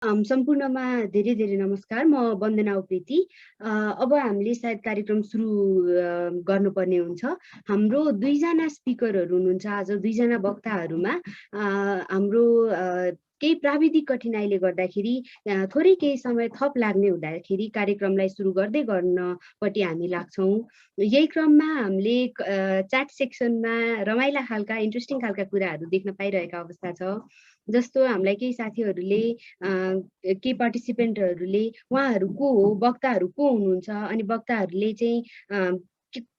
सम्पूर्णमा धेरै धेरै नमस्कार। म वन्दना उप्रेती। अब हामीले सायद कार्यक्रम सुरु गर्नुपर्ने हुन्छ। हाम्रो 2 जना स्पिकरहरू हुनुहुन्छ आज 2 जना वक्ताहरूमा। हाम्रो केही प्राविधिक कठिनाइले गर्दाखेरि थोरै केही समय थप लाग्ने हुँदाखेरि कार्यक्रमलाई सुरु गर्दै गर्नपट्टि हामी लाग्छौँ। यही क्रममा हामीले च्याट सेक्सनमा रमाइला खालका इन्ट्रेस्टिङ खालका कुराहरू देख्न पाइरहेका अवस्था छ। जस्तो हामीलाई केही साथीहरूले केही पार्टिसिपेन्टहरूले उहाँहरू को हो, वक्ताहरू को हुनुहुन्छ अनि वक्ताहरूले चाहिँ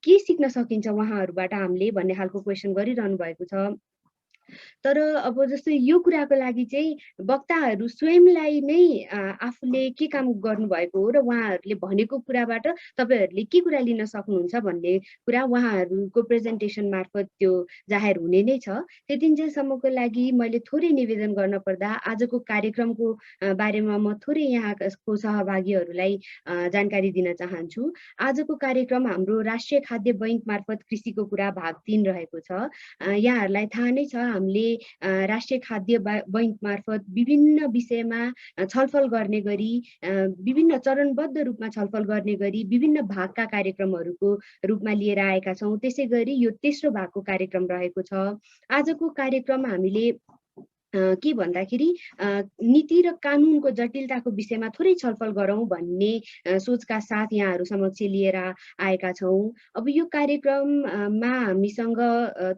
के सिक्न सकिन्छ उहाँहरूबाट हामीले भन्ने खालको क्वेसन गरिरहनु भएको छ। तर अब जस्तो यो कुराको लागि चाहिँ वक्ताहरू स्वयंलाई नै आफूले के काम गर्नुभएको हो र उहाँहरूले भनेको कुराबाट तपाईँहरूले के कुरा लिन सक्नुहुन्छ भन्ने कुरा उहाँहरूको प्रेजेन्टेसन मार्फत त्यो जाहेर हुने नै छ। त्यतिन्जेलसम्मको लागि मैले थोरै निवेदन गर्न पर्दा आजको कार्यक्रमको बारेमा म थोरै यहाँको सहभागीहरूलाई जानकारी दिन चाहन्छु। आजको कार्यक्रम हाम्रो राष्ट्रिय खाद्य बैंक मार्फत कृषिको कुरा भाग 3 रहेको छ। यहाँहरूलाई थाहा नै छ हामीले राष्ट्रिय खाद्य बैंक मार्फत विभिन्न विषयमा छलफल गर्ने गरी विभिन्न चरणबद्ध रूपमा छलफल गर्ने गरी विभिन्न भागका कार्यक्रमहरूको रूपमा लिएर आएका छौँ। त्यसै गरी यो तेस्रो भागको कार्यक्रम रहेको छ। आजको कार्यक्रम हामीले के भन्दाखेरि नीति र कानुनको जटिलताको विषयमा थोरै छलफल गरौँ भन्ने सोचका साथ यहाँहरू समक्ष लिएर आएका छौँ। अब यो कार्यक्रममा हामीसँग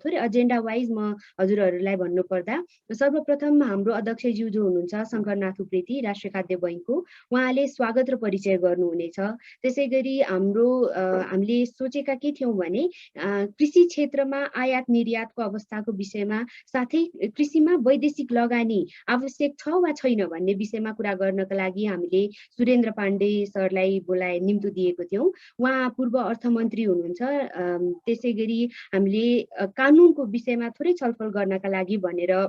थोरै एजेन्डा वाइज म हजुरहरूलाई भन्नुपर्दा सर्वप्रथम हाम्रो अध्यक्षज्यू जो हुनुहुन्छ शङ्करनाथ उप्रेती राष्ट्रिय खाद्य बैंकको, उहाँले स्वागत र परिचय गर्नुहुनेछ। त्यसै गरी हामीले सोचेका के थियौँ भने कृषि क्षेत्रमा आयात निर्यातको अवस्थाको विषयमा साथै कृषिमा वैदेशिक लगानी आवश्यक छ वा छैन भन्ने विषयमा कुरा गर्नका लागि हामीले सुरेन्द्र पाण्डे सरलाई निम्तो दिएको थियौँ। उहाँ पूर्व अर्थमन्त्री हुनुहुन्छ। त्यसै गरी हामीले कानुनको विषयमा थोरै छलफल गर्नका लागि भनेर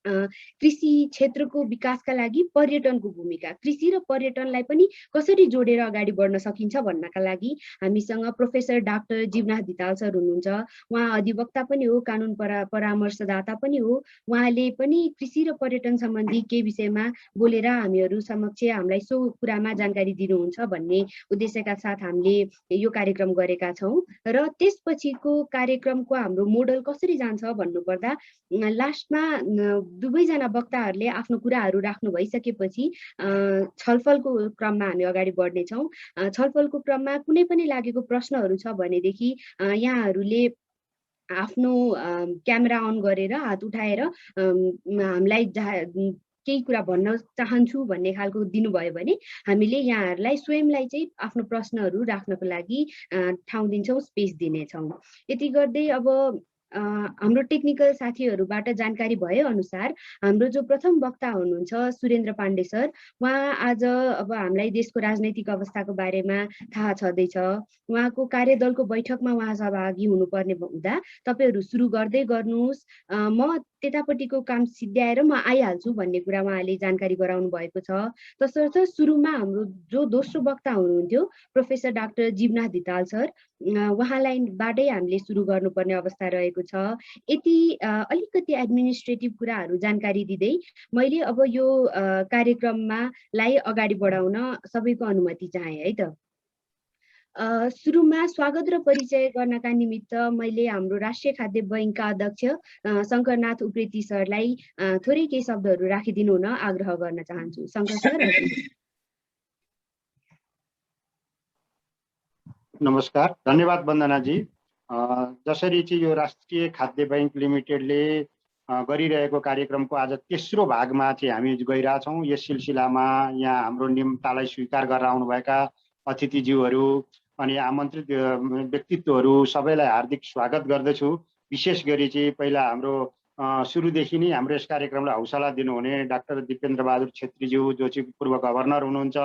कृषि क्षेत्रको विकासका लागि पर्यटनको भूमिका, कृषि र पर्यटनलाई पनि कसरी जोडेर अगाडि बढ्न सकिन्छ भन्नका लागि हामीसँग professor doctor Jivnath Dhital sir हुनुहुन्छ। उहाँ अधिवक्ता पनि हो, कानुन परामर्शदाता पनि हो। उहाँले पनि कृषि र पर्यटन सम्बन्धी केही विषयमा बोलेर हामीहरू समक्ष हामीलाई सो कुरामा जानकारी दिनुहुन्छ भन्ने उद्देश्यका साथ हामीले यो कार्यक्रम गरेका छौँ। र त्यसपछिको कार्यक्रमको हाम्रो मोडल कसरी जान्छ भन्नुपर्दा लास्टमा दुवैजना वक्ताहरूले आफ्नो कुराहरू राख्नु भइसकेपछि छलफलको क्रममा हामी अगाडि बढ्नेछौँ। छलफलको क्रममा कुनै पनि लागेको प्रश्नहरू छ भनेदेखि यहाँहरूले आफ्नो क्यामेरा अन गरेर हात उठाएर हामीलाई केही कुरा भन्न चाहन्छु भन्ने खालको दिनुभयो भने हामीले यहाँहरूलाई स्वयंलाई चाहिँ आफ्नो प्रश्नहरू राख्नको लागि ठाउँ दिन्छौँ, स्पेस दिनेछौँ। यति गर्दै अब हाम्रो टेक्निकल साथीहरूबाट जानकारी भए अनुसार हाम्रो जो प्रथम वक्ता हुनुहुन्छ सुरेन्द्र पाण्डे सर, उहाँ आज अब हामीलाई देशको राजनैतिक अवस्थाको बारेमा थाहा छँदैछ। उहाँको कार्यदलको बैठकमा उहाँ सहभागी हुनुपर्ने हुँदा तपाईँहरू सुरु गर्दै गर्नुहोस्, म त्यतापट्टिको काम सिद्ध्याएर म आइहाल्छु भन्ने कुरा उहाँले जानकारी गराउनु भएको छ। तसर्थ सुरुमा हाम्रो जो दोस्रो वक्ता हुनुहुन्थ्यो professor doctor Jivnath Dhital sir, उहाँलाई बाटै हामीले सुरु गर्नुपर्ने अवस्था रहेको छ। यति अलिकति एडमिनिस्ट्रेटिभ कुराहरू जानकारी दिँदै मैले अब यो कार्यक्रमलाई अगाडि बढाउन सबैको अनुमति चाहे है त। सुरुमा स्वागत र परिचय गर्नका निमित्त मैले हाम्रो राष्ट्रिय खाद्य बैंकका अध्यक्ष शङ्करनाथ उप्रेती सरलाई थोरै केही शब्दहरू राखिदिनु हुन आग्रह गर्न चाहन्छु। शङ्कर सर। नमस्कार, धन्यवाद वन्दनाजी। जसरी चाहिँ यो राष्ट्रिय खाद्य बैंक लिमिटेडले गरिरहेको कार्यक्रमको आज तेस्रो भागमा चाहिँ हामी गइरहेछौँ। यस सिलसिलामा यहाँ हाम्रो निम्तालाई स्वीकार गरेर आउनुभएका अतिथिज्यूहरू अनि आमन्त्रित व्यक्तित्वहरू सबैलाई हार्दिक स्वागत गर्दछु। विशेष गरी चाहिँ पहिला हाम्रो सुरुदेखि नै हाम्रो यस कार्यक्रमलाई हौसला दिनुहुने डाक्टर दिपेन्द्र बहादुर छेत्रीज्यू जो चाहिँ पूर्व गभर्नर हुनुहुन्छ।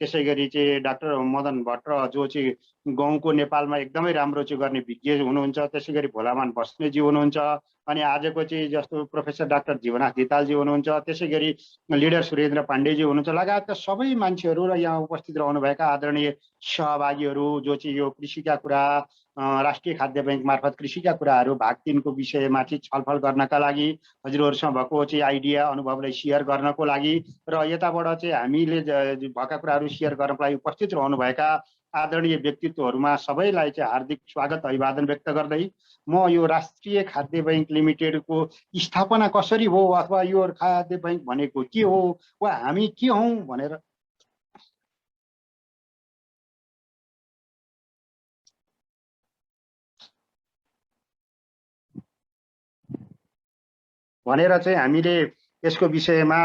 त्यसै गरी चाहिँ डाक्टर मदन भट्ट जो चाहिँ गाउँको नेपालमा एकदमै राम्रो चाहिँ गर्ने विज्ञ हुनुहुन्छ। त्यसै गरी भोलामान बस्नेजी हुनुहुन्छ। अनि आजको चाहिँ जस्तो प्रोफेसर डाक्टर जीवनाथ धितालजी हुनुहुन्छ, त्यसै गरी लिडर सुरेन्द्र पाण्डेजी हुनुहुन्छ, लगायतका सबै मान्छेहरू र यहाँ उपस्थित रहनुभएका आदरणीय सहभागीहरू जो चाहिँ यो कृषिका कुरा, राष्ट्रिय खाद्य बैंक मार्फत कृषिका कुराहरू भाग 3 को विषयमा चाहिँ छलफल गर्नका लागि, हजुरहरूसँग भएको चाहिँ आइडिया अनुभवलाई सेयर गर्नको लागि र यताबाट चाहिँ हामीले भएका कुराहरू सेयर गर्नको लागि उपस्थित रहनुभएका आदरणीय व्यक्तित्वहरूमा सबैलाई चाहिँ हार्दिक स्वागत अभिवादन व्यक्त गर्दै म यो राष्ट्रिय खाद्य बैंक लिमिटेडको स्थापना कसरी हो अथवा यो खाद्य बैंक भनेको के हो वा हामी के हौं भनेर चाहिँ हामीले यसको विषयमा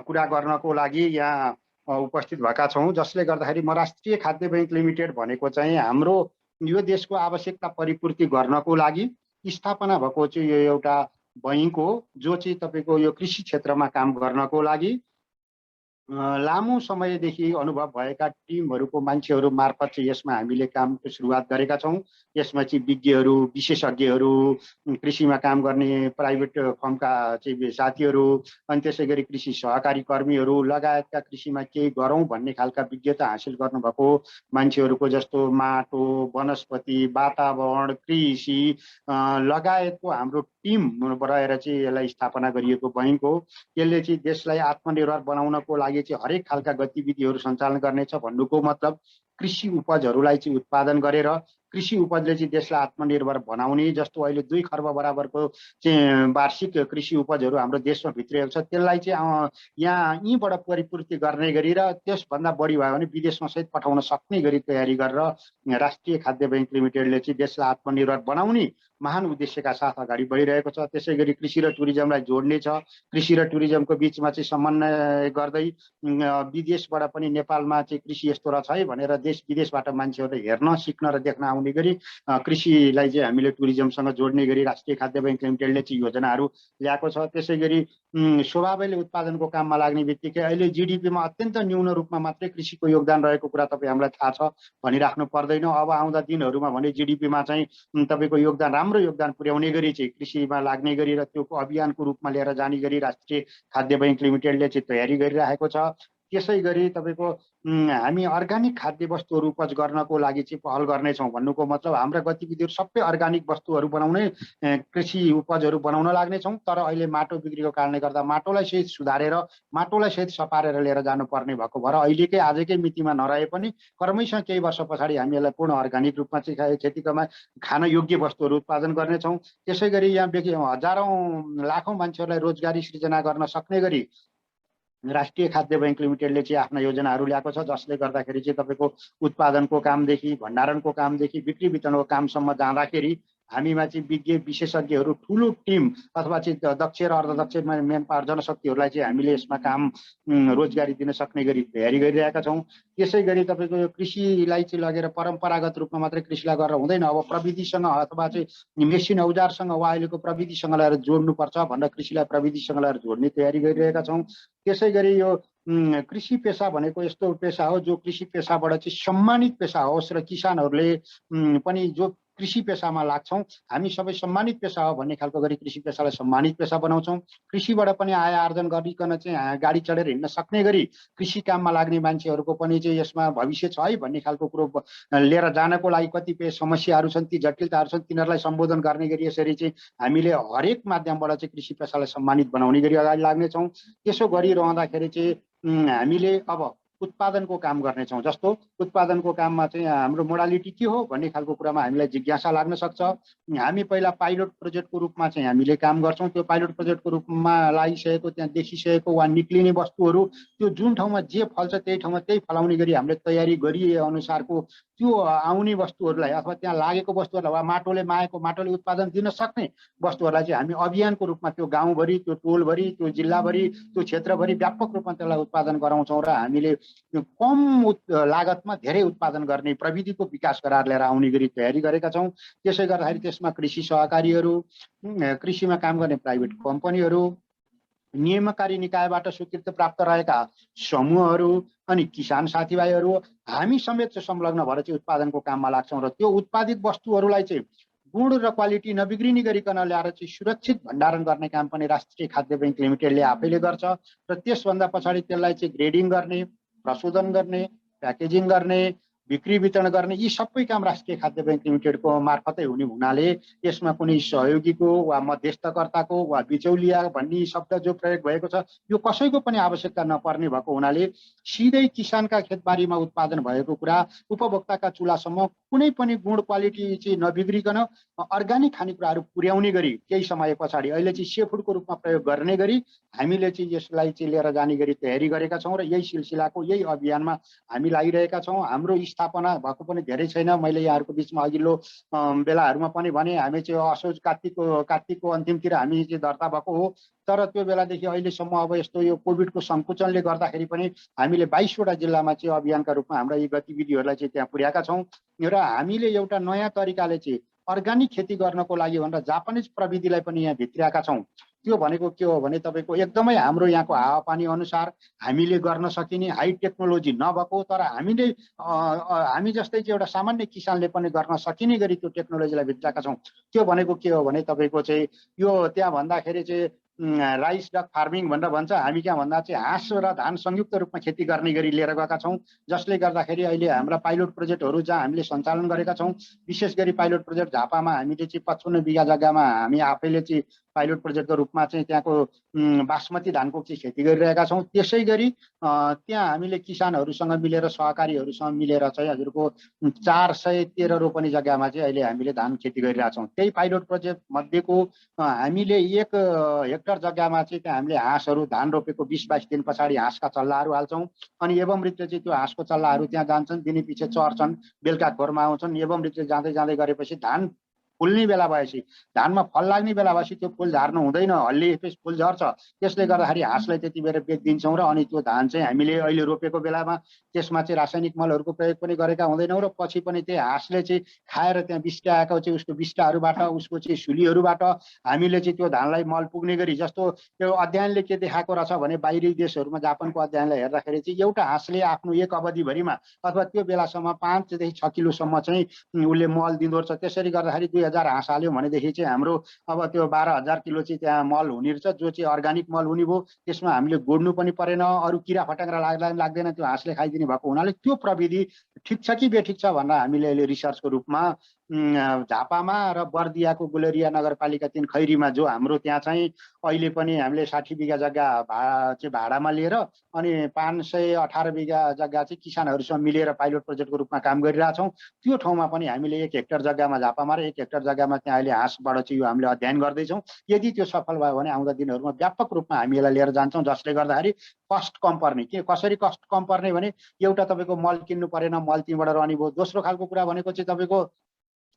कुरा गर्नको लागि यहाँ उपस्थित भएका छौं, जसले गर्दाखेरि म राष्ट्रिय खाद्य बैंक लिमिटेड भनेको चाहिँ हाम्रो यो देशको आवश्यकता परिपूर्ति गर्नको लागि स्थापना भएको चाहिँ यो एउटा बैंक हो, जो चाहिँ तपाईको यो कृषि क्षेत्रमा काम गर्नको लागि लामो समयदेखि अनुभव भएका टिमहरूको मान्छेहरू मार्फत चाहिँ यसमा हामीले कामको सुरुवात गरेका छौं। यसमा चाहिँ विज्ञहरू, विशेषज्ञहरू, कृषिमा काम गर्ने प्राइभेट फर्मका चाहिँ साथीहरू, अनि त्यसै गरी कृषि सहकारी कर्मीहरू लगायतका कृषिमा केही गरौँ भन्ने खालका विज्ञता हासिल गर्नुभएको मान्छेहरूको जस्तो माटो, वनस्पति, वातावरण, कृषि लगायतको हाम्रो टिम रहेर चाहिँ यसलाई स्थापना गरिएको बैंक हो। यसले चाहिँ देशलाई आत्मनिर्भर बनाउनको लागि चाहिँ हरेक खालका गतिविधिहरू सञ्चालन गर्नेछ भन्नुको मतलब कृषि उपजहरूलाई चाहिँ उत्पादन गरेर कृषि उपजले चाहिँ देशलाई आत्मनिर्भर बनाउने, जस्तो अहिले 2 खर्ब बराबरको चाहिँ वार्षिक कृषि उपजहरू हाम्रो देशमा भित्रिएको छ, त्यसलाई चाहिँ यहाँ यहीँबाट परिपूर्ति गर्ने गरी र त्यसभन्दा बढी भयो भने विदेशमा सहित पठाउन सक्ने गरी तयारी गरेर राष्ट्रिय खाद्य बैंक लिमिटेडले चाहिँ देशलाई आत्मनिर्भर बनाउने महान उद्देश्यका साथ अगाडि बढिरहेको छ। त्यसै गरी कृषि र टुरिज्मलाई जोड्ने छ, कृषि र टुरिज्मको बीचमा चाहिँ समन्वय गर्दै विदेशबाट पनि नेपालमा चाहिँ कृषि यस्तो रहेछ है भनेर देश विदेशबाट मान्छेहरूले हेर्न, सिक्न र देख्न आउने गरी कृषिलाई चाहिँ हामीले टुरिज्मसँग जोड्ने गरी राष्ट्रिय खाद्य बैंक लिमिटेडले चाहिँ योजनाहरू ल्याएको छ। त्यसै गरी स्वभावैले उत्पादनको काममा लाग्ने बित्तिकै अहिले जिडिपीमा अत्यन्त न्यून रूपमा मात्रै कृषिको योगदान रहेको कुरा तपाईँ हामीलाई थाहा छ, भनिराख्नु पर्दैन। अब आउँदा दिनहरूमा भने जिडिपीमा चाहिँ तपाईँको योगदान, राम्रो योगदान पुर्याउने गरी चाहिँ कृषिमा लाग्ने गरी र त्यो अभियानको रूपमा लिएर जाने गरी राष्ट्रिय खाद्य बैंक लिमिटेडले चाहिँ तयारी गरिरहेको छ। त्यसै गरी तपाईँको हामी अर्गानिक खाद्य वस्तुहरू उपज गर्नको लागि चाहिँ पहल गर्नेछौँ भन्नुको मतलब हाम्रा गतिविधिहरू सबै अर्गानिक वस्तुहरू बनाउने, कृषि उपजहरू बनाउन लाग्नेछौँ। तर अहिले माटो बिग्रेको कारणले गर्दा माटोलाई सहित सुधारेर, माटोलाई सहित सपारेर लिएर जानुपर्ने भएको भएर अहिलेकै आजकै मितिमा नरहे पनि क्रमशः केही वर्ष पछाडि हामी यसलाई पूर्ण अर्गानिक रूपमा चाहिँ खेतीमा खान योग्य वस्तुहरू उत्पादन गर्नेछौँ। त्यसै गरी यहाँ हजारौँ लाखौँ मान्छेहरूलाई रोजगारी सृजना गर्न सक्ने गरी राष्ट्रिय खाद्य बैंक लिमिटेडले चाहिँ आफ्ना योजनाहरू ल्याएको छ, जसले गर्दाखेरि चाहिँ तपाईँको उत्पादनको कामदेखि भण्डारणको कामदेखि बिक्री वितरणको कामसम्म जाँदाखेरि हामीमा चाहिँ विज्ञ विशेषज्ञहरू ठुलो टिम अथवा चाहिँ दक्ष र अर्धदक्ष मेन पावर जनशक्तिहरूलाई चाहिँ हामीले यसमा काम रोजगारी दिन सक्ने गरी तयारी गरिरहेका छौँ। त्यसै गरी तपाईँको यो कृषिलाई चाहिँ लगेर परम्परागत रूपमा मात्रै कृषिलाई गरेर हुँदैन, अब प्रविधिसँग अथवा चाहिँ मेसिन औजारसँग वा अहिलेको प्रविधिसँग लिएर जोड्नुपर्छ भनेर कृषिलाई प्रविधिसँग लिएर जोड्ने तयारी गरिरहेका छौँ। त्यसै गरी यो कृषि पेसा भनेको यस्तो पेसा हो जो कृषि पेसाबाट चाहिँ सम्मानित पेसा होस् र किसानहरूले पनि जो कृषि पेसामा लाग्छौँ हामी सबै सम्मानित पेसा हो भन्ने खालको गरी कृषि पेसालाई सम्मानित पेसा बनाउँछौँ। कृषिबाट पनि आय आर्जन गरिकन चाहिँ गाडी चढेर हिँड्न सक्ने गरी कृषि काममा लाग्ने मान्छेहरूको पनि चाहिँ यसमा भविष्य छ है भन्ने खालको कुरो लिएर जानको लागि कतिपय समस्याहरू छन्, ती जटिलताहरू छन्, तिनीहरूलाई सम्बोधन गर्ने गरी यसरी चाहिँ हामीले हरेक माध्यमबाट चाहिँ कृषि पेसालाई सम्मानित बनाउने गरी अगाडि लाग्नेछौँ। त्यसो गरिरहँदाखेरि चाहिँ हामीले अब उत्पादनको काम गर्नेछौँ। जस्तो उत्पादनको काममा चाहिँ हाम्रो मोडालिटी के हो भन्ने खालको कुरामा हामीलाई जिज्ञासा लाग्न सक्छ। हामी पहिला पाइलट प्रोजेक्टको रूपमा चाहिँ हामीले काम गर्छौँ। त्यो पाइलट प्रोजेक्टको रूपमा लागिसकेको, त्यहाँ देखिसकेको वा निक्लिने वस्तुहरू त्यो जुन ठाउँमा जे फल्छ त्यही ठाउँमा त्यही फलाउने गरी हामीले तयारी गरिए अनुसारको त्यो आउने वस्तुहरूलाई अथवा त्यहाँ लागेको वस्तुहरूलाई वा माटोले मागेको, माटोले उत्पादन दिन सक्ने वस्तुहरूलाई चाहिँ हामी अभियानको रूपमा त्यो गाउँभरि, त्यो टोलभरि, त्यो जिल्लाभरि, त्यो क्षेत्रभरि व्यापक रूपमा त्यसलाई उत्पादन गराउँछौँ र हामीले कम लागतमा धेरै उत्पादन गर्ने प्रविधिको विकास गराएर लिएर आउने गरी तयारी गरेका छौँ। त्यसै गर्दाखेरि त्यसमा कृषि सहकारीहरू, कृषिमा काम गर्ने प्राइभेट कम्पनीहरू, नियमकारी निकायबाट स्वीकृति प्राप्त रहेका समूहहरू अनि किसान साथीभाइहरू हामी समेत चाहिँ संलग्न भएर चाहिँ उत्पादनको काममा लाग्छौँ र त्यो उत्पादित वस्तुहरूलाई चाहिँ गुण र क्वालिटी नबिग्रिने गरिकन ल्याएर चाहिँ सुरक्षित भण्डारण गर्ने काम पनि राष्ट्रिय खाद्य बैंक लिमिटेडले आफैले गर्छ र त्यसभन्दा पछाडि त्यसलाई चाहिँ ग्रेडिङ गर्ने, प्रशोधन गर्ने, प्याकेजिङ गर्ने, बिक्री वितरण गर्ने यी सबै काम राष्ट्रिय खाद्य बैंक लिमिटेडको मार्फतै हुने हुनाले यसमा कुनै सहयोगीको वा मध्यस्थकर्ताको वा बिचौलिया भन्ने शब्द जो प्रयोग भएको छ यो कसैको पनि आवश्यकता नपर्ने भएको हुनाले सिधै किसानका खेतबारीमा उत्पादन भएको कुरा उपभोक्ताका चुलासम्म कुनै पनि गुण क्वालिटी चाहिँ नबिग्रिकन अर्ग्यानिक खानेकुराहरू पुर्याउने गरी केही समय पछाडि अहिले चाहिँ सेफुडको रूपमा प्रयोग गर्ने गरी हामीले चाहिँ यसलाई चाहिँ लिएर जाने गरी तयारी गरेका छौँ र यही सिलसिलाको यही अभियानमा हामी लागिरहेका छौँ। हाम्रो स्थापना भएको पनि धेरै छैन। मैले यहाँहरूको बिचमा अघिल्लो बेलाहरूमा पनि भने हामी चाहिँ असोज कार्तिकको अन्तिमतिर हामी चाहिँ दर्ता भएको हो, तर त्यो बेलादेखि अहिलेसम्म अब यस्तो यो कोभिडको सङ्कुचनले गर्दाखेरि पनि हामीले 22वटा जिल्लामा चाहिँ अभियानका रूपमा हाम्रा यी गतिविधिहरूलाई चाहिँ त्यहाँ पुर्याएका छौँ र हामीले एउटा नयाँ तरिकाले चाहिँ अर्ग्यानिक खेती गर्नको लागि भनेर जापानिज प्रविधिलाई पनि यहाँ भित्र्याएका छौँ। त्यो भनेको के हो भने तपाईँको एकदमै हाम्रो यहाँको हावापानी अनुसार हामीले गर्न सकिने हाई टेक्नोलोजी नभएको तर हामी जस्तै चाहिँ एउटा सामान्य किसानले पनि गर्न सकिने गरी त्यो टेक्नोलोजीलाई भित्राएका छौँ। त्यो भनेको के हो भने तपाईँको चाहिँ यो त्यहाँ भन्दाखेरि चाहिँ राइस डक फार्मिङ भनेर भन्छ, हामी कहाँ भन्दा चाहिँ हाँस र धान संयुक्त रूपमा खेती गर्ने गरी लिएर गएका छौँ, जसले गर्दाखेरि अहिले हाम्रा पाइलट प्रोजेक्टहरू जहाँ हामीले सञ्चालन गरेका छौँ। विशेष गरी पाइलट प्रोजेक्ट झापामा हामीले चाहिँ 55 बिघा जग्गामा हामी आफैले चाहिँ पाइलट प्रोजेक्टको रूपमा चाहिँ त्यहाँको बासमती धानको चाहिँ खेती गरिरहेका छौँ। त्यसै गरी त्यहाँ हामीले किसानहरूसँग मिलेर सहकारीहरूसँग मिलेर चाहिँ हजुरको 413 रोपनी जग्गामा चाहिँ अहिले हामीले धान खेती गरिरहेछौँ। त्यही पाइलट प्रोजेक्ट मध्येको हामीले 1 हेक्टर जग्गामा चाहिँ त्यहाँ हामीले हाँसहरू धान रोपेको 20-22 दिन पछाडि हाँसका चल्लाहरू हाल्छौँ अनि एवं रीतिले चाहिँ त्यो हाँसको चल्लाहरू त्यहाँ जान्छन्, दिने पछि चर्छन्, बेलुका खोरमा आउँछन्। एवं रीतिले जाँदै जाँदै गरेपछि धान फुल्ने बेला भएपछि धानमा फल लाग्ने बेला भएपछि त्यो फुल झार्नु हुँदैन, हल्लिएपछि फुल झर्छ। त्यसले गर्दाखेरि हाँसलाई त्यति बेर बेचिदिन्छौँ र अनि त्यो धान चाहिँ हामीले अहिले रोपेको बेलामा त्यसमा चाहिँ रासायनिक मलहरूको प्रयोग पनि गरेका हुँदैनौँ र पछि पनि त्यही हाँसले चाहिँ खाएर त्यहाँ बिष्टा आएको चाहिँ उसको बिष्टाहरूबाट उसको चाहिँ सुलीहरूबाट हामीले चाहिँ त्यो धानलाई मल पुग्ने गरी जस्तो त्यो अध्ययनले के देखाएको रहेछ भने बाहिरी देशहरूमा जापानको अध्ययनलाई हेर्दाखेरि चाहिँ एउटा हाँसले आफ्नो एक अवधिभरिमा अथवा त्यो बेलासम्म 5 देखि 6 किलोसम्म चाहिँ उसले मल दिँदो रहेछ। त्यसरी गर्दाखेरि 2000 हाँस हाल्यो भनेदेखि चाहिँ हाम्रो अब त्यो 12,000 किलो चाहिँ त्यहाँ मल हुने रहेछ, जो चाहिँ अर्ग्यानिक मल हुने भयो। त्यसमा हामीले गोड्नु पनि परेन, अरू किरा फट्याङ्ग्रा लाग्दैन, त्यो हाँसले खाइदिने भएको हुनाले त्यो प्रविधि ठिक छ कि बेठिक छ भनेर हामीले अहिले रिसर्चको रूपमा झापामा र बर्दियाको गुलेरिया नगरपालिका 3 खैरीमा जो हाम्रो त्यहाँ चाहिँ अहिले पनि हामीले 60 बिघा जग्गा चाहिँ भाडामा लिएर अनि 518 बिघा जग्गा चाहिँ किसानहरूसँग मिलेर पाइलट प्रोजेक्टको रूपमा काम गरिरहेछौँ। त्यो ठाउँमा पनि हामीले 1 हेक्टर जग्गामा झापामा र 1 हेक्टर जग्गामा त्यहाँ अहिले हाँसबाट चाहिँ यो हामीले अध्ययन गर्दैछौँ। यदि त्यो सफल भयो भने आउँदा दिनहरूमा व्यापक रूपमा हामी यसलाई लिएर जान्छौँ, जसले गर्दाखेरि कस्ट कम पर्ने। के कसरी कस्ट कम पर्ने भने एउटा तपाईँको मल किन्नु परेन, मल त्यहीँबाट रहने भयो। दोस्रो खालको कुरा भनेको चाहिँ तपाईँको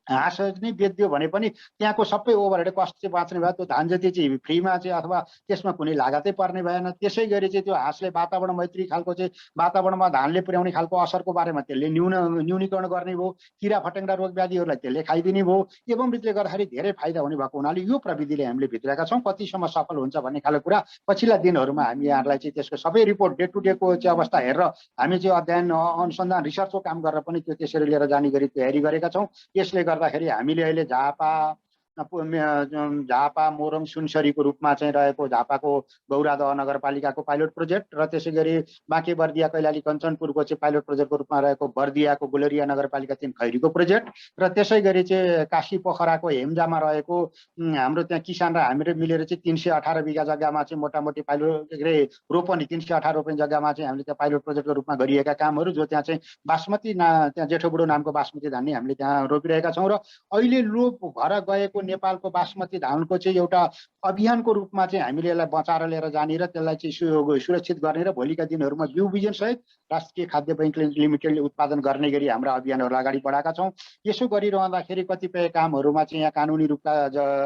हाँस नै बेचिदियो भने पनि त्यहाँको सबै ओभरहेड कस्ट चाहिँ बाँच्ने भयो, त्यो धान जति चाहिँ फ्रीमा चाहिँ अथवा त्यसमा कुनै लागतै पर्ने भएन। त्यसै गरी चाहिँ त्यो हाँसले वातावरण मैत्री खालको चाहिँ वातावरणमा धानले पुर्याउने खालको असरको बारेमा त्यसले न्यूनीकरण गर्ने भयो, किरा फट्याङ्ग्रा रोग व्याधिहरूलाई त्यसले खाइदिने भयो। एवं रीतिले गर्दाखेरि धेरै फाइदा हुने भएको हुनाले यो प्रविधिले हामीले भित्राएका छौँ। कतिसम्म सफल हुन्छ भन्ने खालको कुरा पछिल्ला दिनहरूमा हामी यहाँहरूलाई चाहिँ त्यसको सबै रिपोर्ट डे टु डेको चाहिँ अवस्था हेरेर हामी चाहिँ अध्ययन अनुसन्धान रिसर्चको काम गरेर पनि त्यो त्यसरी लिएर जाने गरी तयारी गरेका छौँ। यसले गर्दाखेरि हामीले अहिले झापा मोरङ सुनसरीको रूपमा चाहिँ रहेको झापाको गौरादह नगरपालिकाको पाइलट प्रोजेक्ट र त्यसै गरी बाँके बर्दिया कैलाली कञ्चनपुरको चाहिँ पाइलट प्रोजेक्टको रूपमा रहेको बर्दियाको गुलेरिया नगरपालिका 3 खैरीको प्रोजेक्ट र त्यसै गरी चाहिँ काशी पोखराको हेम्जामा रहेको हाम्रो त्यहाँ किसान र हामीले मिलेर चाहिँ 318 बिघा जग्गामा चाहिँ मोटामोटी पाइलट रोपनी 318 रोपनी जग्गामा चाहिँ हामीले त्यहाँ पाइलट प्रोजेक्टको रूपमा गरिएका कामहरू जो त्यहाँ चाहिँ बासमती त्यहाँ जेठो बुढो नामको बासमती धान हामीले त्यहाँ रोपिरहेका छौँ र अहिले लोप भएर गएको नेपालको बासमती धानको चाहिँ एउटा अभियानको रूपमा चाहिँ हामीले यसलाई बचाएर लिएर जाने र त्यसलाई चाहिँ सुरक्षित गर्ने र भोलिका दिनहरूमा बिउ बिजन सहित राष्ट्रिय खाद्य बैंक लिमिटेडले उत्पादन गर्ने गरी हाम्रा अभियानहरू अगाडि बढाएका छौँ। यसो गरिरहँदाखेरि कतिपय कामहरूमा चाहिँ यहाँ कानुनी रूपका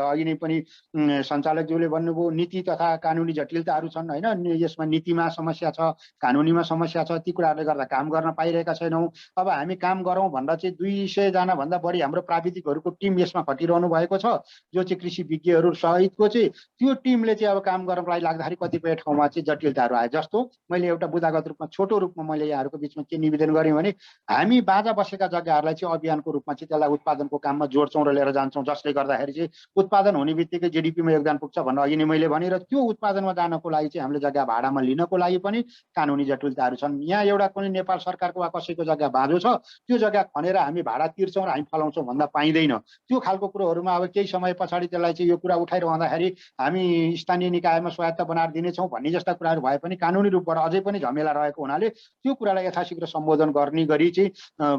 अघि नै पनि सञ्चालकज्यूले भन्नुभयो नीति तथा कानुनी जटिलताहरू छन् होइन। यसमा नीतिमा समस्या छ, कानुनीमा समस्या छ, ती कुराहरूले गर्दा काम गर्न पाइरहेका छैनौँ। अब हामी काम गरौँ भन्दा चाहिँ 200 जना भन्दा बढी हाम्रो प्राविधिकहरूको टिम यसमा खटिरहनु भएको छ, जो चाहिँ कृषि विज्ञहरू सहितको चाहिँ त्यो टिमले चाहिँ अब काम गर्नको लागि लाग्दाखेरि कतिपय ठाउँमा चाहिँ जटिलताहरू आए। जस्तो मैले एउटा बुदागत रूपमा छोटो रूपमा मैले यहाँहरूको बिचमा के निवेदन गरेँ भने हामी बाजा बसेका जग्गाहरूलाई चाहिँ अभियानको रूपमा चाहिँ त्यसलाई उत्पादनको काममा जोड्छौँ र लिएर जान्छौँ, जसले गर्दाखेरि चाहिँ उत्पादन हुने बित्तिकै जिडिपीमा योगदान पुग्छ भनेर अघि नै मैले भने र त्यो उत्पादनमा जानको लागि चाहिँ हामीले जग्गा भाडामा लिनको लागि पनि कानुनी जटिलताहरू छन्। यहाँ एउटा कुनै नेपाल सरकारको वा कसैको जग्गा बाँझो छ, त्यो जग्गा खनेर हामी भाडा तिर्छौँ र हामी फलाउँछौँ भन्दा पाइँदैन। त्यो खालको कुरोहरूमा अब केही समय पछाडि त्यसलाई चाहिँ यो कुरा उठाइरहँदाखेरि हामी स्थानीय निकायमा स्वायत्त बनाएर दिनेछौँ भन्ने जस्ता कुराहरू भए पनि कानुनी रूपबाट अझै पनि झमेला रहेको हुनाले त्यो कुरालाई यथाशीघ्र सम्बोधन गर्ने गरी चाहिँ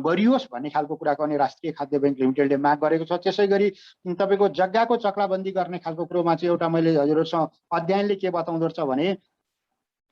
गरियोस् भन्ने खालको कुराको अनि राष्ट्रिय खाद्य बैंक लिमिटेडले माग गरेको छ। त्यसै गरी तपाईँको जग्गाको चक्लाबन्दी गर्ने खालको कुरोमा चाहिँ एउटा मैले हजुरहरूसँग अध्ययनले के बताउँदो रहेछ भने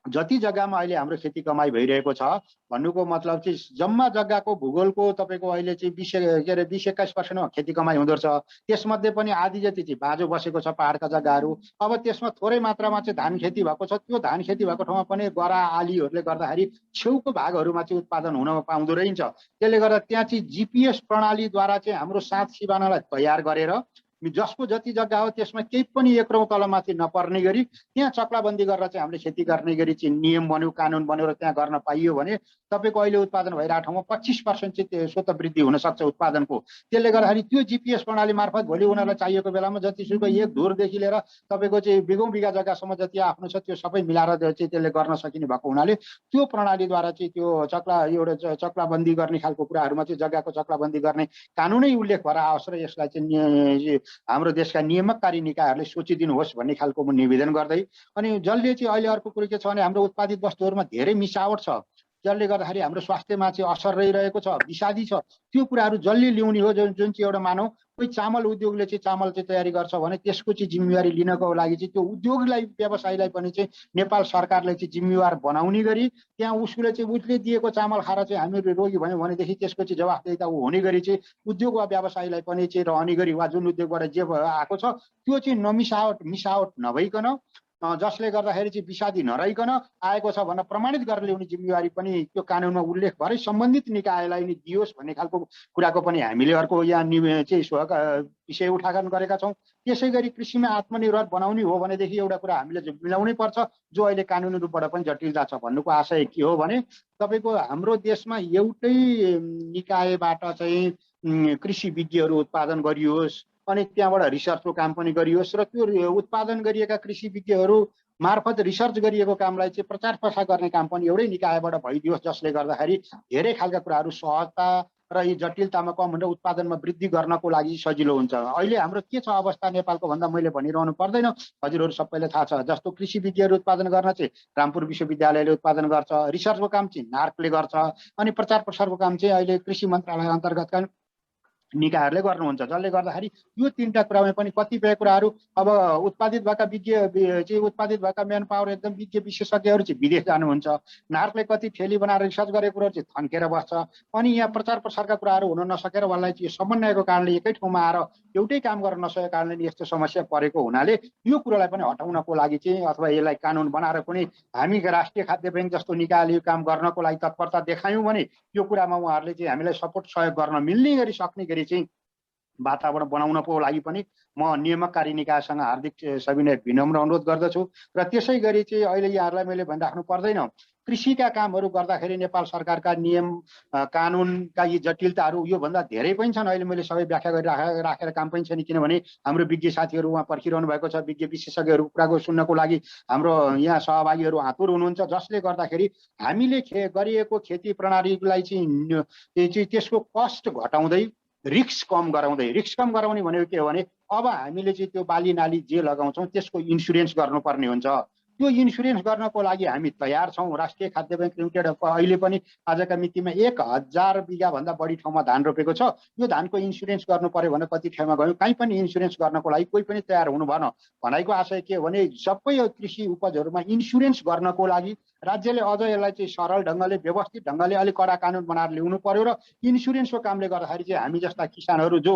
जति जग्गामा अहिले हाम्रो खेती कमाइ भइरहेको छ भन्नुको मतलब चाहिँ जम्मा जग्गाको भूगोलको तपाईँको अहिले चाहिँ 20-21% खेती कमाइ हुँदो रहेछ। त्यसमध्ये पनि आधी जति चाहिँ बाँझो बसेको छ पहाडका जग्गाहरू। अब त्यसमा थोरै मात्रामा चाहिँ धान खेती भएको छ, त्यो धान खेती भएको ठाउँमा पनि गरा आलीहरूले गर्दाखेरि छेउको भागहरूमा चाहिँ उत्पादन हुन पाउँदो रहेछ। त्यसले गर्दा त्यहाँ चाहिँ जिपिएस प्रणालीद्वारा चाहिँ हाम्रो सात सिमानालाई तयार गरेर जसको जति जग्गा हो त्यसमा केही पनि एकरौँ तलमाथि नपर्ने गरी त्यहाँ चक्लाबन्दी गरेर चाहिँ हामीले खेती गर्ने गरी चाहिँ नियम बन्यो, कानुन बन्यो र त्यहाँ गर्न पाइयो भने तपाईँको अहिले उत्पादन भइरहेको ठाउँमा 25% चाहिँ स्वतः वृद्धि हुनसक्छ उत्पादनको। त्यसले गर्दाखेरि त्यो जिपिएस प्रणाली मार्फत भोलि उनीहरूलाई चाहिएको बेलामा जतिसुकै एक धुरदेखि लिएर तपाईँको चाहिँ बिघौँ बिघा जग्गासम्म जति आफ्नो छ त्यो सबै मिलाएर चाहिँ त्यसले गर्न सकिने भएको हुनाले त्यो प्रणालीद्वारा चाहिँ त्यो एउटा चक्लाबन्दी गर्ने खालको कुराहरूमा चाहिँ जग्गाको चक्लाबन्दी गर्ने कानुनै उल्लेख भएर आओस् र यसलाई चाहिँ हाम्रो देशका नियामककारी निकायहरूले सोचिदिनुहोस् भन्ने खालको म निवेदन गर्दै अनि जसले चाहिँ अहिले अर्को कुरो के छ भने हाम्रो उत्पादित वस्तुहरूमा धेरै मिसावट छ, जसले गर्दाखेरि हाम्रो स्वास्थ्यमा चाहिँ असर रहिरहेको छ, विषादी छ। त्यो कुराहरू जसले ल्याउने हो जुन चाहिँ एउटा मानौ कोही चामल उद्योगले चाहिँ चामल चाहिँ तयारी गर्छ भने त्यसको चाहिँ जिम्मेवारी लिनको लागि चाहिँ त्यो उद्योगलाई व्यवसायलाई पनि चाहिँ नेपाल सरकारले चाहिँ जिम्मेवार बनाउने गरी त्यहाँ उसले दिएको चामल खाएर चाहिँ हामी रोगी भयौँ भनेदेखि त्यसको चाहिँ जवाफदेहिता हुने गरी चाहिँ उद्योग वा व्यवसायलाई पनि चाहिँ रहने गरी वा जुन उद्योगबाट जे आएको छ त्यो चाहिँ मिसावट नभइकन जसले गर्दाखेरि चाहिँ विषादी नरहिकन आएको छ भनेर प्रमाणित गरेर ल्याउने जिम्मेवारी पनि त्यो कानुनमा उल्लेख भएरै सम्बन्धित निकायलाई नै दियोस् भन्ने खालको कुराको पनि हामीले अर्को यहाँ चाहिँ विषय उठान गरेका छौँ। त्यसै गरी कृषिमा आत्मनिर्भर बनाउने हो भनेदेखि एउटा कुरा हामीले मिलाउनै पर्छ जो अहिले कानुनी रूपबाट पनि जटिलता छ। भन्नुको आशय के हो भने तपाईँको हाम्रो देशमा एउटै निकायबाट चाहिँ कृषि विज्ञहरू उत्पादन गरियोस् अनि त्यहाँबाट रिसर्चको काम पनि गरियोस् र त्यो उत्पादन गरिएका कृषि विज्ञहरू मार्फत रिसर्च गरिएको कामलाई चाहिँ प्रचार प्रसार गर्ने काम पनि एउटै निकायबाट भइदियोस्, जसले गर्दाखेरि धेरै खालका कुराहरू सहजता र यी जटिलतामा कम भनेर उत्पादनमा वृद्धि गर्नको लागि सजिलो हुन्छ। अहिले हाम्रो के छ अवस्था नेपालको भन्दा मैले भनिरहनु पर्दैन, हजुरहरू सबैले थाहा छ। जस्तो कृषि विज्ञहरू उत्पादन गर्न चाहिँ रामपुर विश्वविद्यालयले उत्पादन गर्छ, रिसर्चको काम चाहिँ नार्कले गर्छ अनि प्रचार प्रसारको काम चाहिँ अहिले कृषि मन्त्रालय अन्तर्गतका निकायहरूले गर्नुहुन्छ। जसले गर्दाखेरि यो तीनटा कुरामा पनि कतिपय कुराहरू अब उत्पादित भएका उत्पादित भएका म्यान पावर एकदम विज्ञ विशेषज्ञहरू चाहिँ विदेश जानुहुन्छ, नार्कले कति फेली बनाएर रिसर्च गरेको कुरोहरू चाहिँ थन्केर बस्छ अनि यहाँ प्रचार प्रसारका कुराहरू हुन नसकेर उहाँलाई चाहिँ समन्वयको कारणले एकै ठाउँमा आएर एउटै काम गर्न नसकेको कारणले यस्तो समस्या परेको हुनाले यो कुरोलाई पनि हटाउनको लागि चाहिँ अथवा यसलाई कानुन बनाएर कुनै हामी राष्ट्रिय खाद्य बैंक जस्तो निकायले यो काम गर्नको लागि तत्परता देखायौँ भने यो कुरामा उहाँहरूले चाहिँ हामीलाई सपोर्ट सहयोग गर्न मिल्ने गरी सक्ने गरी चाहिँ वातावरण बनाउनको लागि पनि म नियामककारी निकायसँग हार्दिक सविनय विनम्र अनुरोध गर्दछु। र त्यसै गरी चाहिँ अहिले यहाँहरूलाई मैले भनिराख्नु पर्दैन, कृषिका कामहरू गर्दाखेरि नेपाल सरकारका नियम कानुनका यी जटिलताहरू योभन्दा धेरै पनि छन्। अहिले मैले सबै व्याख्या गरी राखेर काम पनि छैन, किनभने हाम्रो विज्ञ साथीहरू उहाँ पर्खिरहनु भएको छ। विज्ञ विशेषज्ञहरूको कुराको सुन्नको लागि हाम्रो यहाँ सहभागीहरू आतुर हुनुहुन्छ, जसले गर्दाखेरि हामीले गरिएको खेती प्रणालीलाई चाहिँ त्यसको कस्ट घटाउँदै रिस्क कम गराउने भनेको के हो भने अब हामीले चाहिँ त्यो बाली नाली जे लगाउँछौँ त्यसको इन्सुरेन्स गर्नुपर्ने हुन्छ। त्यो इन्सुरेन्स गर्नको लागि हामी तयार छौँ। राष्ट्रिय खाद्य बैंक लिमिटेड अहिले पनि आजका मितिमा 1000 बिघाभन्दा बढी ठाउँमा धान रोपेको छ। यो धानको इन्सुरेन्स गर्नु पर्यो भने कति ठाउँमा गयौँ, कहीँ पनि इन्सुरेन्स गर्नको लागि कोही पनि तयार हुनु भएन। भनाइको आशय के हो भने सबै कृषि उपजहरूमा इन्सुरेन्स गर्नको लागि राज्यले अझ यसलाई चाहिँ सरल ढङ्गले व्यवस्थित ढङ्गले अलिक कडा कानुन बनाएर ल्याउनु पर्यो र इन्सुरेन्सको कामले गर्दाखेरि चाहिँ हामी जस्ता किसानहरू जो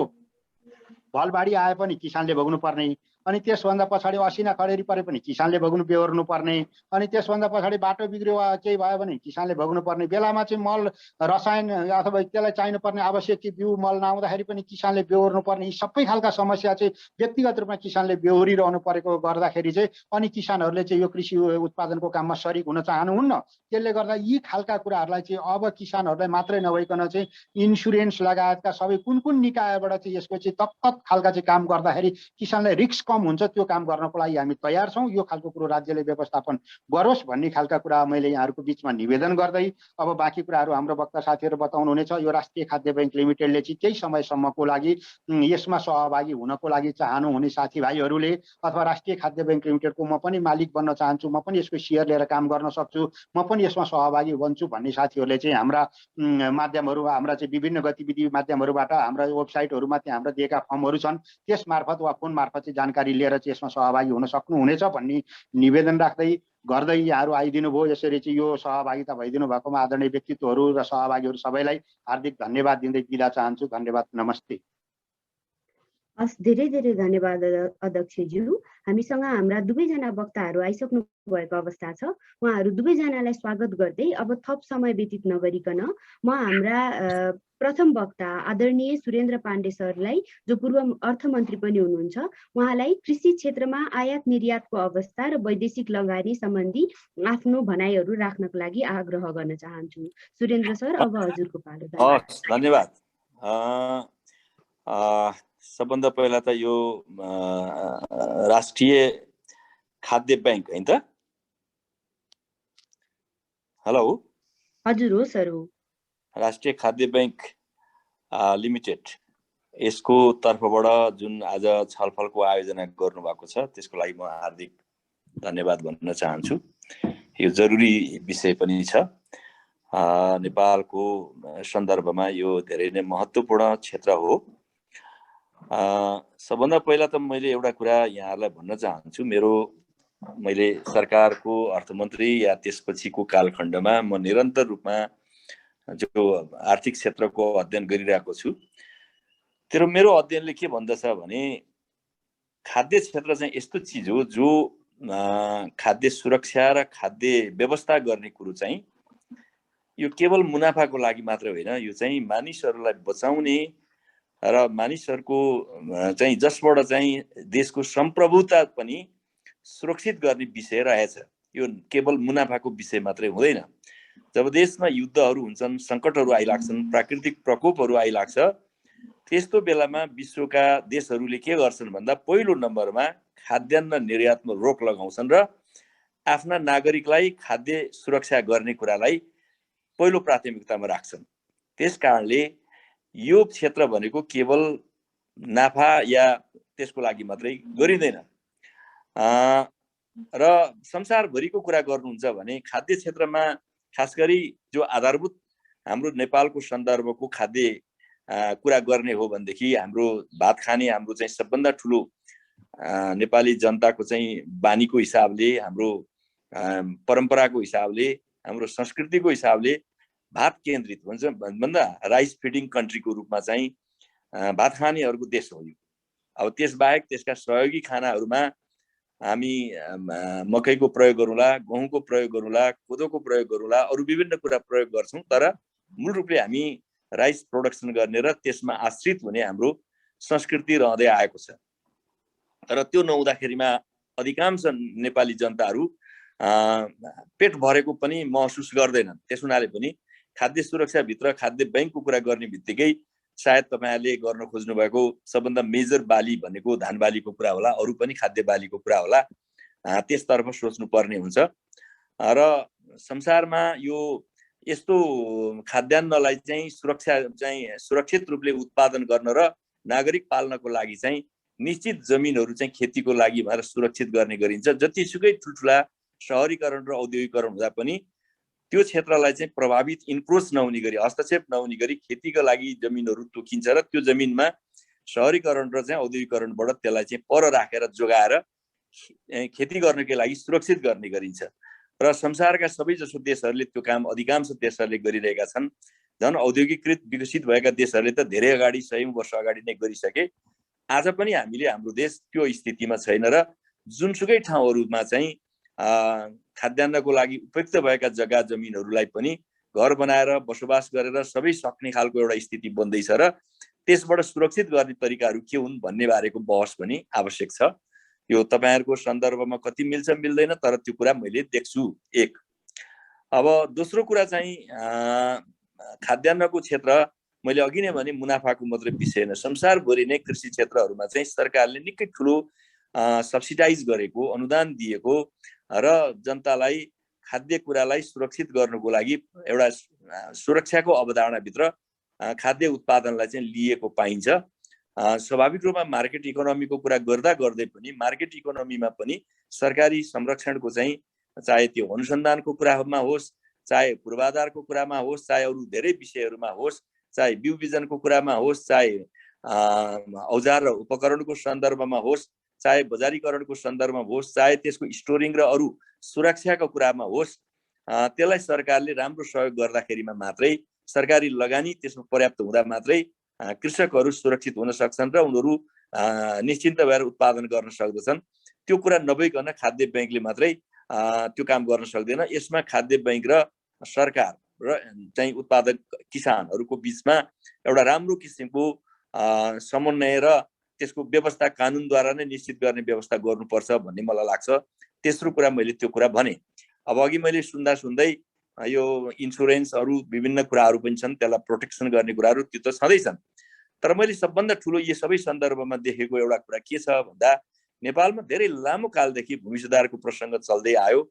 भलबाढी आए पनि किसानले भोग्नु पर्ने, अनि त्यसभन्दा पछाडि असिना खडेरी परे पनि किसानले भोग्नु बेहोर्नु पर्ने, अनि त्यसभन्दा पछाडि बाटो बिग्रियो वा केही भयो भने किसानले भोग्नु पर्ने, बेलामा चाहिँ मल रसायन अथवा त्यसलाई चाहिनुपर्ने आवश्यक बिउ मल नआउँदाखेरि पनि किसानले बेहोर्नु पर्ने, यी सबै खालका समस्या चाहिँ व्यक्तिगत रूपमा किसानले बेहोरिरहनु परेको गर्दाखेरि चाहिँ अनि किसानहरूले चाहिँ यो कृषि उत्पादनको काममा सरिक हुन चाहनुहुन्न। त्यसले गर्दा यी खालका कुराहरूलाई चाहिँ अब किसानहरूलाई मात्रै नभइकन चाहिँ इन्सुरेन्स लगायतका सबै कुन कुन निकायबाट चाहिँ यसको चाहिँ तत्त खालका चाहिँ काम गर्दाखेरि किसानलाई रिस्क कम हुन्छ, त्यो काम गर्नको लागि हामी तयार छौँ। यो खालको कुरो राज्यले व्यवस्थापन गरोस् भन्ने खालका कुरा मैले यहाँहरूको बिचमा निवेदन गर्दै अब बाँकी कुराहरू हाम्रो वक्ता साथीहरू बताउनुहुनेछ। यो राष्ट्रिय खाद्य बैंक लिमिटेडले चाहिँ केही समयसम्मको लागि यसमा सहभागी हुनको लागि चाहनुहुने साथीभाइहरूले अथवा राष्ट्रिय खाद्य बैंक लिमिटेडको म पनि मालिक बन्न चाहन्छु, म पनि यसको सेयर लिएर काम गर्न सक्छु, म पनि यसमा सहभागी बन्छु भन्ने साथीहरूले चाहिँ हाम्रा माध्यमहरू, हाम्रा चाहिँ विभिन्न गतिविधि माध्यमहरूबाट, हाम्रा वेबसाइटहरूमा त्यहाँ हाम्रा दिएका फर्महरू छन्, त्यस मार्फत वा फोन मार्फत चाहिँ जानकारी लिएर चाहिँ यसमा सहभागी हुन सक्नुहुनेछ भन्ने निवेदन गर्दै यहाँहरू आइदिनु भयो। यसरी चाहिँ यो सहभागिता भइदिनु भएकोमा आदरणीय व्यक्तित्वहरू र सहभागीहरू सबैलाई हार्दिक धन्यवाद दिँदै बिदा चाहन्छु। धन्यवाद, नमस्ते। हस्, धेरै धेरै धन्यवाद अध्यक्षज्यू। हामीसँग हाम्रा दुवैजना वक्ताहरू आइसक्नु भएको अवस्था छ। उहाँहरू दुवैजनालाई स्वागत गर्दै अब थप समय व्यतीत नगरिकन म हाम्रा प्रथम वक्ता आदरणीय सुरेन्द्र पाण्डे सरलाई, जो पूर्व अर्थमन्त्री पनि हुनुहुन्छ, उहाँलाई कृषि क्षेत्रमा आयात निर्यातको अवस्था र वैदेशिक लगानी सम्बन्धी आफ्नो भनाइहरू राख्नको लागि आग्रह गर्न चाहन्छु। सुरेन्द्र सर, अब हजुरको पालो। धन्यवाद। सबभन्दा पहिला त यो राष्ट्रिय खाद्य बैंक हैन त? हेलो, हजुर हो सर, हो। राष्ट्रिय खाद्य बैंक लिमिटेड, यसको तर्फबाट जुन आज छलफलको आयोजना गर्नुभएको छ त्यसको लागि म हार्दिक धन्यवाद भन्न चाहन्छु। यो जरुरी विषय पनि छ। नेपालको सन्दर्भमा यो धेरै नै महत्त्वपूर्ण क्षेत्र हो। सबभन्दा पहिला त मैले एउटा कुरा यहाँहरूलाई भन्न चाहन्छु। मैले सरकारको अर्थमन्त्री या त्यसपछिको कालखण्डमा म निरन्तर रूपमा जो आर्थिक क्षेत्रको अध्ययन गरिरहेको छु। तर मेरो अध्ययनले के भन्दछ भने खाद्य क्षेत्र चाहिँ यस्तो चिज हो जो खाद्य सुरक्षा र खाद्य व्यवस्था गर्ने कुरो चाहिँ यो केवल मुनाफाको लागि मात्र होइन, यो चाहिँ मानिसहरूलाई बचाउने र मानिसहरूको चाहिँ जसबाट चाहिँ देशको सम्प्रभुता पनि सुरक्षित गर्ने विषय रहेछ। यो केवल मुनाफाको विषय मात्रै हुँदैन। जब देशमा युद्धहरू हुन्छन्, सङ्कटहरू आइलाग्छन्, प्राकृतिक प्रकोपहरू आइलाग्छ, त्यस्तो बेलामा विश्वका देशहरूले के गर्छन् भन्दा पहिलो नम्बरमा खाद्यान्न निर्यातमा रोक लगाउँछन् र आफ्ना नागरिकलाई खाद्य सुरक्षा गर्ने कुरालाई पहिलो प्राथमिकतामा राख्छन्। त्यसकारणले यो क्षेत्र भनेको केवल नाफा या त्यसको लागि मात्रै गरिँदैन। र संसारभरिको कुरा गर्नुहुन्छ भने खाद्य क्षेत्रमा खास गरी जो आधारभूत हाम्रो नेपालको सन्दर्भको खाद्य कुरा गर्ने हो भनेदेखि हाम्रो भात खाने हाम्रो चाहिँ सबभन्दा ठुलो नेपाली जनताको चाहिँ बानीको हिसाबले, हाम्रो परम्पराको हिसाबले, हाम्रो संस्कृतिको हिसाबले भात केन्द्रित भन्छ भन्दा राइस फिडिङ कन्ट्रीको रूपमा चाहिँ भात खानेहरूको देश हो यो। अब त्यसबाहेक त्यसका सहयोगी खानाहरूमा हामी मकैको प्रयोग गरौँला, गहुँको प्रयोग गरौँला, कोदोको प्रयोग गरौँला, अरू विभिन्न कुरा प्रयोग गर्छौँ। तर मूल रूपले हामी राइस प्रोडक्सन गर्ने र त्यसमा आश्रित हुने हाम्रो संस्कृति रहँदै आएको छ। तर त्यो नहुँदाखेरिमा अधिकांश नेपाली जनताहरू पेट भरेको पनि महसुस गर्दैनन्। त्यस हुनाले पनि खाद्य सुरक्षाभित्र खाद्य बैंकको कुरा गर्ने बित्तिकै सायद तपाईँहरूले गर्न खोज्नु भएको सबभन्दा मेजर बाली भनेको धान बालीको कुरा होला, अरू पनि खाद्य बालीको कुरा होला, त्यसतर्फ सोच्नु पर्ने हुन्छ। र संसारमा यो यस्तो खाद्यान्नलाई चाहिँ सुरक्षित रूपले उत्पादन गर्न र नागरिक पाल्नको लागि चाहिँ निश्चित जमिनहरू चाहिँ खेतीको लागि भएर सुरक्षित गर्ने गरिन्छ। जतिसुकै ठुल्ठुला शहरीकरण र औद्योगिकरण हुँदा पनि त्यो क्षेत्रलाई चाहिँ प्रभावित इन्क्रोच नहुने गरी, हस्तक्षेप नहुने गरी खेतीका लागि जमिनहरू तोकिन्छ र त्यो जमिनमा शहरीकरण र चाहिँ औद्योगिकरणबाट त्यसलाई चाहिँ पर राखेर जोगाएर खेती गर्नकै लागि सुरक्षित गर्ने गरिन्छ। र संसारका सबैजसो देशहरूले त्यो काम अधिकांश देशहरूले गरिरहेका छन्। झन् औद्योगिकृत विकसित भएका देशहरूले त धेरै अगाडि 100 वर्ष अगाडि नै गरिसके। आज पनि हामीले हाम्रो देश त्यो स्थितिमा छैन र जुनसुकै ठाउँहरूमा चाहिँ खाद्यान्नको लागि उपयुक्त भएका जग्गा जमिनहरूलाई पनि घर बनाएर बसोबास गरेर सबै सक्ने खालको एउटा स्थिति बन्दैछ र त्यसबाट सुरक्षित गर्ने तरिकाहरू के हुन् भन्ने बारेको बहस पनि आवश्यक छ। यो तपाईहरुको सन्दर्भमा कति मिल्छ मिल्दैन, तर त्यो कुरा मैले देख्छु। एक। अब दोस्रो कुरा चाहिँ खाद्यान्नको क्षेत्र, मैले अघि नै भने मुनाफाको मात्रै विषय होइन, संसारभरि नै कृषि क्षेत्रहरूमा चाहिँ सरकारले निकै ठुलो सब्सिडाइज गरेको, अनुदान दिएको र जनतालाई खाद्य कुरालाई सुरक्षित गर्नको लागि एउटा सुरक्षाको अवधारणाभित्र खाद्य उत्पादनलाई चाहिँ लिएको पाइन्छ। स्वाभाविक रूपमा मार्केट इकोनोमीको कुरा गर्दा गर्दै पनि मार्केट इकोनोमीमा पनि सरकारी संरक्षणको चाहिँ चाहे त्यो अनुसन्धानको कुरामा होस्, चाहे पूर्वाधारको कुरामा होस्, चाहे अरू धेरै विषयहरूमा होस्, चाहे बिउ बिजनको कुरामा होस्, चाहे औजार र उपकरणको सन्दर्भमा होस्, चाहे बजारीकरणको सन्दर्भमा होस्, चाहे त्यसको स्टोरिङ र अरू सुरक्षाको कुरामा होस्, त्यसलाई सरकारले राम्रो सहयोग गर्दाखेरिमा मात्रै, सरकारी लगानी त्यसमा पर्याप्त हुँदा मात्रै कृषकहरू सुरक्षित हुन सक्छन् र उनीहरू निश्चिन्त भएर उत्पादन गर्न सक्दछन्। त्यो कुरा नभइकन खाद्य बैंकले मात्रै त्यो काम गर्न सक्दैन। यसमा खाद्य बैंक र सरकार र चाहिँ उत्पादक किसानहरूको बीचमा एउटा राम्रो किसिमको समन्वय र त्यसको व्यवस्था कानुनद्वारा नै निश्चित गर्ने व्यवस्था गर्नुपर्छ भन्ने मलाई लाग्छ। तेस्रो कुरा मैले त्यो कुरा भने। अब अघि मैले सुन्दा सुन्दै यो इन्सुरेन्स अरू विभिन्न कुराहरू पनि छन्, त्यसलाई प्रोटेक्सन गर्ने कुराहरू त्यो त छँदैछन्। तर मैले सबभन्दा ठुलो यो सबै सन्दर्भमा देखेको एउटा कुरा के छ भन्दा, नेपालमा धेरै लामो कालदेखि भूमि सुधारको प्रसङ्ग चल्दै आयो।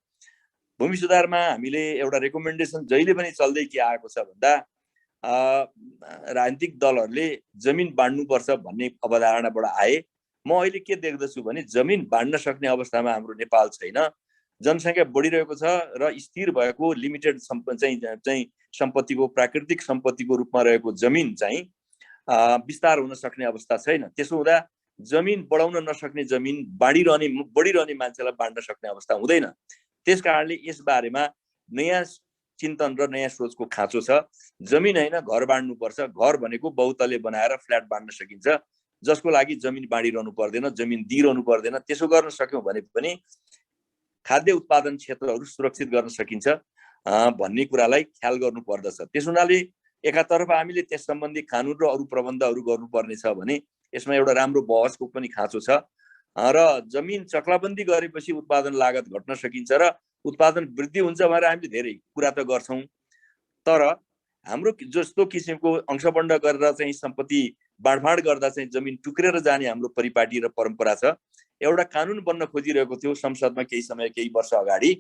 भूमि सुधारमा हामीले एउटा रेकमेन्डेसन जहिले पनि चल्दै के आएको छ भन्दा, राजनीतिक दलहरूले जमिन बाँड्नुपर्छ भन्ने अवधारणाबाट आए। म अहिले के देख्दछु भने जमिन बाँड्न सक्ने अवस्थामा हाम्रो नेपाल छैन। जनसङ्ख्या बढिरहेको छ र स्थिर भएको लिमिटेड चाहिँ सम्पत्तिको, प्राकृतिक सम्पत्तिको रूपमा रहेको जमिन चाहिँ विस्तार हुन सक्ने अवस्था छैन। त्यसो हुँदा जमिन बढाउन नसक्ने जमिन बढिरहने मान्छेलाई बाँड्न सक्ने अवस्था हुँदैन। त्यसकारणले यस बारेमा नयाँ चिन्तन र नयाँ सोचको खाँचो छ। जमिन होइन, घर बाँड्नुपर्छ। घर भनेको बहुतल्ले बनाएर फ्ल्याट बाँड्न सकिन्छ, जसको लागि जमिन बाँडिरहनु पर्दैन, जमिन दिइरहनु पर्दैन। त्यसो गर्न सक्यौँ भने पनि खाद्य उत्पादन क्षेत्रहरू सुरक्षित गर्न सकिन्छ भन्ने कुरालाई ख्याल गर्नु पर्दछ। त्यस हुनाले एकातर्फ हामीले त्यस सम्बन्धी कानुन र अरू प्रबन्धहरू गर्नुपर्ने छ भने यसमा एउटा राम्रो बहसको पनि खाँचो छ र जमिन चक्लाबन्दी गरेपछि उत्पादन लागत घट्न सकिन्छ र उत्पादन वृद्धि हुन्छ भनेर हामीले धेरै कुरा त गर्छौँ। तर हाम्रो जस्तो किसिमको अंशबन्ड गरेर चाहिँ सम्पत्ति बाँडफाँड गर्दा चाहिँ जमिन टुक्रेर जाने हाम्रो परिपाटी र परम्परा छ। एउटा कानुन बन्न खोजिरहेको थियो संसदमा केही वर्ष अगाडि।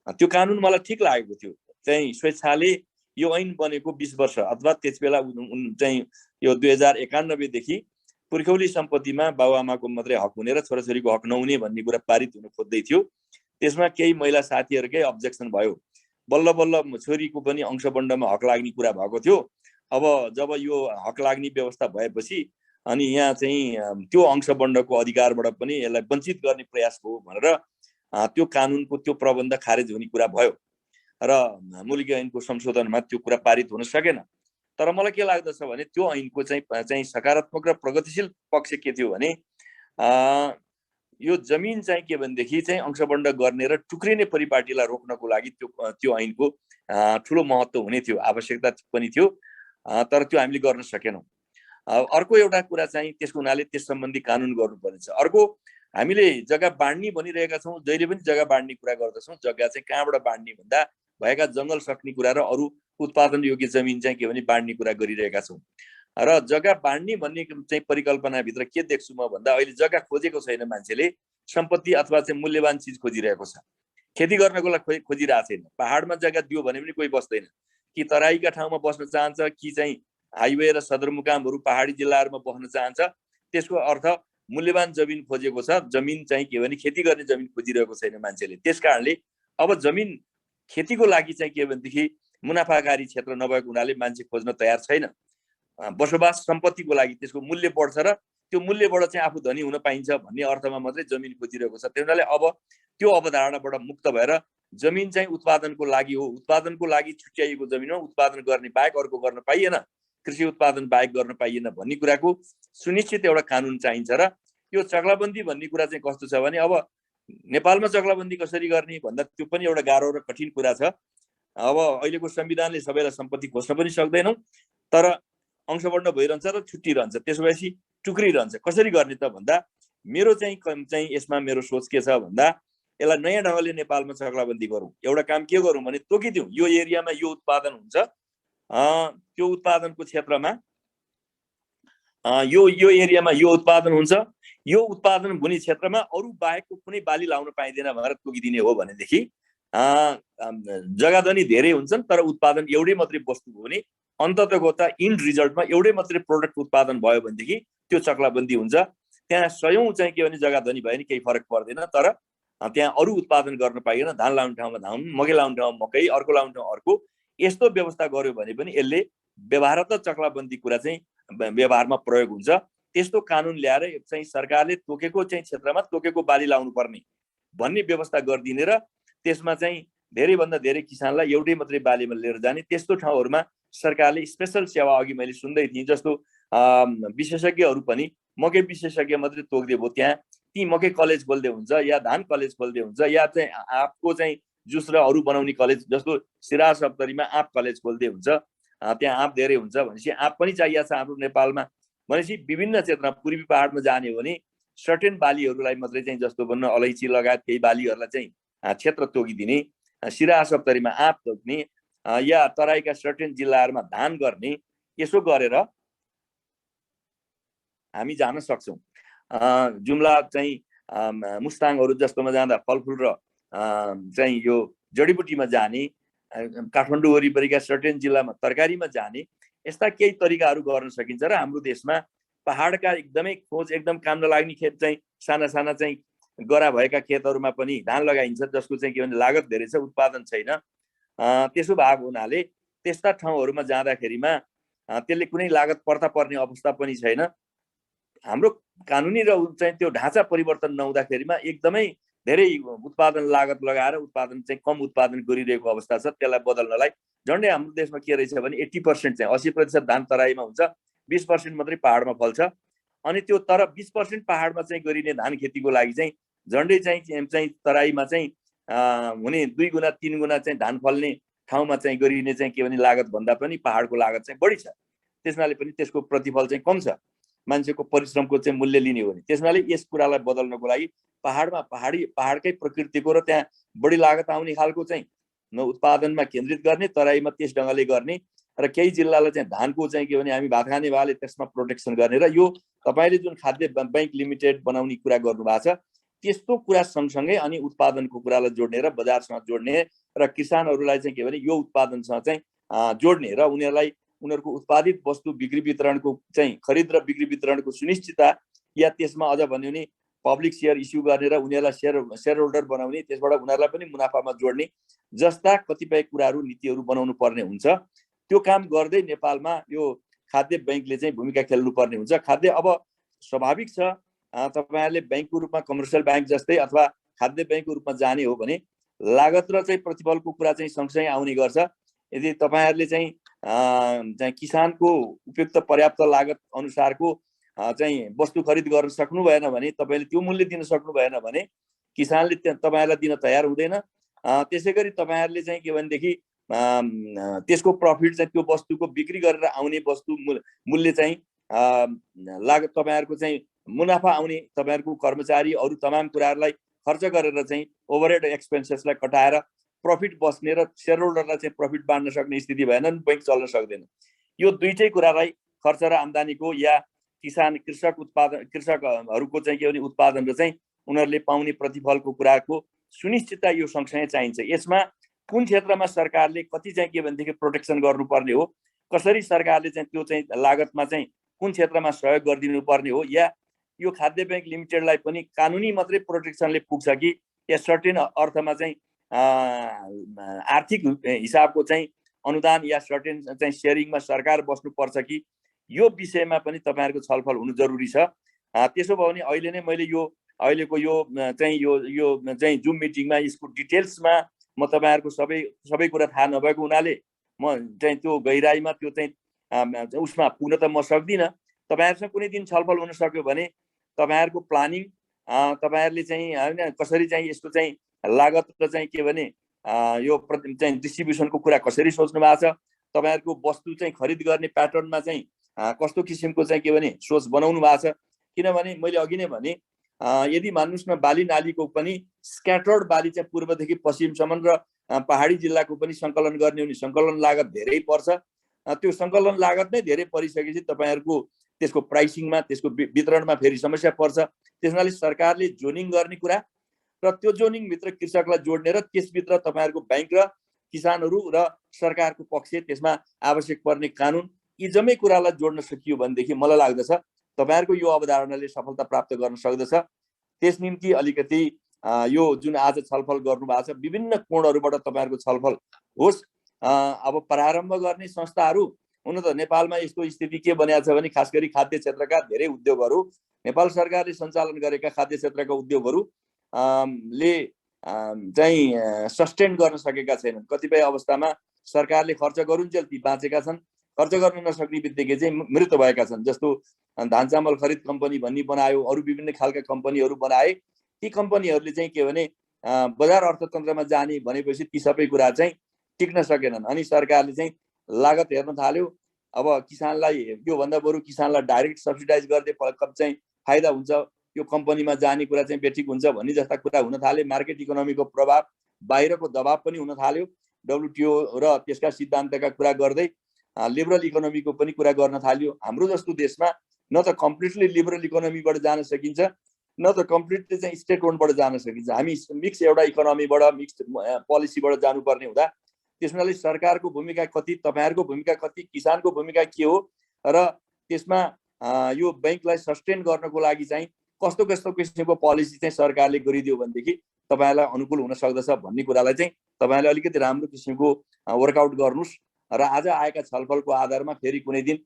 त्यो कानुन मलाई ठिक लागेको थियो। चाहिँ स्वेच्छाले यो ऐन बनेको 20 वर्ष अथवा त्यसबेला चाहिँ यो 2091 देखि पुर्खौली सम्पत्तिमा बाबुआमाको मात्रै हक हुने र छोराछोरीको हक नहुने भन्ने कुरा पारित हुन खोज्दै थियो। त्यसमा केही महिला साथीहरूकै अब्जेक्सन भयो। बल्ल बल्ल छोरीको पनि अंशबन्डमा हक लाग्ने कुरा भएको थियो। अब जब यो हक लाग्ने व्यवस्था भएपछि अनि यहाँ चाहिँ त्यो अंशबन्डको अधिकारबाट पनि यसलाई वञ्चित गर्ने प्रयास हो भनेर त्यो कानुनको त्यो प्रबन्ध खारेज हुने कुरा भयो र मौलिक ऐनको संशोधनमा त्यो कुरा पारित हुन सकेन। तर मलाई के लाग्दछ भने त्यो ऐनको चाहिँ सकारात्मक र प्रगतिशील पक्ष के थियो भने यो जमिन चाहिँ के भनेदेखि चाहिँ अंशबन्ड गर्ने र टुक्रिने परिपाटीलाई रोक्नको लागि त्यो ऐनको ठुलो महत्त्व हुने थियो, आवश्यकता पनि थियो। तर त्यो हामीले गर्न सकेनौँ। अर्को एउटा कुरा चाहिँ त्यसको हुनाले त्यस सम्बन्धी कानुन गर्नुपर्ने छ। अर्को, हामीले जग्गा बाँड्ने भनिरहेका छौँ, जहिले पनि जग्गा बाँड्ने कुरा गर्दछौँ। जग्गा चाहिँ कहाँबाट बाँड्ने भन्दा भएका जङ्गल सक्ने कुरा र अरू उत्पादन योग्य जमिन चाहिँ के भने बाँड्ने कुरा गरिरहेका छौँ। र जग्गा बाँड्ने भन्ने चाहिँ परिकल्पनाभित्र के देख्छु म भन्दा, अहिले जग्गा खोजेको छैन मान्छेले, सम्पत्ति अथवा चाहिँ मूल्यवान चिज खोजिरहेको छ। खेती गर्नको लागि खोजिरहेको छैन। पहाडमा जग्गा दियो भने पनि कोही बस्दैन। कि तराईका ठाउँमा बस्न चाहन्छ, कि चाहिँ हाइवे र सदरमुकामहरू पहाडी जिल्लाहरूमा बस्न चाहन्छ। त्यसको अर्थ मूल्यवान जमिन खोजेको छ। जमिन चाहिँ के भने खेती गर्ने जमिन खोजिरहेको छैन मान्छेले। त्यसकारणले अब जमिन खेतीको लागि चाहिँ के भनेदेखि मुनाफाकारी क्षेत्र नभएको हुनाले मान्छे खोज्न तयार छैन। बसोबास सम्पत्तिको लागि त्यसको मूल्य बढ्छ र त्यो मूल्यबाट चाहिँ आफू धनी हुन पाइन्छ भन्ने अर्थमा मात्रै जमिन खोजिरहेको छ। त्यस हुनाले अब त्यो अवधारणाबाट मुक्त भएर जमिन चाहिँ उत्पादनको लागि हो, उत्पादनको लागि छुट्याइएको जमिन हो, उत्पादन गर्ने बाहेक अर्को गर्न पाइएन। कृषि उत्पादन बाहेक गर्न पाइएन भन्ने कुराको सुनिश्चित एउटा कानुन चाहिन्छ। र यो चक्लाबन्दी भन्ने कुरा चाहिँ कस्तो छ भने अब नेपालमा चक्लाबन्दी कसरी गर्ने भन्दा त्यो पनि एउटा गाह्रो र कठिन कुरा छ। अब अहिलेको संविधानले सबैलाई सम्पत्ति खोज्न पनि सक्दैनौँ, तर अंशवर्ण भइरहन्छ र छुट्टिरहन्छ, त्यसो भएपछि टुक्रिरहन्छ। कसरी गर्ने त भन्दा मेरो चाहिँ यसमा मेरो सोच के छ भन्दा यसलाई नयाँ ढङ्गले नेपालमा चक्लाबन्दी गरौँ। एउटा काम के गरौँ भने तोकिदिउँ, यो एरियामा यो उत्पादन हुन्छ, त्यो उत्पादनको क्षेत्रमा यो एरियामा यो उत्पादन हुन्छ, यो उत्पादन हुने क्षेत्रमा अरू बाहेकको कुनै बाली लाउन पाइँदैन भनेर तोकिदिने हो भनेदेखि जग्गाधनी धेरै हुन्छन् तर उत्पादन एउटै मात्रै वस्तु हो भने अन्ततको त इन्ड रिजल्टमा एउटै मात्रै प्रोडक्ट उत्पादन भयो भनेदेखि त्यो चक्लाबन्दी हुन्छ। त्यहाँ सयौं चाहिँ के भने जग्गाधनी भयो भने केही फरक पर्दैन, तर त्यहाँ अरू उत्पादन गर्न पाइएन। धान लाउने ठाउँमा धान, मकै लाउने ठाउँमा मकै, अर्को लाउने ठाउँ अर्को, यस्तो व्यवस्था गर्यो भने पनि यसले व्यवहारत चक्लाबन्दी कुरा चाहिँ व्यवहारमा प्रयोग हुन्छ। त्यस्तो कानुन ल्याएर चाहिँ सरकारले तोकेको चाहिँ क्षेत्रमा तोकेको बाली लाउनु पर्ने भन्ने व्यवस्था गरिदिने र त्यसमा चाहिँ धेरैभन्दा धेरै किसानलाई एउटै मात्रै बालीमा लिएर जाने, त्यस्तो ठाउँहरूमा सरकारले स्पेशल सेवा, अघि मैले सुन्दै थिएँ जस्तो विशेषज्ञहरू पनि मकै विशेषज्ञ मात्रै तोक्दै भयो, त्यहाँ ती मकै कलेज खोल्दै हुन्छ या धान कलेज खोल्दै हुन्छ या चाहिँ आँपको चाहिँ जुस र अरू बनाउने कलेज, जस्तो सिराहा सप्तरीमा आँप कलेज खोल्दै हुन्छ, त्यहाँ आँप धेरै हुन्छ भनेपछि आँप पनि चाहिएको छ हाम्रो नेपालमा। भनेपछि विभिन्न क्षेत्रमा पूर्वी पहाडमा जाने हो भने सर्टेन बालीहरूलाई मात्रै चाहिँ जस्तो भन्नु अलैँची लगायत केही बालीहरूलाई चाहिँ क्षेत्र तोकिदिने, सिराहा सप्तरीमा आँप तोक्ने या तराईका सर्टेन जिल्लाहरूमा धान गर्ने, यसो गरेर हामी जान सक्छौँ। जुम्ला चाहिँ मुस्ताङहरू जस्तोमा जाँदा फलफुल र चाहिँ यो जडीबुटीमा जाने, काठमाडौँ वरिपरिका सर्टेन जिल्लामा तरकारीमा जाने, यस्ता केही तरिकाहरू गर्न सकिन्छ। र हाम्रो देशमा पहाडका एकदमै खोज एकदम काम नलाग्ने खेत चाहिँ साना साना चाहिँ गरा भएका खेतहरूमा पनि धान लगाइन्छ, जसको चाहिँ के भने लागत धेरै छ, उत्पादन छैन। त्यसो भएको हुनाले त्यस्ता ठाउँहरूमा जाँदाखेरिमा त्यसले कुनै लागत पर्ता पर्ने अवस्था पनि छैन। हाम्रो कानुनी र चाहिँ त्यो ढाँचा परिवर्तन नहुँदाखेरिमा एकदमै धेरै उत्पादन लागत लगाएर उत्पादन चाहिँ कम उत्पादन गरिरहेको अवस्था छ। त्यसलाई बदल्नलाई झन्डै हाम्रो देशमा के रहेछ भने 80% चाहिँ 80% धान तराईमा हुन्छ, 20% मात्रै पहाडमा फल्छ। अनि त्यो तर 20% पहाडमा चाहिँ गरिने धान खेतीको लागि चाहिँ झन्डै चाहिँ तराईमा चाहिँ हुने 2 गुणा 3 गुणा चाहिँ धान फल्ने ठाउँमा चाहिँ गरिने चाहिँ के भने लागत भन्दा पनि पहाडको लागत चाहिँ बढी छ। त्यसनाले पनि त्यसको प्रतिफल चाहिँ कम छ, मान्छेको परिश्रमको चाहिँ मूल्य लिने हो भने। त्यसनाले यस कुरालाई बदल्नको लागि पहाडमा पहाडकै प्रकृतिको र त्यहाँ बढी लागत आउने खालको चाहिँ उत्पादनमा केन्द्रित गर्ने, तराईमा त्यस ढङ्गले गर्ने र केही जिल्लालाई चाहिँ धानको चाहिँ के भने हामी भात खाने भाले त्यसमा प्रोटेक्सन गर्ने। र यो तपाईले जुन खाद्य बैंक लिमिटेड बनाउने कुरा गर्नु भएको छ, त्यस्तो कुरा सँगसँगै अनि उत्पादनको कुरालाई जोड्ने र बजारसँग जोड्ने र किसानहरूलाई चाहिँ के भने यो उत्पादनसँग चाहिँ जोड्ने र उनीहरूको उत्पादित वस्तु बिक्री वितरणको चाहिँ खरिद र बिक्री वितरणको सुनिश्चितता, या त्यसमा अझ भन्यो भने पब्लिक सेयर इस्यु गर्ने र उनीहरूलाई सेयर होल्डर बनाउने, त्यसबाट उनीहरूलाई पनि मुनाफामा जोड्ने जस्ता कतिपय कुराहरू नीतिहरू बनाउनु पर्ने हुन्छ। त्यो काम गर्दै नेपालमा यो खाद्य बैंकले चाहिँ भूमिका खेल्नु पर्ने हुन्छ। खाद्य अब स्वाभाविक छ, तपाईहरुले बैंकको रूपमा कमर्सियल बैंक जस्तै अथवा खाद्य बैंकको रूपमा जाने हो भने लागत र चाहिँ प्रतिफलको कुरा चाहिँ सँगसँगै आउने गर्छ। यदि तपाईहरुले चाहिँ किसानको उपयुक्त पर्याप्त लागत अनुसारको चाहिँ वस्तु खरिद गर्न सक्नु भएन भने, तपाईले त्यो मूल्य दिन सक्नु भएन भने किसानले तपाईहरुलाई दिन तयार हुँदैन। त्यसैगरी तपाईहरुले चाहिँ के भनेदेखि त्यसको प्रफिट चाहिँ त्यो वस्तुको बिक्री गरेर आउने वस्तु मूल्य चाहिँ लागत तपाईहरुको चाहिँ मुनाफा आउने, तपाईहरुको कर्मचारी अरु तमाम कुराहरुलाई खर्च गरेर चाहिँ ओभरहेड एक्सपेन्सेसलाई कटाएर प्रफिट बस्ने र शेयर होल्डरलाई चाहिँ प्रफिट बाँड्न सक्ने स्थिति भएन भने बैंक चल्न सक्दैन। यो दुईटै कुरालाई खर्च र आम्दानीको या कृषकहरुको चाहिँ के भने उत्पादन र चाहिँ उनीहरुले पाउने प्रतिफलको कुराको सुनिश्चितता यो सँगसँगै चाहिन्छ। यसमा कुन क्षेत्रमा सरकारले कति चाहिँ के भनेदेखि प्रोटेक्सन गर्नुपर्ने हो, कसरी सरकारले चाहिँ त्यो चाहिँ लागतमा चाहिँ कुन क्षेत्रमा सहयोग गरिदिनु पर्ने हो, या यो खाद्य बैंक लिमिटेडलाई पनि कानुनी मात्रै प्रोटेक्सनले पुग्छ कि या सर्टेन अर्थमा चाहिँ आर्थिक हिसाबको चाहिँ अनुदान या सर्टेन चाहिँ शेयरिङमा सरकार बस्नुपर्छ कि, यो विषयमा पनि तपाईहरुको छलफल हुनु जरुरी छ। त्यसो भयो भने अहिले नै मैले यो अहिलेको यो चाहिँ जुम मिटिङमा यसको डिटेल्समा म तपाईहरुको सबै कुरा थाहा नभएको हुनाले म चाहिँ त्यो गहिराईमा त्यो चाहिँ उसमा पुग्न त म सक्दिनँ। तपाईहरुसँग कुनै दिन छलफल हुन सक्यो भने तपाईहरुको प्लानिङ तपाईहरुले चाहिँ हैन कसरी चाहिँ यसको चाहिँ लागत र चाहिँ के भने यो चाहिँ डिस्ट्रिब्युसनको कुरा कसरी सोच्नु भएको छ, तपाईहरुको वस्तु चाहिँ खरिद गर्ने प्याटर्नमा चाहिँ कस्तो किसिमको चाहिँ के भने सोच बनाउनु भएको छ। किनभने मैले अघि नै भने यदि मान्नुस् न बाली नालीको पनि स्क्याटर्ड बाली चाहिँ पूर्वदेखि पश्चिमसम्म र पहाडी जिल्लाको पनि सङ्कलन गर्ने हो भने सङ्कलन लागत धेरै पर्छ। त्यो सङ्कलन लागत नै धेरै परिसकेपछि तपाईहरुको त्यसको प्राइसिङमा त्यसको वितरणमा फेरि समस्या पर्छ। त्यसैले सरकारले जोनिङ गर्ने कुरा र त्यो जोनिङ भित्र कृषकलाई जोड्ने र त्यसभित्र तपाईहरुको बैंक र किसानहरू र सरकारको पक्ष त्यसमा आवश्यक पर्ने कानुन यी जम्मै कुरालाई जोड्न सकियो भनेदेखि मलाई लाग्दछ तपाईहरुको यो अवधारणाले सफलता प्राप्त गर्न सक्दछ। त्यस निम्ति अलिकति यो जुन आज छलफल गर्नु भएको छ विभिन्न कोणहरुबाट तपाईहरुको छलफल होस्। अब प्रारम्भ गर्ने संस्थाहरू हुन त नेपालमा यसको स्थिति के बनिएको छ भने खास गरी खाद्य क्षेत्रका धेरै उद्योगहरू नेपाल सरकारले सञ्चालन गरेका खाद्य क्षेत्रका उद्योगहरू ले चाहिँ सस्टेन गर्न सकेका छैनन्। कतिपय अवस्थामा सरकारले खर्च गरुन्जेल ती बाँचेका छन्, खर्च गर्न नसक्ने बित्तिकै चाहिँ मृत्यु भएका छन्। जस्तो धान चामल खरिद कम्पनी भन्ने बनायो, अरू विभिन्न खालका कम्पनीहरू बनाए। ती कम्पनीहरूले चाहिँ के भने बजार अर्थतन्त्रमा जाने भनेपछि ती सबै कुरा चाहिँ टिक्न सकेनन्। अनि सरकारले चाहिँ लागत हेर्न थाल्यो। अब किसानलाई योभन्दा बरु किसानलाई डाइरेक्ट सब्सिडाइज गर्दै चाहिँ फाइदा हुन्छ, यो कम्पनीमा जाने कुरा चाहिँ बेठिक हुन्छ भन्ने जस्ता कुरा हुन थाले। मार्केट इकोनोमीको प्रभाव, बाहिरको दबाव पनि हुन थाल्यो। डब्लुटिओ र त्यसका सिद्धान्तका कुरा गर्दै लिबरल इकोनोमीको पनि कुरा गर्न थाल्यो। हाम्रो जस्तो देशमा न त कम्प्लिटली लिबरल इकोनोमीबाट जान सकिन्छ, न त कम्प्लिटली चाहिँ स्टेट ओनबाट जान सकिन्छ। हामी मिक्स एउटा इकोनोमीबाट मिक्स पोलिसीबाट जानुपर्ने हुँदा त्यसमाले सरकारको भूमिका कति, तपाईहरुको भूमिका कति, किसानको भूमिका के हो र त्यसमा यो बैंकलाई सस्टेन गर्नको लागि चाहिँ कस्तो कस्तो किसिमको पोलिसी चाहिँ सरकारले गरिदियो भनेदेखि तपाईहरुलाई अनुकूल हुन सक्दछ भन्ने कुरालाई चाहिँ तपाईहरुले अलिकति राम्रो किसिमको वर्कआउट गर्नुस्। र आज आएका छलफलको आधारमा फेरि कुनै दिन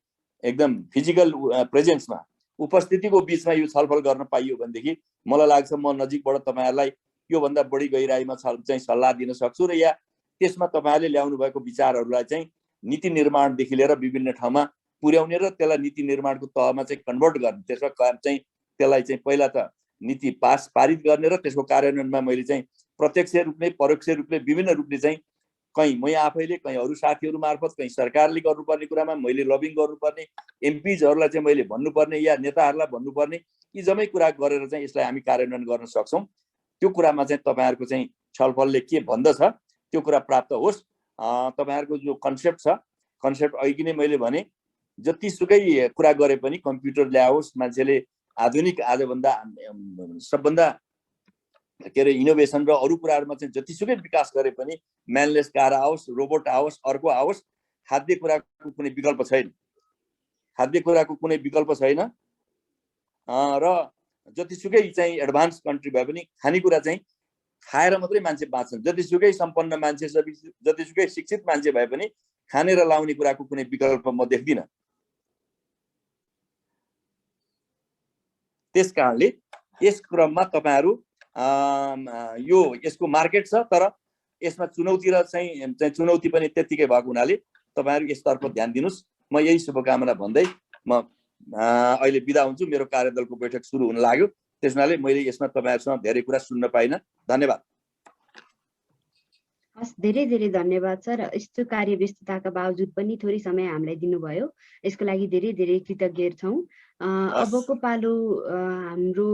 एकदम फिजिकल प्रेजेन्समा उपस्थितिको बीचमा यो छलफल गर्न पाइयो भनेदेखि मलाई लाग्छ म नजिकबाट तपाईहरुलाई यो भन्दा बढी गहिराईमा चाहिँ सल्लाह दिन सक्छु र या त्यसमा तपाईहरुले ल्याउनु भएको विचारहरूलाई चाहिँ नीति निर्माणदेखि लिएर विभिन्न ठाउँमा पुर्याउने र त्यसलाई नीति निर्माणको तहमा चाहिँ कन्भर्ट गर्ने, त्यसमा चाहिँ त्यसलाई चाहिँ पहिला त नीति पारित गर्ने र त्यसको कार्यान्वयनमा मैले चाहिँ प्रत्यक्ष रूपले परोक्ष रूपले विभिन्न रूपले चाहिँ कहीँ म आफैले, कहीँ अरू साथीहरू मार्फत, कहीँ सरकारले गर्नुपर्ने कुरामा मैले लबिङ गर्नुपर्ने, एमपीजहरूलाई चाहिँ मैले भन्नुपर्ने या नेताहरूलाई भन्नुपर्ने, यी जम्मै कुरा गरेर चाहिँ यसलाई हामी कार्यान्वयन गर्न सक्छौँ। त्यो कुरामा चाहिँ तपाईहरुको चाहिँ छलफलले के भन्दछ त्यो कुरा प्राप्त होस्। तपाईहरुको जो कन्सेप्ट छ, कन्सेप्ट अघि नै मैले भने जतिसुकै कुरा गरे पनि कम्प्युटर ल्याओस्, मान्छेले आधुनिक आजभन्दा सबभन्दा के अरे इनोभेसन र अरू कुराहरूमा चाहिँ जतिसुकै विकास गरे पनि म्यानलेस कार आओस्, रोबोट आओस्, अर्को आओस्, खाद्य कुराको कुनै विकल्प छैन। खाद्य कुराको कुनै विकल्प छैन र जतिसुकै चाहिँ एडभान्स कन्ट्री भए पनि खानेकुरा चाहिँ खाएर मात्रै मान्छे बाँच्छन्। जतिसुकै सम्पन्न मान्छे, जतिसुकै शिक्षित मान्छे भए पनि खाने र लाउने कुराको कुनै विकल्प म देख्दिनँ। त्यस कारणले यस क्रममा तपाईहरु यो यसको मार्केट छ, तर यसमा चुनौती र चाहिँ चुनौती पनि त्यतिकै भएको हुनाले तपाईहरु यसतर्फ ध्यान दिनुस्। म यही शुभकामना भन्दै म अहिले बिदा हुन्छु। मेरो कार्यदलको बैठक सुरु हुन लाग्यो, त्यसैले मैले यसमा तपाईहरुसँग धेरै कुरा सुन्न पाइन। धन्यवाद। हस्, धेरै धेरै धन्यवाद सर। यस्तो कार्यव्यस्तताका बावजुद पनि थोरै समय हामीलाई दिनुभयो, यसको लागि धेरै धेरै कृतज्ञ छौँ। अबको पालो हाम्रो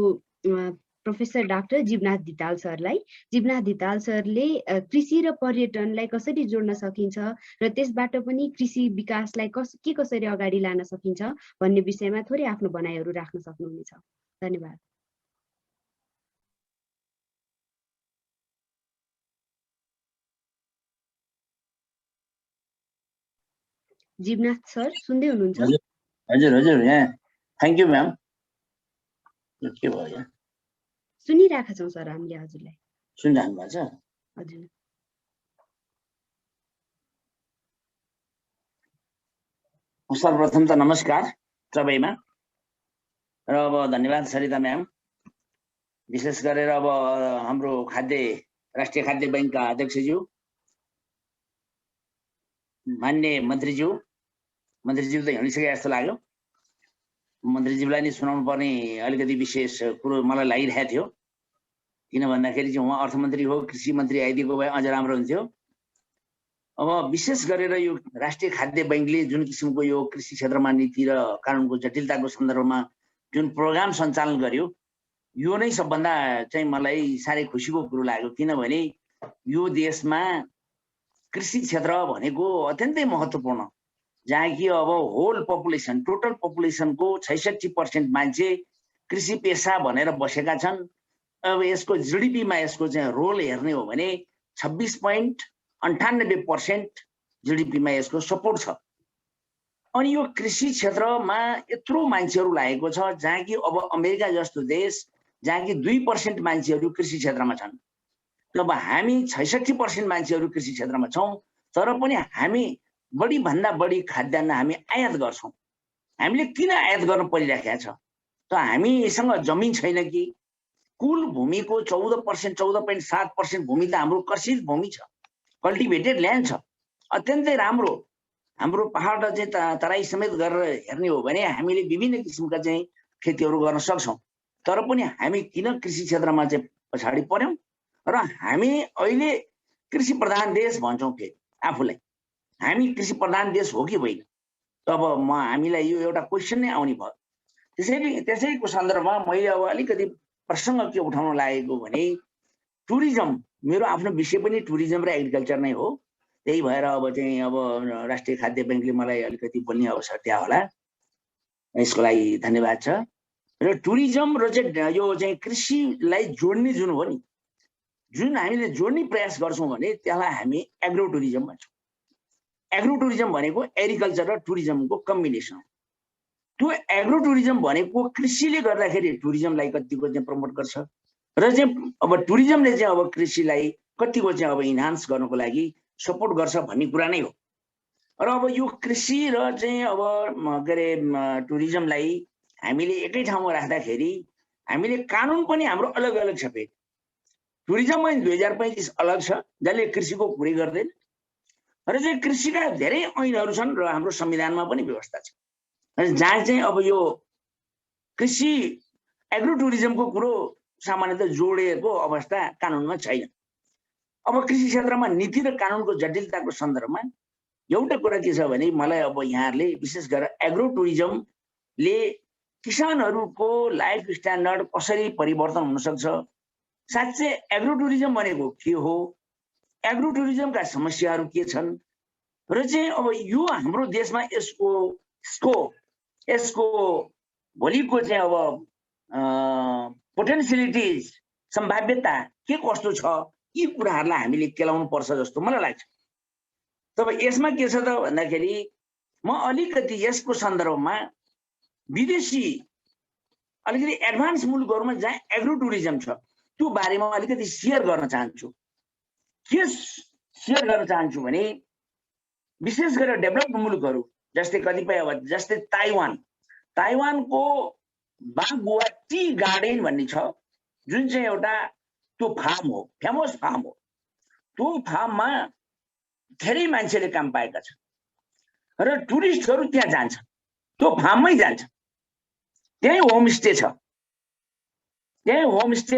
प्रोफेसर डाक्टर जीवनाथ धिताल सरलाई। जीवनाथ धिताल सरले कृषि र पर्यटनलाई कसरी जोड्न सकिन्छ र त्यसबाट पनि कृषि विकासलाई कसरी अगाडि लान सकिन्छ भन्ने विषयमा थोरै आफ्नो भनाइहरू राख्न सक्नुहुनेछ। धन्यवाद। जीवनाथ सर सुन्दै हुनुहुन्छ? हजुर हजुर, यहाँ थ्याङ्क यू म्याम। के भयो यहाँ? सुनिरहेका छौँ सर हामीले हजुरलाई। सुनिरहनु भएको छ? हजुर। सर्वप्रथम त नमस्कार सबैमा र अब धन्यवाद सरिता म्याम, विशेष गरेर अब हाम्रो राष्ट्रिय खाद्य बैंकका अध्यक्षज्यू, मान्य मन्त्रीज्यू मन्त्रीज्यू त हिँडिसके जस्तो लाग्यो। मन्त्रीज्यूलाई नै सुनाउनु पर्ने अलिकति विशेष कुरो मलाई लागिरहेको थियो, किन भन्दाखेरि चाहिँ उहाँ अर्थमन्त्री हो, कृषि मन्त्री आइदिएको भए अझ राम्रो हुन्थ्यो। अब विशेष गरेर यो राष्ट्रिय खाद्य बैंकले जुन किसिमको यो कृषि क्षेत्रमा नीति र कानुनको जटिलताको सन्दर्भमा जुन प्रोग्राम सञ्चालन गर्यो, यो नै सबभन्दा चाहिँ मलाई साह्रै खुसीको कुरो लाग्यो। किनभने यो देशमा कृषि क्षेत्र भनेको अत्यन्तै महत्त्वपूर्ण, जहाँ कि अब होल पपुलेसन, टोटल पपुलेसनको 66% मान्छे कृषि पेसा भनेर बसेका छन्। अब यसको जीडीपीमा यसको चाहिँ रोल हेर्ने हो भने 26.98% जीडीपीमा यसको सपोर्ट छ। अनि यो कृषि क्षेत्रमा यत्रो मान्छेहरू लागेको छ, जहाँ कि अब अमेरिका जस्तो देश जहाँ कि 2% मान्छेहरू कृषि क्षेत्रमा छन्। अब हामी 66% मान्छेहरू कृषि क्षेत्रमा छौँ, तर पनि हामी बढी भन्दा बढी खाद्यान्न हामी आयात गर्छौँ। हामीले किन आयात गर्नु परिरहेको छ? त हामीसँग जमिन छैन कि? कुल भूमिको 14%, 14.7% भूमि त हाम्रो कृषि भूमि छ, कल्टिभेटेड ल्यान्ड छ, अत्यन्तै राम्रो। हाम्रो पहाड चाहिँ तराई समेत गरेर हेर्ने हो भने हामीले विभिन्न किसिमका चाहिँ खेतीहरू गर्न सक्छौँ। तर पनि हामी किन कृषि क्षेत्रमा चाहिँ पछाडि पर्यौँ? र हामी अहिले कृषि प्रधान देश भन्छौँ फेरि आफूलाई, हामी कृषि प्रधान देश हो कि होइन? अब हामीलाई यो एउटा क्वेसन नै आउने भयो। त्यसैको सन्दर्भमा मैले अब अलिकति प्रसङ्ग के उठाउन लागेको भने टुरिज्म, मेरो आफ्नो विषय पनि टुरिज्म र एग्रिकल्चर नै हो। त्यही भएर अब चाहिँ अब राष्ट्रिय खाद्य बैंकले मलाई अलिकति बोल्ने अवसर दिया होला, यसको लागि धन्यवाद छ। र टुरिज्म र चाहिँ यो चाहिँ कृषिलाई जोड्ने जुन हो नि, जुन हामीले जोड्ने प्रयास गर्छौँ भने त्यसलाई हामी एग्रो टुरिज्म भन्छौँ। एग्रो टुरिज्म भनेको एग्रिकल्चर र टुरिज्मको कम्बिनेसन हो। त्यो एग्रो टुरिज्म भनेको कृषिले गर्दाखेरि टुरिज्मलाई कतिको चाहिँ प्रमोट गर्छ र चाहिँ अब टुरिज्मले चाहिँ अब कृषिलाई कतिको चाहिँ अब इन्हान्स गर्नको लागि सपोर्ट गर्छ भन्ने कुरा नै हो। र अब यो कृषि र चाहिँ अब के अरे टुरिज्मलाई हामीले एकै ठाउँमा राख्दाखेरि हामीले कानुन पनि हाम्रो अलग अलग छ। फेरि टुरिज्म ऐन 2035 अलग छ, जसले कृषिको पुरै गर्दैन। र चाहिँ कृषिका धेरै ऐनहरू छन् र हाम्रो संविधानमा पनि व्यवस्था छ, जहाँ चाहिँ अब यो कृषि एग्रो टुरिज्मको कुरो सामान्यतः जोडिएको अवस्था कानुनमा छैन। अब कृषि क्षेत्रमा नीति र कानुनको जटिलताको सन्दर्भमा एउटा कुरा के छ भने मलाई अब यहाँहरूले विशेष गरेर एग्रो टुरिज्मले किसानहरूको लाइफ स्ट्यान्डर्ड कसरी परिवर्तन हुन सक्छ, साँच्चै एग्रो टुरिज्म भनेको के हो, एग्रो टुरिज्मका समस्याहरू के छन्, र चाहिँ अब यो हाम्रो देशमा यसको भोलिको चाहिँ अब पोटेन्सियलिटिज, सम्भाव्यता के कस्तो छ, यी कुराहरूलाई हामीले केलाउनु पर्छ जस्तो मलाई लाग्छ। तब यसमा के छ त भन्दाखेरि म अलिकति यसको सन्दर्भमा विदेशी अलिकति एडभान्स मुलुकहरूमा जहाँ एग्रो टुरिज्म छ त्यो बारेमा अलिकति सेयर गर्न चाहन्छु। के सेयर गर्न चाहन्छु भने विशेष गरेर डेभलप्ड मुलुकहरू जस्तै कतिपय अब जस्तै ताइवानको बागुवा टी गार्डन भन्ने छ, जुन चाहिँ एउटा त्यो फार्म हो, फेमस फार्म हो। त्यो फार्ममा धेरै मान्छेले काम पाएका छन् र टुरिस्टहरू त्यहाँ जान्छ, त्यो फार्ममै जान्छ। त्यही होमस्टे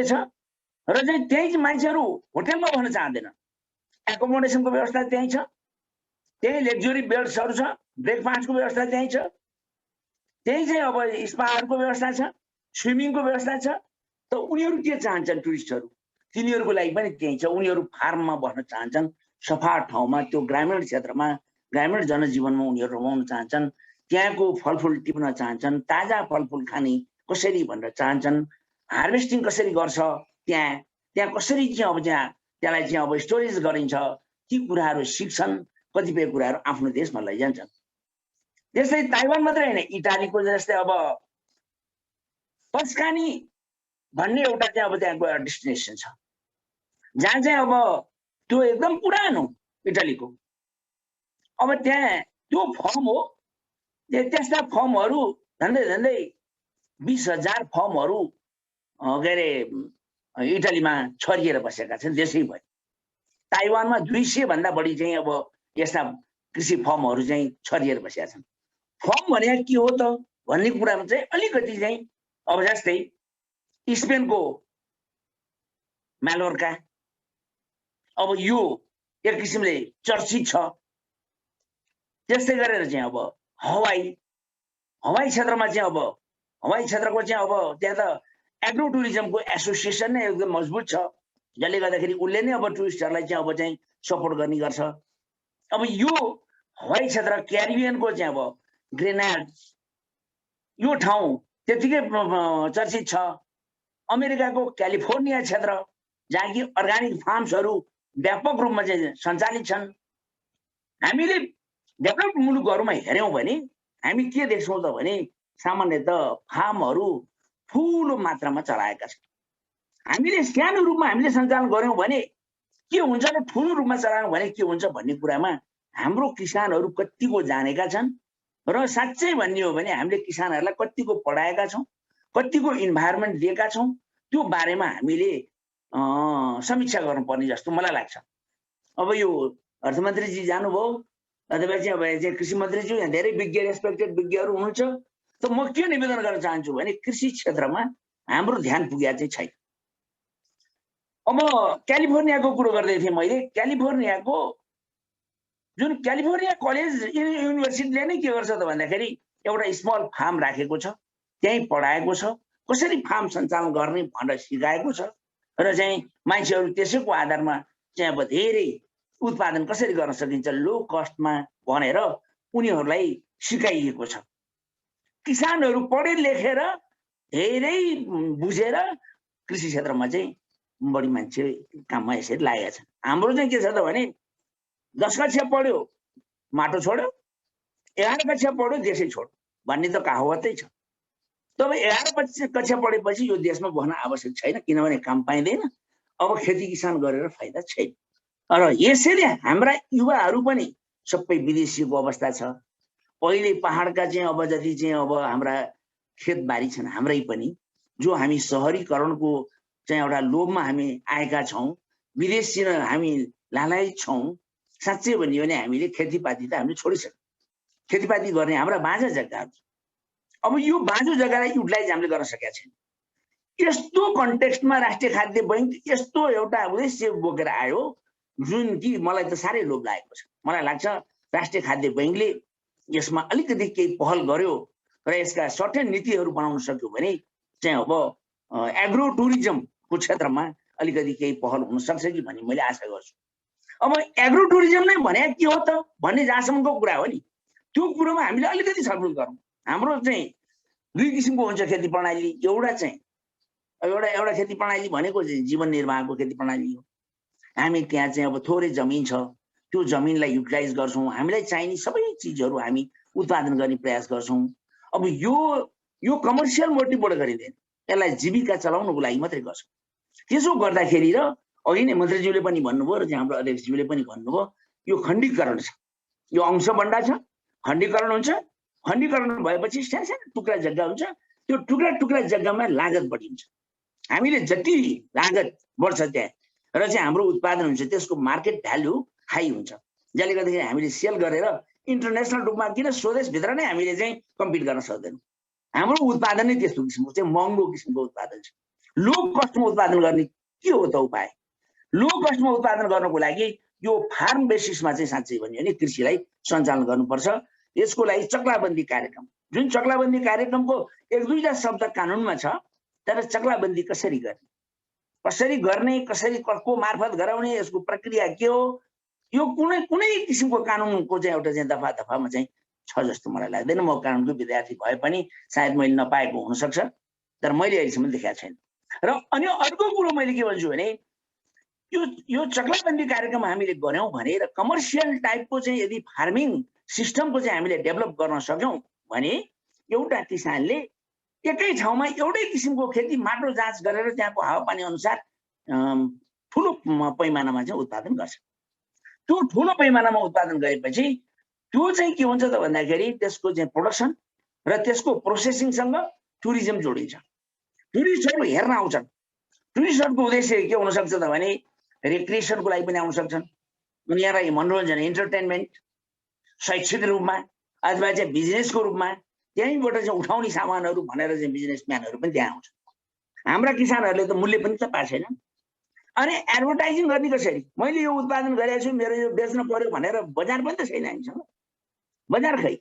छ, र चाहिँ त्यही मान्छेहरू होटेलमा बस्न चाहँदैन, एकोमोडेसनको व्यवस्था त्यही छ, त्यही लग्जरी बेड्सहरू छ, ब्रेकफास्टको व्यवस्था त्यही छ, त्यही चाहिँ अब स्पाहरूको व्यवस्था छ, स्विमिङको व्यवस्था छ। त उनीहरू के चाहन्छन् टुरिस्टहरू, तिनीहरूको लागि पनि त्यही छ। उनीहरू फार्ममा बस्न चाहन्छन्, सफा ठाउँमा, त्यो ग्रामीण क्षेत्रमा, ग्रामीण जनजीवनमा उनीहरू रमाउन चाहन्छन्, त्यहाँको फलफुल टिप्न चाहन्छन्, ताजा फलफुल खाने कसरी भनेर चाहन्छन्, हार्भेस्टिङ कसरी गर्छ, त्यहाँ कसरी चाहिँ अब त्यसलाई चाहिँ अब स्टोरेज गरिन्छ, ती कुराहरू सिक्छन्, कतिपय कुराहरू आफ्नो देशमा लैजान्छन्। त्यस्तै ताइवान मात्रै होइन, इटालीको जस्तै अब टस्कानी भन्ने एउटा चाहिँ अब त्यहाँको डेस्टिनेसन छ, जहाँ चाहिँ अब त्यो एकदम पुरानो इटालीको अब त्यहाँ त्यो फर्म हो। त्यस्ता फर्महरू झन्डै 20,000 फर्महरू के अरे इटालीमा छरिएर बसेका छन् देशैभरि। ताइवानमा 200 भन्दा बढी चाहिँ अब यस्ता कृषि फर्महरू चाहिँ छरिएर बसेका छन्। फर्म भने के हो त भन्ने कुरामा चाहिँ अलिकति चाहिँ अब जस्तै स्पेनको मालोर्का अब यो एक किसिमले चर्चित छ। त्यस्तै गरेर चाहिँ अब हवाई क्षेत्रमा चाहिँ अब हवाई क्षेत्रको चाहिँ अब त्यहाँ त एग्रो टुरिज्मको एसोसिएसन नै एकदम मजबुत छ, जसले गर्दाखेरि उसले नै अब टुरिस्टहरूलाई चाहिँ अब चाहिँ सपोर्ट गर्ने गर्छ। अब यो हवाई क्षेत्र क्यारिबियनको चाहिँ अब ग्रेनाड यो ठाउँ त्यतिकै चर्चित छ। अमेरिकाको क्यालिफोर्निया क्षेत्र जहाँ कि अर्गानिक फार्म्सहरू व्यापक रूपमा चाहिँ सञ्चालित छन्। हामीले डेभलप्ड मुलुकहरूमा हेऱ्यौँ भने हामी के देख्छौँ त भने सामान्यतः फार्महरू ठुलो मात्रामा चलाएका छन्। हामीले सानो रूपमा हामीले सञ्चालन गर्यौँ भने के हुन्छ र ठुलो रूपमा चलायौँ भने के हुन्छ भन्ने कुरामा हाम्रो किसानहरू कतिको जानेका छन् र साँच्चै भन्ने हो भने हामीले किसानहरूलाई कतिको पढाएका छौँ, कतिको इन्भाइरोमेन्ट दिएका छौँ, त्यो बारेमा हामीले समीक्षा गर्नुपर्ने जस्तो मलाई लाग्छ। अब यो अर्थमन्त्रीजी जानुभयो अथवा चाहिँ अब चाहिँ कृषि मन्त्रीज्यू यहाँ धेरै विज्ञ रेस्पेक्टेड विज्ञहरू हुनुहुन्छ। त म के निवेदन गर्न चाहन्छु भने कृषि क्षेत्रमा हाम्रो ध्यान पुगेको चाहिँ छैन। अब क्यालिफोर्नियाको कुरो गर्दै थिएँ मैले। क्यालिफोर्नियाको जुन क्यालिफोर्निया कलेज युनिभर्सिटीले नै के गर्छ त भन्दाखेरि एउटा स्मल फार्म राखेको छ, त्यहीँ पढाएको छ, कसरी फार्म सञ्चालन गर्ने भनेर सिकाएको छ र चाहिँ मान्छेहरू त्यसैको आधारमा चाहिँ अब धेरै उत्पादन कसरी गर्न सकिन्छ लो कस्टमा भनेर उनीहरूलाई सिकाइएको छ। किसानहरू पढे लेखेर धेरै बुझेर कृषि क्षेत्रमा चाहिँ बढी मान्छे काममा यसरी लागेका छन्। हाम्रो चाहिँ के छ त भने 10 कक्षा पढ्यो माटो छोड्यो, 11 कक्षा पढ्यो देशै छोड्यो भन्ने त कहावतै छ। तब 11 कक्षा पढेपछि यो देशमा बस्न आवश्यक छैन, किनभने काम पाइँदैन। अब खेती किसान गरेर फाइदा छैन। र यसैले हाम्रा युवाहरू पनि सबै विदेशीको अवस्था छ। पहिले पहाडका चाहिँ अब जति चाहिँ अब हाम्रा खेतबारी छन् हाम्रै पनि, जो हामी सहरीकरणको चाहिँ एउटा लोभमा हामी आएका छौँ, विदेशी हामी लालायित छौँ। साँच्चै भन्यो भने हामीले खेतीपाती त हामीले छोडिसक्यौँ। खेतीपाती गर्ने हाम्रा बाँझा जग्गाहरू, अब यो बाँझो जग्गालाई युटिलाइज हामीले गर्न सकेका छैन। यस्तो कन्टेक्स्टमा राष्ट्रिय खाद्य बैंक यस्तो एउटा उद्देश्य बोकेर आयो जुन कि मलाई त साह्रै लोभ लागेको छ। मलाई लाग्छ राष्ट्रिय खाद्य बैंकले यसमा अलिकति केही पहल गर्यो र यसका सर्टेन नीतिहरू बनाउन सक्यो भने चाहिँ अब एग्रो टुरिज्मको क्षेत्रमा अलिकति केही पहल हुन सक्छ कि भन्ने मैले आशा गर्छु। अब एग्रो टुरिज्म नै भने के हो त भन्ने जहाँसम्मको कुरा हो नि, त्यो कुरोमा हामीले अलिकति छलफल गरौँ। हाम्रो चाहिँ दुई किसिमको हुन्छ खेती प्रणाली। एउटा खेती प्रणाली भनेको चाहिँ जीवन निर्वाहको खेती प्रणाली हो। हामी त्यहाँ चाहिँ अब थोरै जमिन छ, त्यो जमिनलाई युटिलाइज गर्छौँ, हामीलाई चाहिने सबै चिजहरू हामी उत्पादन गर्ने प्रयास गर्छौँ। अब यो कमर्सियल मोटिभबाट गरिँदैन, यसलाई जीविका चलाउनको लागि मात्रै गर्छौँ। त्यसो गर्दाखेरि र अघि नै मन्त्रीज्यूले पनि भन्नुभयो र चाहिँ हाम्रो अध्यक्षज्यूले पनि भन्नुभयो, यो खण्डीकरण छ, यो अंशबन्डा छ, खण्डीकरण हुन्छ। खण्डीकरण भएपछि सानो टुक्रा जग्गा हुन्छ, त्यो टुक्रा जग्गामा लागत बढिन्छ। हामीले जति लागत बढ्छ त्यहाँ र चाहिँ हाम्रो उत्पादन हुन्छ त्यसको मार्केट भ्यालु हाई हुन्छ, जसले गर्दाखेरि हामीले सेल गरेर इन्टरनेसनल रूपमा किन स्वदेशभित्र नै हामीले चाहिँ कम्पिट गर्न सक्दैनौँ। हाम्रो उत्पादन नै त्यस्तो किसिमको चाहिँ महँगो किसिमको उत्पादन छ। लो कस्टमा उत्पादन गर्ने के हो त उपाय? लो कस्टमा उत्पादन गर्नको लागि यो फार्म बेसिसमा चाहिँ साँच्चै भन्यो भने कृषिलाई सञ्चालन गर्नुपर्छ। यसको लागि चक्लाबन्दी कार्यक्रम, जुन चक्लाबन्दी कार्यक्रमको 1-2 शब्द कानुनमा छ, तर चक्लाबन्दी कसरी गर्ने, कसरी को मार्फत गराउने, यसको प्रक्रिया के हो, यो कुनै किसिमको कानुनको चाहिँ एउटा चाहिँ दफामा चाहिँ छ जस्तो मलाई लाग्दैन। म कानुनको विद्यार्थी भए पनि सायद मैले नपाएको हुनसक्छ, तर मैले अहिलेसम्म देखाएको छैन। र अनि अर्को कुरो मैले के भन्छु भने यो चक्लाबन्दी कार्यक्रम हामीले गर्यौँ भने र कमर्सियल टाइपको चाहिँ यदि फार्मिङ सिस्टमको चाहिँ हामीले डेभलप गर्न सक्यौँ भने एउटा किसानले एकै ठाउँमा एउटै किसिमको खेती माटो जाँच गरेर त्यहाँको हावापानी अनुसार ठुलो पैमानामा चाहिँ उत्पादन गर्छ। त्यो ठुलो पैमानामा उत्पादन गरेपछि त्यो चाहिँ के हुन्छ त भन्दाखेरि त्यसको चाहिँ प्रोडक्सन र त्यसको प्रोसेसिङसँग टुरिज्म जोडिन्छ। टुरिस्टहरू हेर्न आउँछन्। टुरिस्टहरूको उद्देश्य के हुन सक्छ त भने रिक्रिएसनको लागि पनि आउन सक्छन्, उनीहरूलाई मनोरञ्जन इन्टरटेनमेन्ट शैक्षिक रूपमा अथवा चाहिँ बिजनेसको रूपमा त्यहीँबाट चाहिँ उठाउने सामानहरू भनेर चाहिँ बिजनेसम्यानहरू पनि त्यहाँ आउँछ। हाम्रा किसानहरूले त मूल्य पनि त पाएको छैन। अनि एडभर्टाइजिङ गर्ने कसरी? मैले यो उत्पादन गरेको छु, मेरो यो बेच्न पर्यो भनेर बजार पनि त छैन हामीसँग, बजार खै।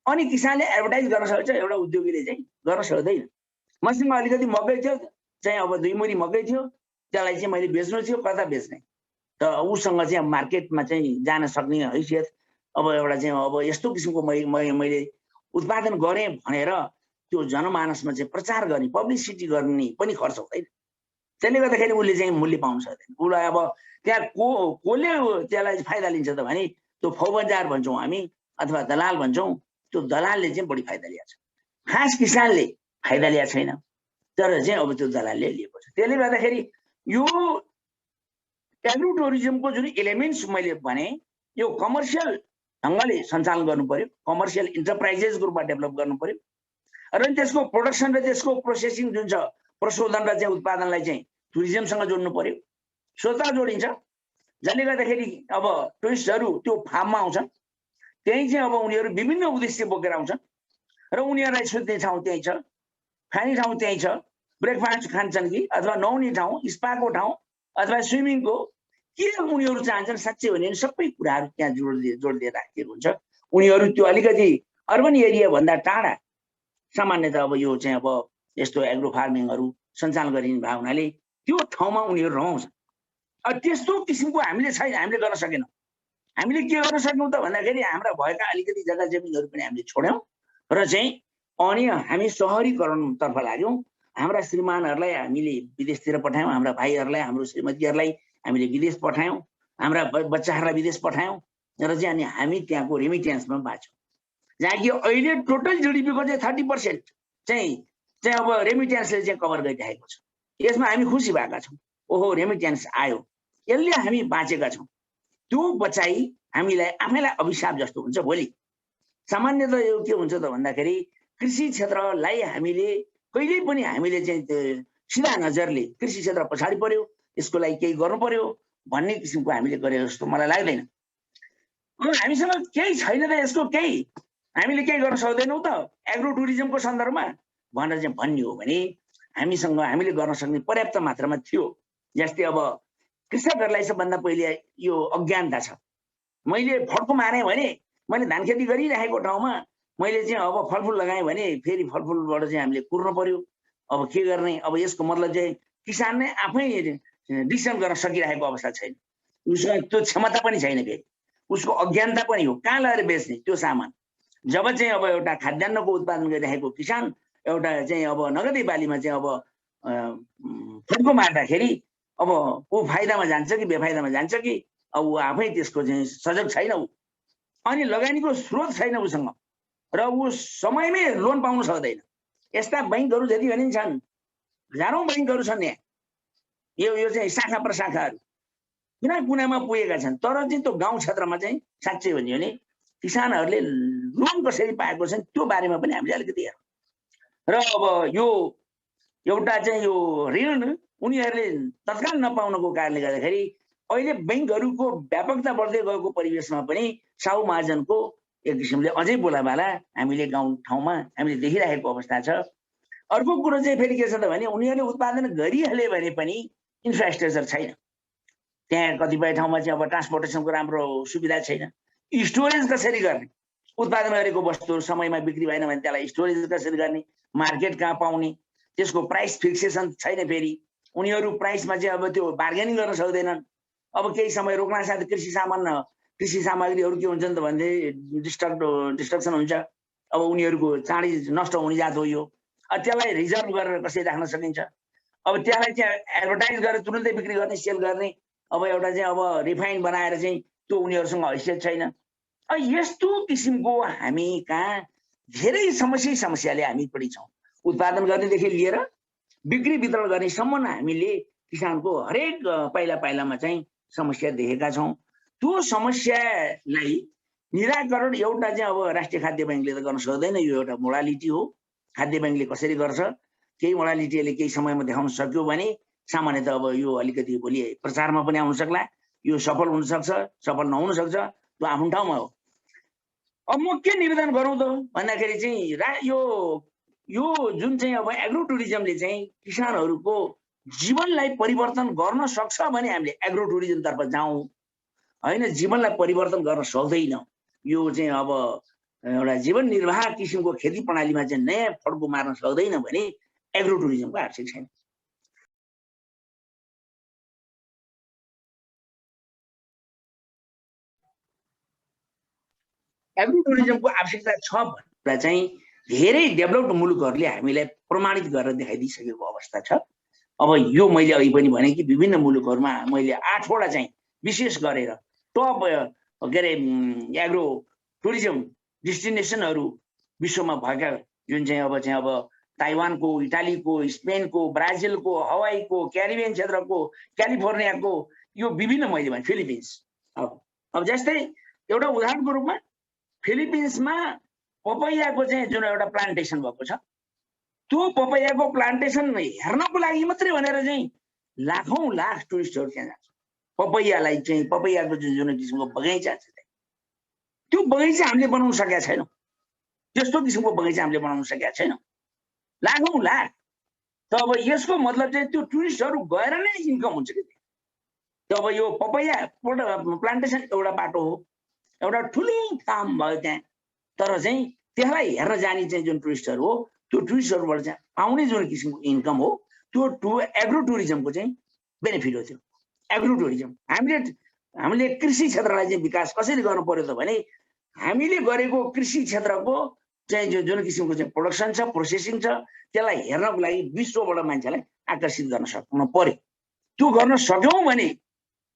अनि किसानले एडभर्टाइज गर्न सक्छ, एउटा उद्योगीले चाहिँ गर्न सक्दैन। मसँग अलिकति मकै थियो चाहिँ, अब 2 मुरी मकै थियो, त्यसलाई चाहिँ मैले बेच्नु थियो, कता बेच्ने त उसँग चाहिँ मार्केटमा चाहिँ जान सक्ने हैसियत, अब एउटा चाहिँ अब यस्तो किसिमको मैले उत्पादन गरेँ भनेर त्यो जनमानसमा चाहिँ प्रचार गर्ने, पब्लिसिटी गर्ने पनि खर्च हुँदैन। त्यसले गर्दाखेरि उसले चाहिँ मूल्य पाउन सक्दैन। उसलाई अब त्यहाँ कसले त्यसलाई फाइदा लिन्छ त भने त्यो फौबजार भन्छौँ हामी अथवा दलाल भन्छौँ, त्यो दलालले चाहिँ बढी फाइदा लिएको छ। खास किसानले फाइदा लिएको छैन, तर चाहिँ अब त्यो दलालले लिएको छ। त्यसले गर्दाखेरि यो एग्रो टुरिज्मको जुन एलिमेन्ट्स मैले भने, यो कमर्सियल ढङ्गले सञ्चालन गर्नु पर्यो, कमर्सियल इन्टरप्राइजेसको रूपमा डेभलप गर्नु पर्यो, र त्यसको प्रोडक्सन र त्यसको प्रोसेसिङ जुन छ, प्रशोधन र चाहिँ उत्पादनलाई चाहिँ टुरिज्मसँग जोड्नु पर्यो। स्वतः जोडिन्छ, जसले गर्दाखेरि अब टुरिस्टहरू त्यो फार्ममा आउँछन्, त्यही चाहिँ अब उनीहरू विभिन्न उद्देश्य बोकेर आउँछन् र उनीहरूलाई सुत्ने ठाउँ त्यही छ, खाने ठाउँ त्यही छ, ब्रेकफास्ट खान्छन् कि अथवा नुहाउने ठाउँ, स्पाको ठाउँ अथवा स्विमिङको के उनीहरू चाहन्छन् साँच्चै भने सबै कुराहरू त्यहाँ जोडिदिएर राखिएको हुन्छ। उनीहरू त्यो अलिकति अर्बन एरिया भन्दा टाढा सामान्यतः अब यो चाहिँ अब यस्तो एग्रो फार्मिङहरू सञ्चालन गरिने भएको हुनाले त्यो ठाउँमा उनीहरू रमाउँछन्। त्यस्तो किसिमको हामीले छैन, हामीले गर्न सकेनौँ। हामीले के गर्न सक्यौँ त भन्दाखेरि हाम्रा भएका अलिकति जग्गा जमिनहरू पनि हामीले छोड्यौँ र चाहिँ अनि हामी सहरीकरणतर्फ लाग्यौँ। हाम्रा श्रीमानहरूलाई हामीले विदेशतिर पठायौँ, हाम्रा भाइहरूलाई, हाम्रो श्रीमतीहरूलाई हामीले विदेश पठायौँ, हाम्रा बच्चाहरूलाई विदेश पठायौँ र चाहिँ अनि हामी त्यहाँको रेमिटेन्समा बाँच्यौँ। जहाँ कि अहिले टोटल जिडिपीको चाहिँ 30% चाहिँ अब रेमिटेन्सले चाहिँ कभर गरिरहेको छ। यसमा हामी खुसी भएका छौँ। ओहो, रेमिटेन्स आयो, यसले हामी बाँचेका छौँ। त्यो बचाइ हामीलाई आफैलाई अभिशाप जस्तो हुन्छ भोलि। सामान्यतः यो के हुन्छ त भन्दाखेरि कृषि क्षेत्रलाई हामीले कहिल्यै पनि हामीले चाहिँ सिधा नजरले कृषि क्षेत्र पछाडि पर्यो, यसको लागि केही गर्नु पर्यो भन्ने किसिमको हामीले गरे जस्तो मलाई लाग्दैन। हामीसँग केही छैन त यसको, केही हामीले केही गर्न सक्दैनौँ त एग्रो टुरिज्मको सन्दर्भमा भनेर चाहिँ भन्ने हो भने हामीसँग हामीले गर्न सक्ने पर्याप्त मात्रामा थियो। जस्तै अब कृषकहरूलाई सबभन्दा पहिले यो अज्ञानता छ। मैले फड्को मारेँ भने, मैले धान खेती गरिरहेको ठाउँमा मैले चाहिँ अब फलफुल लगाएँ भने फेरि फलफुलबाट चाहिँ हामीले कुर्नु पर्यो। अब के गर्ने? अब यसको मतलब चाहिँ किसान नै आफै डिसिसन गर्न सकिरहेको अवस्था छैन, उसको त्यो क्षमता पनि छैन, फेरि उसको अज्ञानता पनि हो। कहाँ लगेर बेच्ने त्यो सामान? जब चाहिँ अब एउटा खाद्यान्नको उत्पादन गरिरहेको किसान एउटा चाहिँ अब नगदे बालीमा चाहिँ अब फड्को मार्दाखेरि अब ऊ फाइदामा जान्छ कि बेफाइदामा जान्छ कि अब ऊ आफै त्यसको चाहिँ सजग छैन, ऊ अनि लगानीको स्रोत छैन उसँग, र ऊ समयमै लोन पाउन सक्दैन। यस्ता बैङ्कहरू जति पनि छन्, हजारौँ बैङ्कहरू छन् यहाँ, यो चाहिँ शाखा प्रशाखाहरू कुना कुनामा पुगेका छन्। तर चाहिँ त्यो गाउँ क्षेत्रमा चाहिँ साँच्चै भन्यो भने किसानहरूले लोन कसरी पाएको छन् त्यो बारेमा पनि हामीले अलिकति हेरौँ। र अब यो एउटा चाहिँ यो ऋण उनीहरूले तत्काल नपाउनको कारणले गर्दाखेरि अहिले बैङ्कहरूको व्यापकता बढ्दै गएको परिवेशमा पनि साहु महाजनको एक किसिमले अझै बोलाबाला हामीले गाउँ ठाउँमा हामीले देखिरहेको अवस्था छ। अर्को कुरो चाहिँ फेरि के छ त भने उनीहरूले उत्पादन गरिहाले भने पनि इन्फ्रास्ट्रक्चर छैन। त्यहाँ कतिपय ठाउँमा चाहिँ अब ट्रान्सपोर्टेसनको राम्रो सुविधा छैन। स्टोरेज कसरी गर्ने? उत्पादन गरेको वस्तुहरू समयमा बिक्री भएन भने त्यसलाई स्टोरेज कसरी गर्ने? मार्केट कहाँ पाउने? त्यसको प्राइस फिक्सेसन छैन। फेरि उनीहरू प्राइसमा चाहिँ अब त्यो बार्गेनिङ गर्न सक्दैनन्। अब केही समय रोक्न साथ कृषि सामग्रीहरू के हुन्छन् त भन्दै डिस्ट्रक्सन हुन्छ। अब उनीहरूको चाँडै नष्ट हुने जात हो यो। त्यसलाई रिजर्भ गरेर कसरी राख्न सकिन्छ? अब त्यसलाई चाहिँ एडभर्टाइज गरेर तुरन्तै बिक्री गर्ने, सेल गर्ने, अब एउटा चाहिँ अब रिफाइन बनाएर चाहिँ त्यो उनीहरूसँग हैसियत छैन। यस्तो किसिमको हामी कहाँ धेरै समस्याले हामी पीडित छौँ। उत्पादन गर्नेदेखि लिएर बिक्री वितरण गर्नेसम्म हामीले किसानको हरेक पाइलामा चाहिँ समस्या देखेका छौँ। त्यो समस्यालाई निराकरण एउटा चाहिँ अब राष्ट्रिय खाद्य बैङ्कले त गर्न सक्दैन। यो एउटा मोडालिटी हो। खाद्य बैङ्कले कसरी गर्छ? केही मोडालिटीले केही समयमा देखाउन सक्यो भने सामान्यतः अब यो अलिकति भोलि प्रचारमा पनि आउन सक्ला, यो सफल हुन सक्छ, सफल नहुन सक्छ, त्यो आफ्नो ठाउँमा हो। अब म के निवेदन गरौँ त भन्दाखेरि चाहिँ यो जुन चाहिँ अब एग्रो टुरिज्मले चाहिँ किसानहरूको जीवनलाई परिवर्तन गर्न सक्छ भने हामीले एग्रो टुरिज्मतर्फ जाउँ, होइन जीवनलाई परिवर्तन गर्न सक्दैन। यो चाहिँ अब एउटा जीवन निर्वाह किसिमको खेती प्रणालीमा चाहिँ नयाँ फड्को मार्न सक्दैन भने एग्रो टुरिज्मको आवश्यक छैन। एग्रो टुरिज्मको आवश्यकता छ भनेर चाहिँ धेरै डेभलप्ड मुलुकहरूले हामीलाई प्रमाणित गरेर देखाइदिइसकेको अवस्था छ। अब यो मैले अघि पनि भने कि विभिन्न मुलुकहरूमा मैले 8वटा चाहिँ विशेष गरेर टप के अरे एग्रो टुरिज्म डेस्टिनेसनहरू विश्वमा भएका जुन चाहिँ अब ताइवानको, इटालीको, स्पेनको, ब्राजिलको, हवाईको, क्यारिबियन क्षेत्रको, क्यालिफोर्नियाको, यो विभिन्न मैले भने फिलिपिन्स। अब जस्तै एउटा उदाहरणको रूपमा फिलिपिन्समा पपैयाको चाहिँ जुन एउटा प्लान्टेसन भएको छ, त्यो पपैयाको प्लान्टेसन हेर्नको लागि मात्रै भनेर चाहिँ लाखौं लाख टुरिस्टहरू त्यहाँ जान्छ। पपैयालाई चाहिँ पपैयाको जुन किसिमको बगैँचा छ त्यो बगैँचा हामीले बनाउन सकेका छैनौँ। त्यस्तो किसिमको बगैँचा हामीले बनाउन सकेका छैनौँ, लाखौं लाख। त अब यसको मतलब चाहिँ त्यो टुरिस्टहरू गएर नै इन्कम हुन्छ कि। त अब यो पपैया प्लान्टेसन एउटा बाटो हो, एउटा ठुलो फार्म भयो त्यहाँ, तर चाहिँ त्यसलाई हेर्न जाने चाहिँ जुन टुरिस्टहरू हो त्यो टुरिस्टहरूबाट चाहिँ आउने जुन किसिमको इन्कम हो त्यो एग्रो टुरिज्मको चाहिँ बेनिफिट हो। त्यो एग्रो टुरिज्म हामीले कृषि क्षेत्रलाई चाहिँ विकास कसरी गर्नु पर्यो त भने हामीले गरेको कृषि क्षेत्रको चाहिँ जुन किसिमको चाहिँ प्रोडक्सन छ, प्रोसेसिङ छ, त्यसलाई हेर्नको लागि विश्वबाट मान्छेलाई आकर्षित गर्न सक्नु पर्यो। त्यो गर्न सक्यौँ भने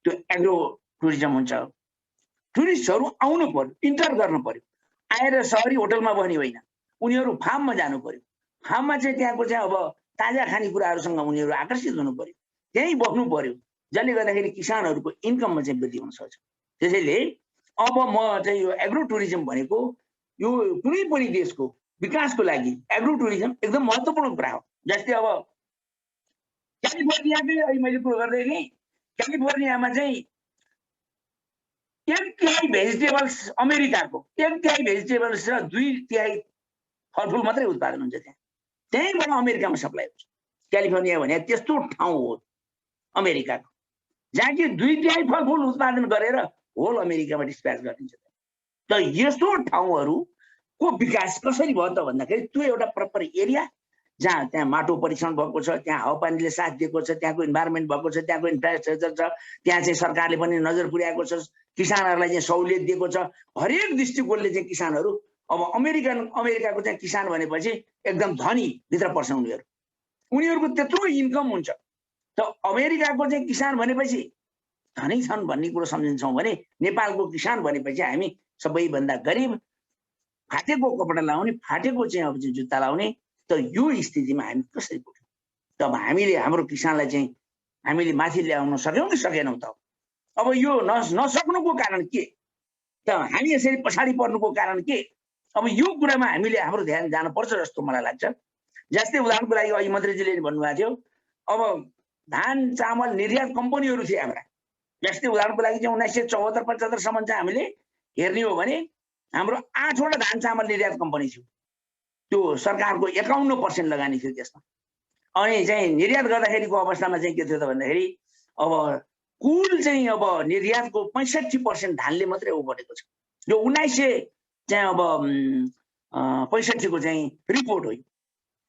त्यो एग्रो टुरिज्म हुन्छ। टुरिस्टहरू आउनु पर्यो, इन्टर गर्नु पर्यो, आएर सहरी होटलमा बस्ने होइन, उनीहरू फार्ममा जानु पर्यो। फार्ममा चाहिँ त्यहाँको चाहिँ अब ताजा खानेकुराहरूसँग उनीहरू आकर्षित हुनु पर्यो, त्यहीँ बस्नु पर्यो, जसले गर्दाखेरि किसानहरूको इन्कममा चाहिँ वृद्धि हुन सक्छ। त्यसैले अब म चाहिँ यो एग्रो टुरिज्म भनेको यो कुनै पनि देशको विकासको लागि एग्रो टुरिज्म एकदम महत्त्वपूर्ण कुरा हो। जस्तै अब क्यालिफोर्नियाकै अहिले मैले कुरो गर्दै थिएँ, क्यालिफोर्नियामा चाहिँ 1/3 भेजिटेबल्स अमेरिकाको 1/3 भेजिटेबल्स र 2/3 फलफुल मात्रै उत्पादन हुन्छ त्यहाँ, त्यहीँबाट अमेरिकामा सप्लाई हुन्छ। क्यालिफोर्निया भने त्यस्तो ठाउँ हो अमेरिकाको जहाँ कि 2/3 फलफुल उत्पादन गरेर होल अमेरिकामा डिस्प्याच गरिन्छ। त यस्तो ठाउँहरूको विकास कसरी भयो त भन्दाखेरि त्यो एउटा प्रपर एरिया जहाँ त्यहाँ माटो परीक्षण भएको छ, त्यहाँ हावापानीले साथ दिएको छ, त्यहाँको इन्भाइरोमेन्ट भएको छ, त्यहाँको इन्फ्रास्ट्रक्चर छ, त्यहाँ चाहिँ सरकारले पनि नजर पुर्याएको छ, किसानहरूलाई चाहिँ सहुलियत दिएको छ। हरेक दृष्टिकोणले चाहिँ किसानहरू अब अमेरिकाको चाहिँ किसान भनेपछि एकदम धनी भित्र पर्छन् उनीहरूको त्यत्रो इन्कम हुन्छ। त अमेरिकाको चाहिँ किसान भनेपछि धनी छन् भन्ने कुरो सम्झिन्छौँ भने नेपालको किसान भनेपछि हामी सबैभन्दा गरिब, फाटेको कपडा लाउने, फाटेको चाहिँ अब जुत्ता लाउने। त यो स्थितिमा हामी कसरी पुग्यौँ? तब हामीले हाम्रो किसानलाई चाहिँ हामीले माथि ल्याउन सक्यौँ कि सकेनौँ त? अब यो नसक्नुको कारण के? त हामी यसरी पछाडि पर्नुको कारण के? अब यो कुरामा हामीले हाम्रो ध्यान जानुपर्छ जस्तो मलाई लाग्छ। जस्तै उदाहरणको लागि अघि मन्त्रीजीले भन्नुभएको थियो, अब धान चामल निर्यात कम्पनीहरू थिए हाम्रा। जस्तै उदाहरणको लागि चाहिँ 1974-75सम्म चाहिँ हामीले हेर्ने हो भने हाम्रो 8वटा धान चामल निर्यात कम्पनी थियो। त्यो सरकारको 51% लगानी थियो त्यसमा। अनि चाहिँ निर्यात गर्दाखेरिको अवस्थामा चाहिँ के थियो त भन्दाखेरि अब कुल चाहिँ अब निर्यातको 65% धानले मात्रै ओगटेको छ। यो 1965 को चाहिँ रिपोर्ट हो।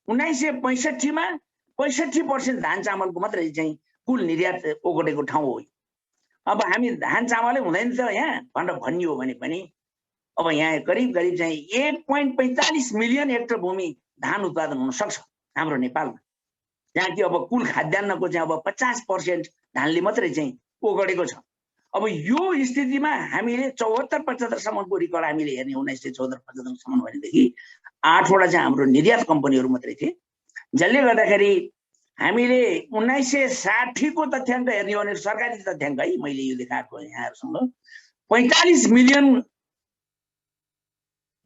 1965 मा 65% धान चामलको मात्रै चाहिँ कुल निर्यात ओगटेको ठाउँ हो। अब हामी धान चामलै हुँदैन त यहाँ भनेर भनियो भने पनि अब यहाँ करिब चाहिँ 1.45 मिलियन हेक्टर भूमि धान उत्पादन हुन सक्छ हाम्रो नेपालमा, जहाँ कि अब कुल खाद्यान्नको चाहिँ अब 50% धानले मात्रै चाहिँ ओगटेको छ। अब यो स्थितिमा हामीले 74-75सम्मको रिकर्ड हामीले हेर्ने 1974-75सम्म भनेदेखि 8वटा चाहिँ हाम्रो निर्यात कम्पनीहरू मात्रै थिए, जसले गर्दाखेरि हामीले 1960 को तथ्याङ्क हेर्ने हो भने सरकारी तथ्याङ्क है मैले यो देखाएको यहाँहरूसँग 45 मिलियन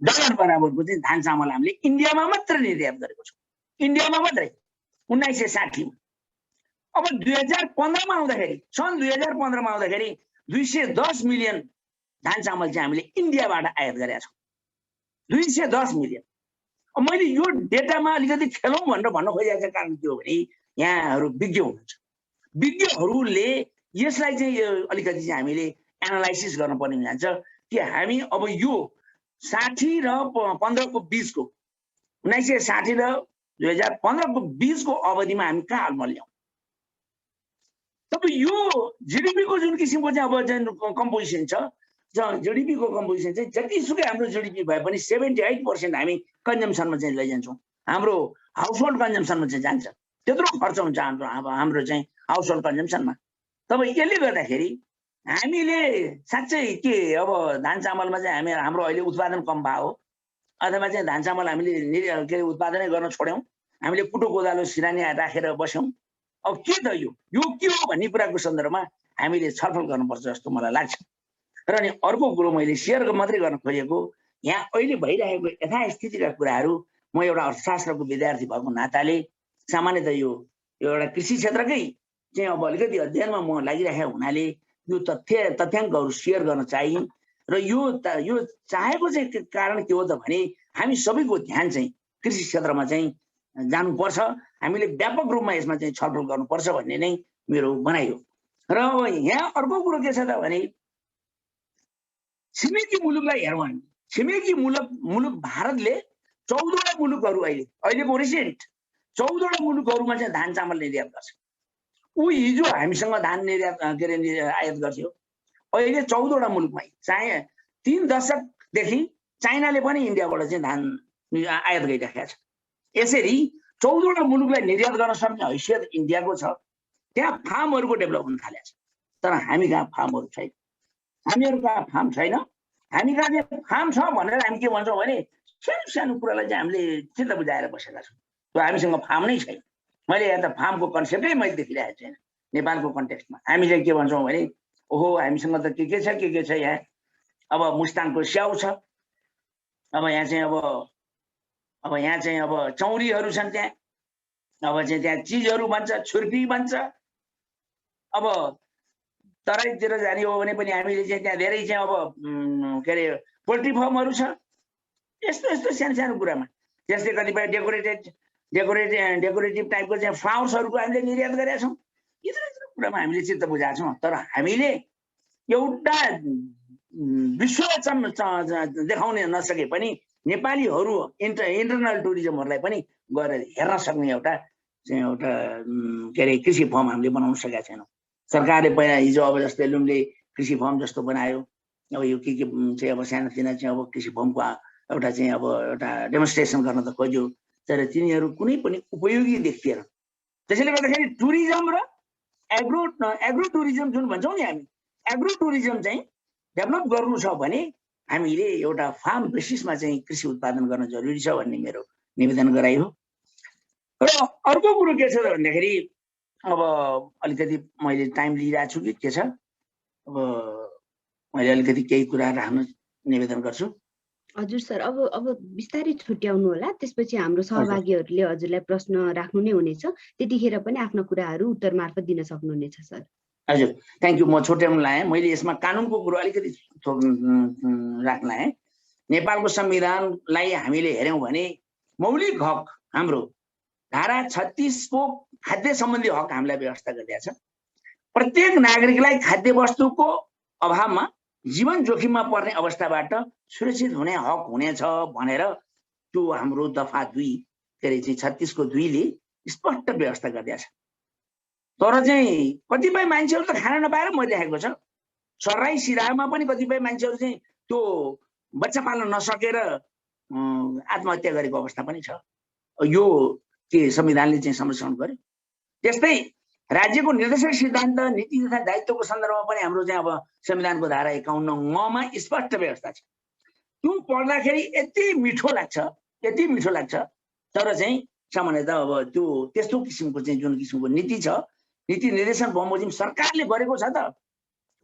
डलर बराबरको चाहिँ धान चामल हामीले इन्डियामा मात्र निर्यात गरेको छौँ, इन्डियामा मात्रै 1960 मा। अब 2015 मा आउँदाखेरि सन् 2015 मा आउँदाखेरि 210 मिलियन धान चामल चाहिँ हामीले इन्डियाबाट आयात गरेका छौँ। 210 मिलियन। मैले यो डेटामा अलिकति खेलौँ भनेर भन्न खोजेको कारण के हो भने यहाँहरू विज्ञ हुनुहुन्छ, विज्ञहरूले यसलाई चाहिँ अलिकति चाहिँ हामीले एनालाइसिस गर्नुपर्ने हुन्छ कि हामी अब यो 60 र 15 को बीचको 1960 र 2015 को बीचको अवधिमा हामी कहाँ हालमा ल्याउँ। तपाईँ यो जीडीपी को जुन किसिमको चाहिँ अब चाहिँ कम्पोजिसन छ, जीडीपी को कम्पोजिसन चाहिँ जतिसुकै हाम्रो जीडीपी भए पनि 78% हामी कन्जम्सनमा चाहिँ लैजान्छौँ, हाम्रो हाउसहोल्ड कन्जम्सनमा चाहिँ जान्छ, त्यत्रो खर्च हुन्छ हाम्रो चाहिँ हाउसहोल्ड कन्जम्सनमा। तपाईँ यसले गर्दाखेरि हामीले साँच्चै के अब धान चामलमा चाहिँ हाम्रो अहिले उत्पादन कम भयो अथवा चाहिँ धान चामल हामीले के उत्पादनै गर्न छोड्यौँ, हामीले कुटो कोदालो सिरानी राखेर बस्यौँ। अब के त यो के हो भन्ने कुराको सन्दर्भमा हामीले छलफल गर्नुपर्छ जस्तो मलाई लाग्छ। र अनि अर्को कुरो मैले सेयर मात्रै गर्न खोजेको, यहाँ अहिले भइरहेको यथास्थितिका कुराहरू म एउटा अर्थशास्त्रको विद्यार्थी भएको नाताले सामान्यतः यो एउटा कृषि क्षेत्रकै चाहिँ अब अलिकति अध्ययनमा म लागिरहेको हुनाले यो तथ्याङ्कहरू सेयर गर्न चाहियो। र यो चाहेको चाहिँ कारण के हो त भने हामी सबैको ध्यान चाहिँ कृषि क्षेत्रमा चाहिँ जानुपर्छ, हामीले व्यापक रूपमा यसमा चाहिँ छलफल गर्नुपर्छ भन्ने नै मेरो भनाइ हो। र यहाँ अर्को कुरो के छ त भने छिमेकी मुलुकलाई हेरौँ हामी। छिमेकी मुलुक भारतले 14वटा मुलुकहरू अहिलेको रिसेन्ट 14वटा मुलुकहरूमा चाहिँ धान चामल निर्यात गर्छ। ऊ हिजो हामीसँग धान निर्यात आयात गर्थ्यो, अहिले 14वटा मुलुकमा चाहे 3 दशकदेखि चाइनाले पनि इन्डियाबाट चाहिँ धान आयात गरिराखेको छ। यसरी 14वटा मुलुकलाई निर्यात गर्न सक्ने हैसियत इन्डियाको छ। त्यहाँ फार्महरूको डेभलप हुन थालेको छ, तर हामी कहाँ फार्महरू छैन, हामीहरू कहाँ फार्म छैन। हामी कहाँ चाहिँ फार्म छ भनेर हामी के भन्छौँ भने सानो कुरालाई चाहिँ हामीले चित्त बुझाएर बसेका छौँ, त्यो हामीसँग फार्म नै छैन। मैले यहाँ त फार्मको कन्सेप्टै मैले देखिरहेको छैन नेपालको कन्टेक्स्टमा। हामी चाहिँ के भन्छौँ भने ओहो हामीसँग त के छ यहाँ अब मुस्ताङको स्याउ छ, अब यहाँ चाहिँ अब चौरीहरू छन्, त्यहाँ अब चाहिँ त्यहाँ चिजहरू बन्छ, छुर्पी बन्छ। अब तराईतिर जाने हो भने पनि हामीले चाहिँ त्यहाँ धेरै चाहिँ अब के अरे पोल्ट्री फार्महरू छ। यस्तो सानो कुरामा जस्तै कतिपय डेकोरेटिभ टाइपको चाहिँ फ्लावर्सहरूको हामीले निर्यात गरेका छौँ। यत्रो कुरामा हामीले चित्त बुझाएको छौँ, तर हामीले एउटा विश्वलाई देखाउन नसके पनि नेपालीहरू इन्टरनल टुरिज्महरूलाई पनि गएर हेर्न सक्ने एउटा के अरे कृषि फर्म हामीले बनाउन सकेका छैनौँ। सरकारले पहिला हिजो अब जस्तै लुम्ले कृषि फर्म जस्तो बनायो, अब यो के चाहिँ अब सानोतिनो चाहिँ अब कृषि फर्मको एउटा चाहिँ अब एउटा डेमोन्स्ट्रेसन गर्न त खोज्यो, तर तिनीहरू कुनै पनि उपयोगी देखिएन। त्यसैले गर्दाखेरि टुरिज्म र एग्रो टुरिज्म जुन भन्छौँ नि हामी, एग्रो टुरिज्म चाहिँ डेभलप गर्नु छ भने हामीले एउटा फार्म बेसिसमा चाहिँ कृषि उत्पादन गर्न जरुरी छ भन्ने मेरो निवेदन गराइ हो। र अर्को कुरो के छ भन्दाखेरि अब अलिकति मैले टाइम लिइरहेको छु कि के छ, अब मैले अलिकति केही कुरा राख्न निवेदन गर्छु। हजुर सर, अब बिस्तारै छुट्याउनु होला, त्यसपछि हाम्रो सहभागीहरूले हजुरलाई प्रश्न राख्नु नै हुनेछ, त्यतिखेर पनि आफ्ना कुराहरू उत्तर मार्फत दिन सक्नुहुनेछ सर। हजुर थ्याङ्क यू। म छुट्याउन लाएँ, मैले यसमा कानुनको कुरो अलिकति राख्न लाएँ। नेपालको संविधानलाई हामीले हेऱ्यौँ भने मौलिक हक हाम्रो धारा 36 को खाद्य सम्बन्धी हक हामीलाई व्यवस्था गरिएको छ। प्रत्येक नागरिकलाई खाद्य वस्तुको अभावमा जीवन जोखिममा पर्ने अवस्थाबाट सुरक्षित हुने हक हुनेछ भनेर त्यो हाम्रो दफा 2 के अरे चाहिँ 36 को 2 ले स्पष्ट व्यवस्था गरिदिएको छ। तर चाहिँ कतिपय मान्छेहरू त खाना नपाएर मरिरहेको छ। सर्राई सिराहामा पनि कतिपय मान्छेहरू चाहिँ त्यो बच्चा पाल्न नसकेर आत्महत्या गरेको अवस्था पनि छ। यो के संविधानले चाहिँ संरक्षण गर्यो। त्यस्तै राज्यको निर्देशक सिद्धान्त नीति तथा दायित्वको सन्दर्भमा पनि हाम्रो चाहिँ अब संविधानको धारा 51 मा स्पष्ट व्यवस्था छ। त्यो पढ्दाखेरि यति मिठो लाग्छ, तर चाहिँ सामान्यतः अब त्यो त्यस्तो किसिमको चाहिँ जुन किसिमको नीति छ, नीति निर्देशन बमोजिम सरकारले गरेको छ त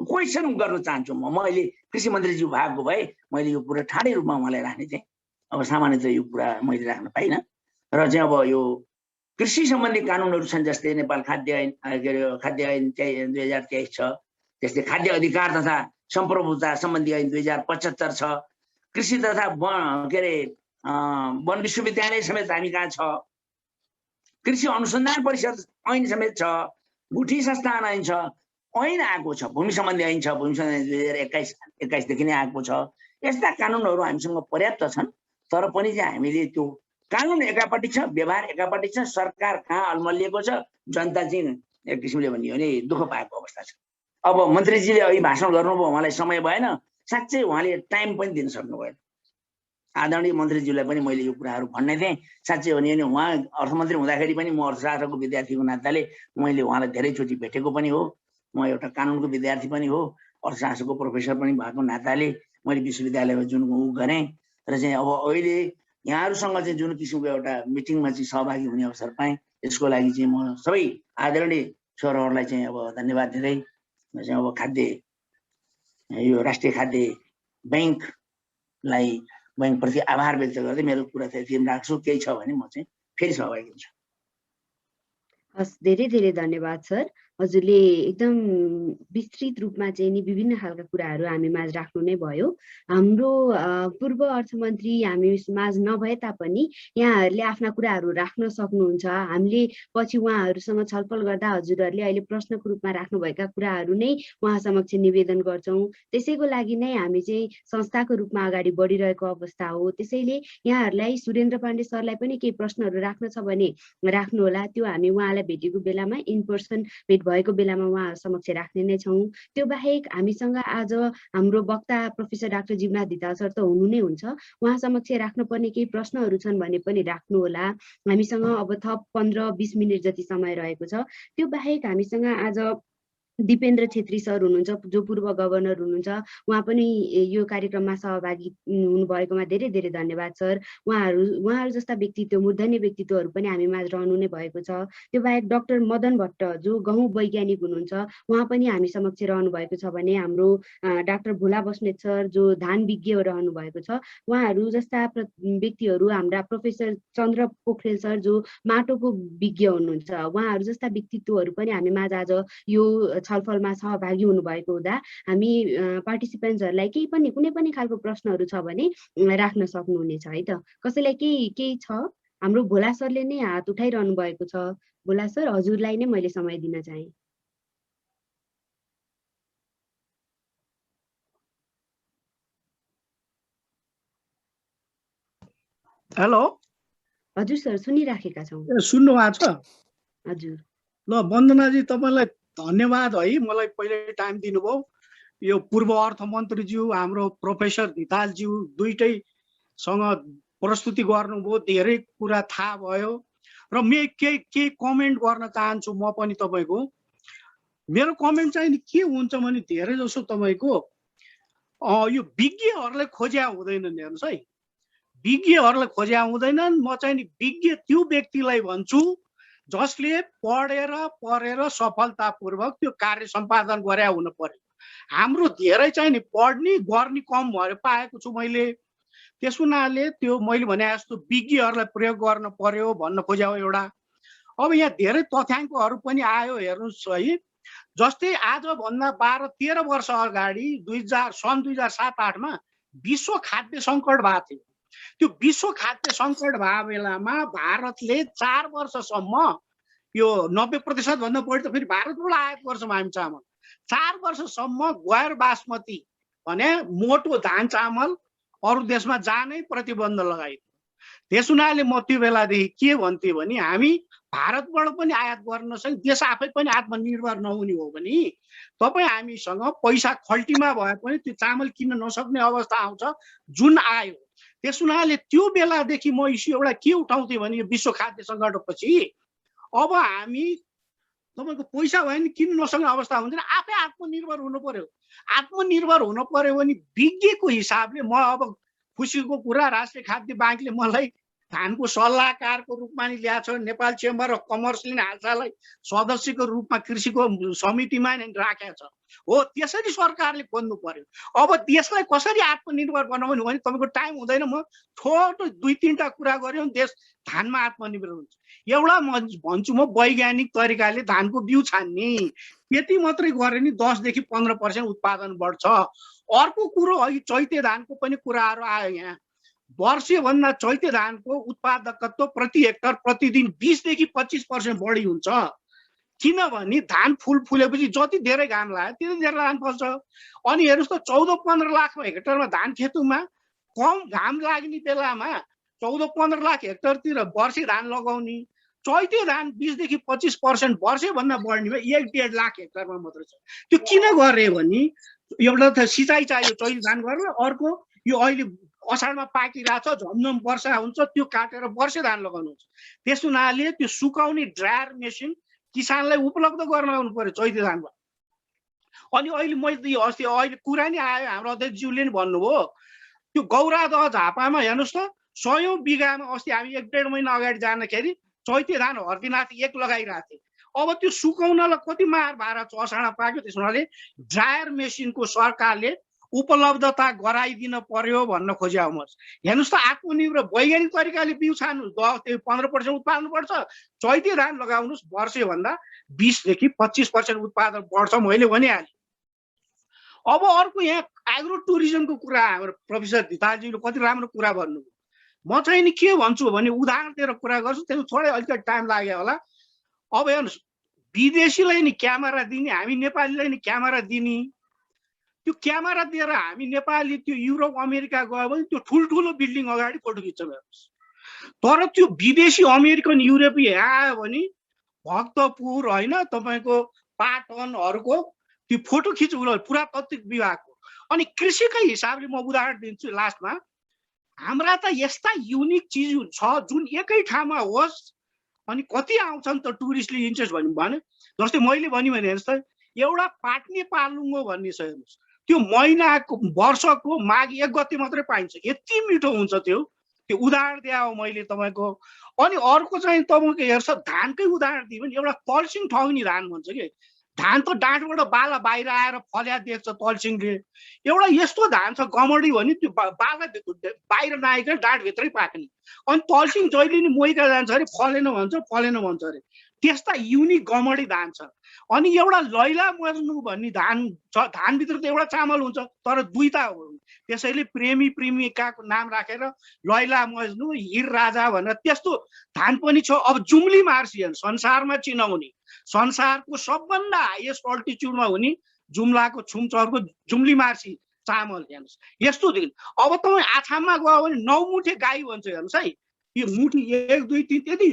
क्वेसन गर्न चाहन्छु म। अहिले कृषि मन्त्रीज्यू भएको भए मैले यो कुरा ठाडै रूपमा उहाँलाई राख्ने थिएँ, अब सामान्यतः यो कुरा मैले राख्न पाइनँ। र चाहिँ अब यो कृषि सम्बन्धी कानुनहरू छन्, जस्तै नेपाल खाद्य ऐन 2023 छ, त्यस्तै खाद्य अधिकार तथा सम्प्रभुता सम्बन्धी ऐन 2075 छ, कृषि तथा के अरे वन विश्वविद्यालय समेत हामी कहाँ छ, कृषि अनुसन्धान परिषद ऐन समेत छ, गुठी संस्थान ऐन छ, ऐन आएको छ, भूमि सम्बन्धी ऐन छ, भूमि सम्बन्धी 2021 देखि नै आएको छ। यस्ता कानुनहरू हामीसँग पर्याप्त छन्, तर पनि चाहिँ हामीले त्यो कानुन एकापट्टि छ, व्यवहार एकापट्टि छ, सरकार कहाँ अल्मलिएको छ, जनता चाहिँ एक किसिमले भन्यो भने दुःख पाएको अवस्था छ। अब मन्त्रीजीले अघि भाषण गर्नुभयो, उहाँलाई समय भएन, साँच्चै उहाँले टाइम पनि दिन सक्नु भएन। आदरणीय मन्त्रीज्यूलाई पनि मैले यो कुराहरू भन्ने थिएँ। साँच्चै हो भने उहाँ अर्थमन्त्री हुँदाखेरि पनि म अर्थशास्त्रको विद्यार्थीको नाताले मैले उहाँलाई धेरैचोटि भेटेको पनि हो, म एउटा कानुनको विद्यार्थी पनि हो, अर्थशास्त्रको प्रोफेसर पनि भएको नाताले मैले विश्वविद्यालयमा जुन उ गरेँ। र चाहिँ अब अहिले यहाँहरूसँग चाहिँ जुन किसिमको एउटा मिटिङमा चाहिँ सहभागी हुने अवसर पाएँ, यसको लागि चाहिँ म सबै आदरणीय सरहरूलाई चाहिँ अब धन्यवाद दिँदै चाहिँ अब यो राष्ट्रिय खाद्य बैंकलाई बैंकप्रति आभार व्यक्त गर्दै मेरो कुरा त्यति राख्छु। केही छ भने म चाहिँ फेरि सहभागी हुन्छु। हस्, धेरै धेरै धन्यवाद सर। हजुरले एकदम विस्तृत रूपमा चाहिँ नि विभिन्न खालका कुराहरू हामी माझ राख्नु नै भयो। हाम्रो पूर्व अर्थमन्त्री हामी माझ नभए तापनि यहाँहरूले आफ्ना कुराहरू राख्न सक्नुहुन्छ। हामीले पछि उहाँहरूसँग छलफल गर्दा हजुरहरूले अहिले प्रश्नको रूपमा राख्नुभएका कुराहरू नै उहाँ समक्ष निवेदन गर्छौँ। त्यसैको लागि नै हामी चाहिँ संस्थाको रूपमा अगाडि बढिरहेको अवस्था हो। त्यसैले यहाँहरूलाई सुरेन्द्र पाण्डे सरलाई पनि केही प्रश्नहरू राख्न छ भने राख्नुहोला। त्यो हामी उहाँलाई भेटेको बेलामा इन पर्सन भेट भएको बेलामा उहाँ समक्ष राख्ने नै छौँ। त्यो बाहेक हामीसँग आज हाम्रो वक्ता professor doctor Jivnath Dhital sir त हुनु नै हुन्छ, उहाँ समक्ष राख्नुपर्ने केही प्रश्नहरू छन् भने पनि राख्नुहोला। हामीसँग अब थप 15-20 मिनट जति समय रहेको छ। त्यो बाहेक हामीसँग आज दिपेन्द्र छेत्री सर हुनुहुन्छ, जो पूर्व गभर्नर हुनुहुन्छ। उहाँ पनि यो कार्यक्रममा सहभागी हुनुभएकोमा धेरै धेरै धन्यवाद सर। उहाँहरू जस्ता व्यक्तित्व, मूर्धन्य व्यक्तित्वहरू पनि हामी माझ रहनु नै भएको छ। त्यो बाहेक डाक्टर मदन भट्ट जो गहुँ वैज्ञानिक हुनुहुन्छ, उहाँ पनि हामी समक्ष रहनु भएको छ भने हाम्रो डाक्टर भोला बस्नेत सर जो धान विज्ञ रहनु भएको छ। उहाँहरू जस्ता व्यक्तिहरू, हाम्रा प्रोफेसर चन्द्र पोखरेल सर जो माटोको विज्ञ हुनुहुन्छ, उहाँहरू जस्ता व्यक्तित्वहरू पनि हामी माझ आज यो छलफलमा सहभागी हुनुभएको हुँदा हामी पार्टिसिपेन्ट्सहरूलाई कुनै पनि खालको प्रश्नहरू छ भने राख्न सक्नुहुनेछ है त। कसैलाई केही छ? हाम्रो भोला सरले नै हात उठाइरहनु भएको छ। भोला सर, हजुरलाई नै मैले समय दिन चाहे। हेलो हजुर सर, सुनिराखेका छौँ। सुन्नु भएको छ? हजुर। ल वन्दनाजी, तपाईँलाई धन्यवाद है, मलाई पहिले टाइम दिनुभयो। यो पूर्व अर्थमन्त्रीज्यू हाम्रो प्रोफेसर धितालज्यू दुईटैसँग प्रस्तुति गर्नुभयो, धेरै कुरा थाहा भयो र म केही कमेन्ट गर्न चाहन्छु। म पनि तपाईँको मेरो कमेन्ट चाहिँ नि के हुन्छ भने धेरै जसो तपाईँको यो विज्ञहरूले खोज्या हुँदैनन्। हेर्नुहोस् है, विज्ञहरूले खोज्या हुँदैनन्। म चाहिँ नि विज्ञ त्यो व्यक्तिलाई भन्छु जसले पढेर सफलतापूर्वक त्यो कार्य सम्पादन गरे हुनु पर्यो। हाम्रो धेरै चाहिँ नि पढ्ने गर्ने कम भएर पाएको छु मैले। त्यस हुनाले त्यो मैले भने जस्तो विज्ञहरूलाई प्रयोग गर्न पर्यो भन्न खोज्या हो एउटा। अब यहाँ धेरै तथ्याङ्कहरू पनि आयो, हेर्नुहोस् है। जस्तै आजभन्दा 12-13 वर्ष अगाडि सन् 2007-08 मा विश्व खाद्य सङ्कट भएको थियो। त्यो विश्व खाद्य सङ्कट भएको बेलामा भारतले 4 वर्षसम्म यो 90% भन्दा बढी त फेरि भारतबाट आयात गर्छौँ हामी चामल। 4 वर्षसम्म गैर बासमती भने मोटो धान चामल अरू देशमा जानै प्रतिबन्ध लगाइयो। त्यस हुनाले म त्यो बेलादेखि के भन्थेँ भने हामी भारतबाट पनि आयात गर्न नसक्ने, देश आफै पनि आत्मनिर्भर नहुने हो भने तपाईँ हामीसँग पैसा खल्टीमा भए पनि त्यो चामल किन्न नसक्ने अवस्था आउँछ जुन आयो। त्यस हुनाले त्यो बेलादेखि म इस्यु एउटा के उठाउँथेँ भने यो विश्व खाद्य सङ्कटपछि अब हामी तपाईँको पैसा भयो भने किन्न नसक्ने अवस्था हुन्छ, आफै आत्मनिर्भर हुनु पर्यो। आत्मनिर्भर हुनु पर्यो भने विज्ञको हिसाबले म अब खुसीको कुरा, राष्ट्रिय खाद्य ब्याङ्कले मलाई धानको सल्लाहकारको रूपमा नि ल्याएको छ। नेपाल चेम्बर अफ कमर्सले नि हालसालै सदस्यको रूपमा कृषिको समितिमा नि राखेको छ। हो, त्यसरी सरकारले खोज्नु पर्यो। अब देशलाई कसरी आत्मनिर्भर बनाउनु भने तपाईँको टाइम हुँदैन। म छोटो 2-3टा कुरा गऱ्यो भने देश धानमा आत्मनिर्भर हुन्छ। एउटा भन्छु म, वैज्ञानिक तरिकाले धानको बिउ छान्ने, त्यति मात्रै गरे नि 10 देखि 15% उत्पादन बढ्छ। अर्को कुरो अहिले चैते धानको पनि कुराहरू आयो यहाँ। वर्षेभन्दा चैते धानको उत्पादकत्व प्रति हेक्टर प्रतिदिन 20 देखि 25% बढी हुन्छ। किनभने धान फुलेपछि जति धेरै घाम लाग्यो त्यति धेरै धान फल्छ। अनि हेर्नुहोस् त 14-15 लाख हेक्टरमा धान खेतमा कम घाम लाग्ने बेलामा 14-15 लाख हेक्टरतिर वर्षे धान लगाउने, चैते धान 20 देखि 25% वर्षेभन्दा बढ्नेमा 1-1.5 लाख हेक्टरमा मात्र छ। त्यो किन गरे भने एउटा त सिँचाइ चाहियो चैते धान गरेर, अर्को यो अहिले असाढमा पाकिरहेछ झमझम वर्षा हुन्छ त्यो काटेर वर्षे धान लगाउनुहुन्छ। त्यस हुनाले त्यो सुकाउने ड्रायर मेसिन किसानलाई उपलब्ध गर्न आउनु पर्यो चैते धानमा। अनि अहिले मैले अस्ति अहिले कुरा नि आयो हाम्रो अध्यक्षज्यूले नि भन्नुभयो त्यो गौरादह झापामा हेर्नुहोस् त 100 बिघामा अस्ति हामी 1-1.5 महिना अगाडि जाँदाखेरि चैते धान हर्दीनाथ 1 लगाइरहेको थिए। अब त्यो सुकाउनलाई कति मार भाडा छ, असाढा पाक्यो। त्यस हुनाले ड्रायर मेसिनको सरकारले उपलब्धता गराइदिन पर्यो भन्न खोजेको म। हेर्नुहोस् त आत्मनिर्भर वैज्ञानिक तरिकाले बिउ छान्नुहोस्, 10-15% उत्पादन बढ्छ। चैते धान लगाउनुहोस्, वर्षेभन्दा 20 देखि 25% उत्पादन बढ्छ मैले भनिहालेँ। अब अर्को यहाँ एग्रो टुरिज्मको कुरा हाम्रो प्रोफेसर धितालजीले कति राम्रो कुरा भन्नुभयो। म चाहिँ नि के भन्छु भने उदाहरण दिएर कुरा गर्छु, त्यसमा थोरै अलिकति टाइम लाग्यो होला। अब हेर्नुहोस् विदेशीलाई नि क्यामेरा दिने, हामी नेपालीलाई नि क्यामेरा दिने। त्यो क्यामेरा दिएर हामी नेपाली त्यो युरोप अमेरिका गयो भने त्यो ठुल्ठुलो बिल्डिङ अगाडि फोटो खिच्छौँ हेर्नुहोस्। तर त्यो विदेशी अमेरिकन युरोपीय आयो भने भक्तपुर होइन तपाईँको पाटनहरूको त्यो फोटो खिच्नु पुरातात्विक विभागको। अनि कृषिकै हिसाबले म उदाहरण दिन्छु लास्टमा। हाम्रा त यस्ता युनिक चिजहरू छ जुन एकै ठाउँमा होस् अनि कति आउँछन् त टुरिस्टले इन्ट्रेस्ट भने जस्तै मैले भने हेर्नुहोस् त एउटा पाट्ने पालुङ्गो भन्ने छ हेर्नुहोस्, त्यो महिनाको वर्षको माघ 1 गते मात्रै पाइन्छ। यति मिठो हुन्छ त्यो उदाहरण दिए हो मैले तपाईँको। अनि अर्को चाहिँ तपाईँको हेर्छ धानकै उदाहरण दियो भने एउटा तल्सिङ ठग्ने धान भन्छ कि, धान त डाँठबाट बाला बाहिर आएर फल्या देख्छ तल्सिङले। एउटा यस्तो धान छ गमडी भने त्यो बाला बाहिर नआइकन डाँठभित्रै पाक्ने। अनि तल्सिङ जहिले नि मोइका जान्छ अरे फलेन भन्छ अरे। त्यस्ता युनिक गमडी धान छ। अनि एउटा लैला मज्नु भन्ने धान छ, धानभित्र त एउटा चामल हुन्छ तर दुईटा हो। त्यसैले प्रेमी प्रेमिकाको नाम राखेर लैला मज्नु हिर राजा भनेर त्यस्तो धान पनि छ। अब जुम्ली मार्सी संसारमा चिनाउने, संसारको सबभन्दा हाइएस्ट अल्टिच्युडमा हुने जुम्लाको छुमचरको जुम्ली मार्सी चामल हेर्नुहोस् यस्तो दिन। अब तपाईँ आछाममा गयो भने 9 मुठे गाई भन्छ हेर्नुहोस् है। यो मुठी 1, 2, 3 त्यति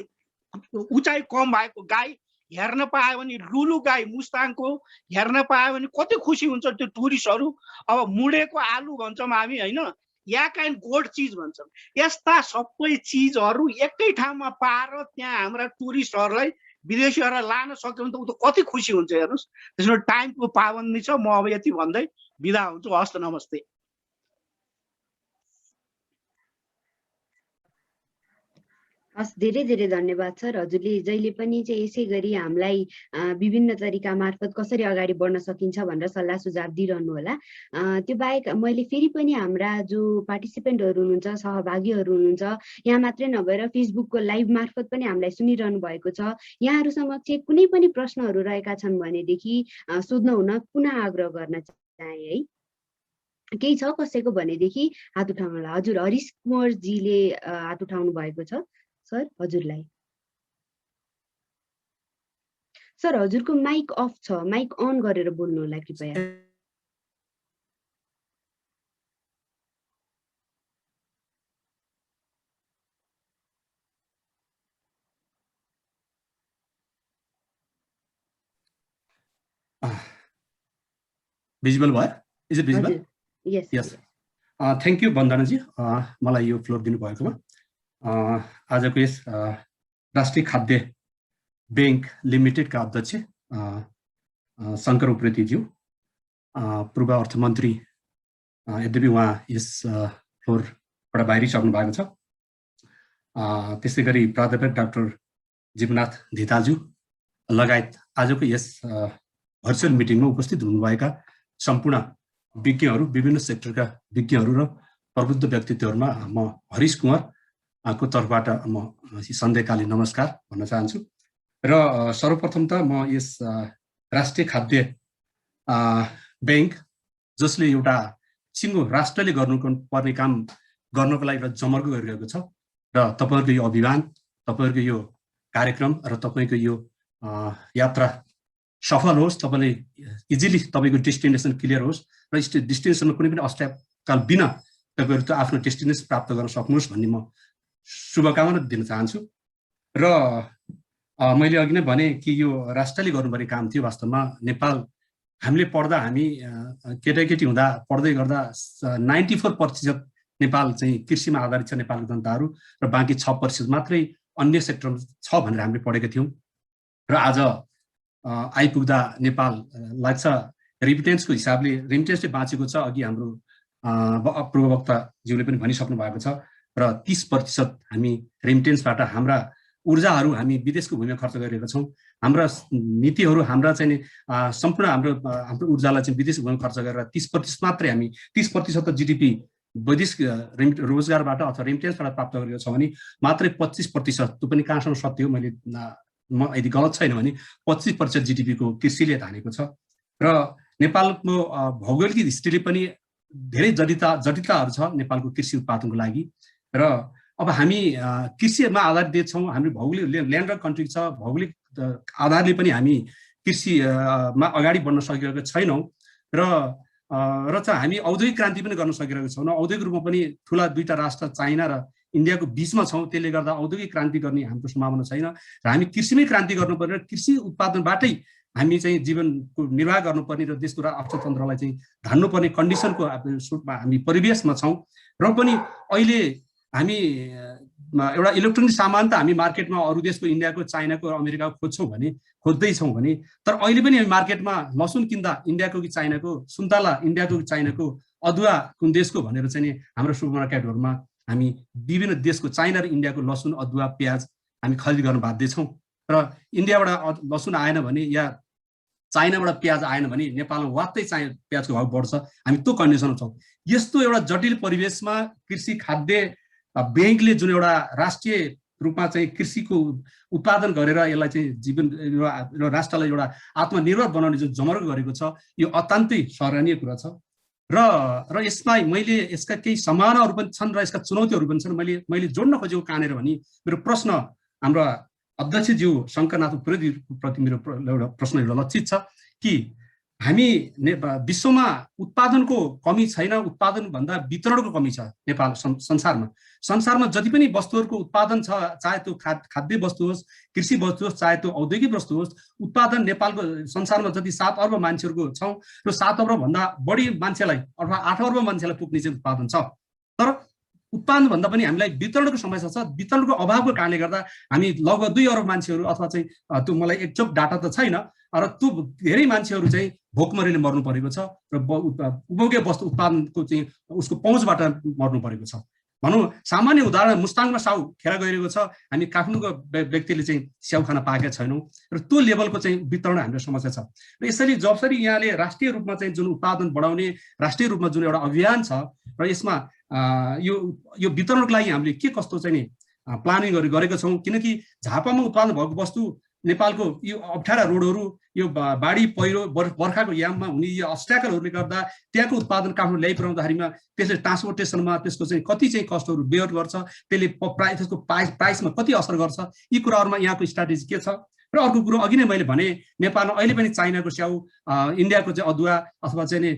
उचाइ कम भएको गाई हेर्न पायो भने, लुलु गाई मुस्ताङको हेर्न पायो भने कति खुसी हुन्छ त्यो टुरिस्टहरू। अब मुडेको आलु भन्छौँ हामी होइन, या काइन्ड गोड चिज भन्छौँ। यस्ता सबै चिजहरू एकै ठाउँमा पाएर त्यहाँ हाम्रा टुरिस्टहरूलाई विदेशीहरूलाई लान सक्यो भने त ऊ त कति खुसी हुन्छ हेर्नुहोस्। त्यसमा टाइमको पाबन्दी छ। म अब यति भन्दै बिदा हुन्छु। हस्त नमस्ते। हस्, धेरै धेरै धन्यवाद सर। हजुरले जहिले पनि चाहिँ यसै गरी हामीलाई विभिन्न तरिका मार्फत कसरी अगाडि बढ्न सकिन्छ भनेर सल्लाह सुझाव दिइरहनु होला। त्यो बाहेक मैले फेरि पनि हाम्रा जो पार्टिसिपेन्टहरू हुनुहुन्छ, सहभागीहरू हुनुहुन्छ, यहाँ मात्रै नभएर फेसबुकको लाइभ मार्फत पनि हामीलाई सुनिरहनु भएको छ। यहाँहरू समक्ष कुनै पनि प्रश्नहरू रहेका छन् भनेदेखि सोध्न हुन पुनः आग्रह गर्न चाहे है। केही छ कसैको भनेदेखि हात उठाउनु होला। हजुर हरिश कुँवरजीले हात उठाउनु भएको छ सर, हजुरलाई। सर हजुरको माइक अफ छ, माइक अन गरेर बोल्नु होला कृपया। भिजिबल भयो? Is it visible? Yes yes. Thank you Vandanaji मलाई यो फ्लोर दिनुभएकोमा। आजको यस राष्ट्रिय खाद्य बैंक लिमिटेडका अध्यक्ष शङ्कर उप्रेतीज्यू, पूर्व अर्थमन्त्री, यद्यपि उहाँ यस फ्लोरबाट बाहिरिसक्नु भएको छ। त्यसै गरी प्राध्यापक डाक्टर जीवनाथ धितालज्यू लगायत आजको यस भर्चुअल मिटिङमा उपस्थित हुनुभएका सम्पूर्ण विज्ञहरू, विभिन्न सेक्टरका विज्ञहरू र प्रबुद्ध व्यक्तित्वहरूमा म हरिश कुँवर को तर्फबाट म सन्ध्याकालीन नमस्कार भन्न चाहन्छु। र सर्वप्रथम त म यस राष्ट्रिय खाद्य बैंक जसले एउटा सिङ्गो राष्ट्रले गर्नुपर्ने काम गर्नको लागि एउटा जमर्को गरिरहेको छ र तपाईँहरूको यो अभियान, तपाईँहरूको यो कार्यक्रम र तपाईँको यो यात्रा सफल होस्, तपाईँले इजिली तपाईँको डेस्टिनेसन क्लियर होस् र डेस्टिनेसनमा कुनै पनि अब्स्ट्याकल बिना तपाईँहरू त्यो आफ्नो डेस्टिनेसन प्राप्त गर्न सक्नुहोस् भन्ने म शुभकामना दिन चाहन्छु। र मैले अघि नै भने कि यो राष्ट्रले गर्नुपर्ने काम थियो। वास्तवमा नेपाल हामीले पढ्दा, हामी केटाकेटी हुँदा पढ्दै गर्दा 94% नेपाल चाहिँ कृषिमा आधारित छ नेपालको जनताहरू र बाँकी 6% मात्रै अन्य सेक्टरमा छ भनेर हामीले पढेका थियौँ। र आज आइपुग्दा नेपाल लाग्छ रेमिटेन्सको हिसाबले रेमिटेन्सले बाँचेको छ। अघि हाम्रो पूर्ववक्ताज्यूले पनि भनिसक्नु भएको छ र 30% हामी रेमिटेन्सबाट हाम्रा ऊर्जाहरू हामी विदेशको भूमिमा खर्च गरिरहेका छौँ। हाम्रा नीतिहरू, हाम्रा चाहिँ सम्पूर्ण हाम्रो ऊर्जालाई चाहिँ विदेशको भूमिमा खर्च गरेर 30% मात्रै हामी 30% जिडिपी वैदेशिक रोजगारबाट अथवा रेमिटेन्सबाट प्राप्त गरेको छ भने मात्रै 25%, त्यो पनि कहाँसम्म सत्य हो, म यदि गलत छैन भने 25% जिडिपीको कृषिले धानेको छ। र नेपालको भौगोलिक दृष्टिले पनि धेरै जटिलताहरू छ नेपालको कृषि उत्पादनको लागि। र अब हामी कृषिमा आधारित छौँ, हामी भौगोलिक ल्यान्ड र कन्ट्री छ, भौगोलिक आधारले पनि हामी कृषिमा अगाडि बढ्न सकिरहेको छैनौँ। र चाहिँ हामी औद्योगिक क्रान्ति पनि गर्न सकिरहेको छैनौँ। औद्योगिक रूपमा पनि ठुला दुईटा राष्ट्र चाइना र इन्डियाको बिचमा छौँ, त्यसले गर्दा औद्योगिक क्रान्ति गर्ने हाम्रो सम्भावना छैन। र हामी कृषिमै क्रान्ति गर्नुपर्ने र कृषि उत्पादनबाटै हामी चाहिँ जीवनको निर्वाह गर्नुपर्ने र देशको अर्थतन्त्रलाई चाहिँ धान्नुपर्ने कन्डिसनको हामी परिवेशमा छौँ। र पनि अहिले हामी एउटा इलेक्ट्रोनिक सामान त हामी मार्केटमा अरू देशको, इन्डियाको, चाइनाको, अमेरिकाको खोज्दैछौँ भने, तर अहिले पनि हामी मार्केटमा लसुन किन्दा इन्डियाको कि चाइनाको, सुन्तला इन्डियाको कि चाइनाको, अदुवा कुन देशको भनेर चाहिँ हाम्रो सुपर मार्केटहरूमा हामी विभिन्न देशको, चाइना र इन्डियाको लसुन, अदुवा, प्याज हामी खरिद गर्न बाध्य छौँ। र इन्डियाबाट लसुन आएन भने या चाइनाबाट प्याज आएन भने नेपालमा वात्तै प्याजको भाव बढ्छ। हामी त्यो कन्डिसनमा छौँ। यस्तो एउटा जटिल परिवेशमा कृषि खाद्य ब्याङ्कले जुन एउटा राष्ट्रिय रूपमा चाहिँ कृषिको उत्पादन गरेर यसलाई चाहिँ जीवन राष्ट्रलाई एउटा आत्मनिर्भर बनाउने जुन जमर्को गरेको छ, यो अत्यन्तै सराहनीय कुरा छ। र यसका केही सम्भावनाहरू पनि छन् र यसका चुनौतीहरू पनि छन्। मैले जोड्न खोजेको कहाँनिर भने, मेरो प्रश्न हाम्रो अध्यक्षज्यू शङ्करनाथ उप्रेतीप्रति मेरो एउटा प्रश्न एउटा लक्षित छ कि हामी विश्वमा उत्पादनको कमी छैन, उत्पादन भन्दा वितरणको कमी छ नेपाल संसारमा जति पनि वस्तुहरूको उत्पादन छ, चाहे त्यो खाद्य वस्तु होस्, कृषि वस्तु होस्, चाहे त्यो औद्योगिक वस्तु होस्, उत्पादन नेपालको संसारमा जति 7 अर्ब मान्छेहरूको छौँ, त्यो 7 अर्ब भन्दा बढी मान्छेलाई अथवा 8 अर्ब मान्छेलाई पुग्ने चाहिँ उत्पादन छ। तर उत्पादन भन्दा पनि हामीलाई वितरणको समस्या छ। वितरणको अभावको कारणले गर्दा हामी लगभग 2 अर्ब मान्छेहरू, अथवा चाहिँ त्यो मलाई एक्ज्याक्ट डाटा त छैन, र त्यो धेरै मान्छेहरू चाहिँ भोकमरीले मर्नु परेको छ र उपभोग्य वस्तु उत्पादनको चाहिँ उसको पहुँचबाट मर्नु परेको छ। भनौँ सामान्य उदाहरण, मुस्ताङमा स्याउ खेर गइरहेको छ, हामी काठमाडौँको व्यक्तिले चाहिँ स्याउ खान पाएका छैनौँ र त्यो लेभलको चाहिँ वितरण हाम्रो समस्या छ। र यसरी जसरी यहाँले राष्ट्रिय रूपमा चाहिँ जुन उत्पादन बढाउने राष्ट्रिय रूपमा जुन एउटा अभियान छ र यसमा यो वितरणको लागि हामीले के कस्तो चाहिँ नि प्लानिङ गरेका छौँ, किनकि झापामा उत्पादन भएको वस्तु नेपालको यो अप्ठ्यारा रोडहरू, यो बाढी पहिरो बर्खाको याममा हुने यो अब्स्ट्याकलहरूले गर्दा त्यहाँको उत्पादन काठमाडौँ ल्याइपुर्याउँदाखेरिमा त्यसले ट्रान्सपोर्टेसनमा त्यसको चाहिँ कति चाहिँ कस्टहरू बेयर गर्छ, त्यसले त्यसको प्राइसमा कति असर गर्छ, यी कुराहरूमा यहाँको स्ट्राटेजी के छ। र अर्को कुरो अघि नै मैले भने, नेपालमा अहिले पनि चाइनाको स्याउ, इन्डियाको चाहिँ अदुवा अथवा चाहिँ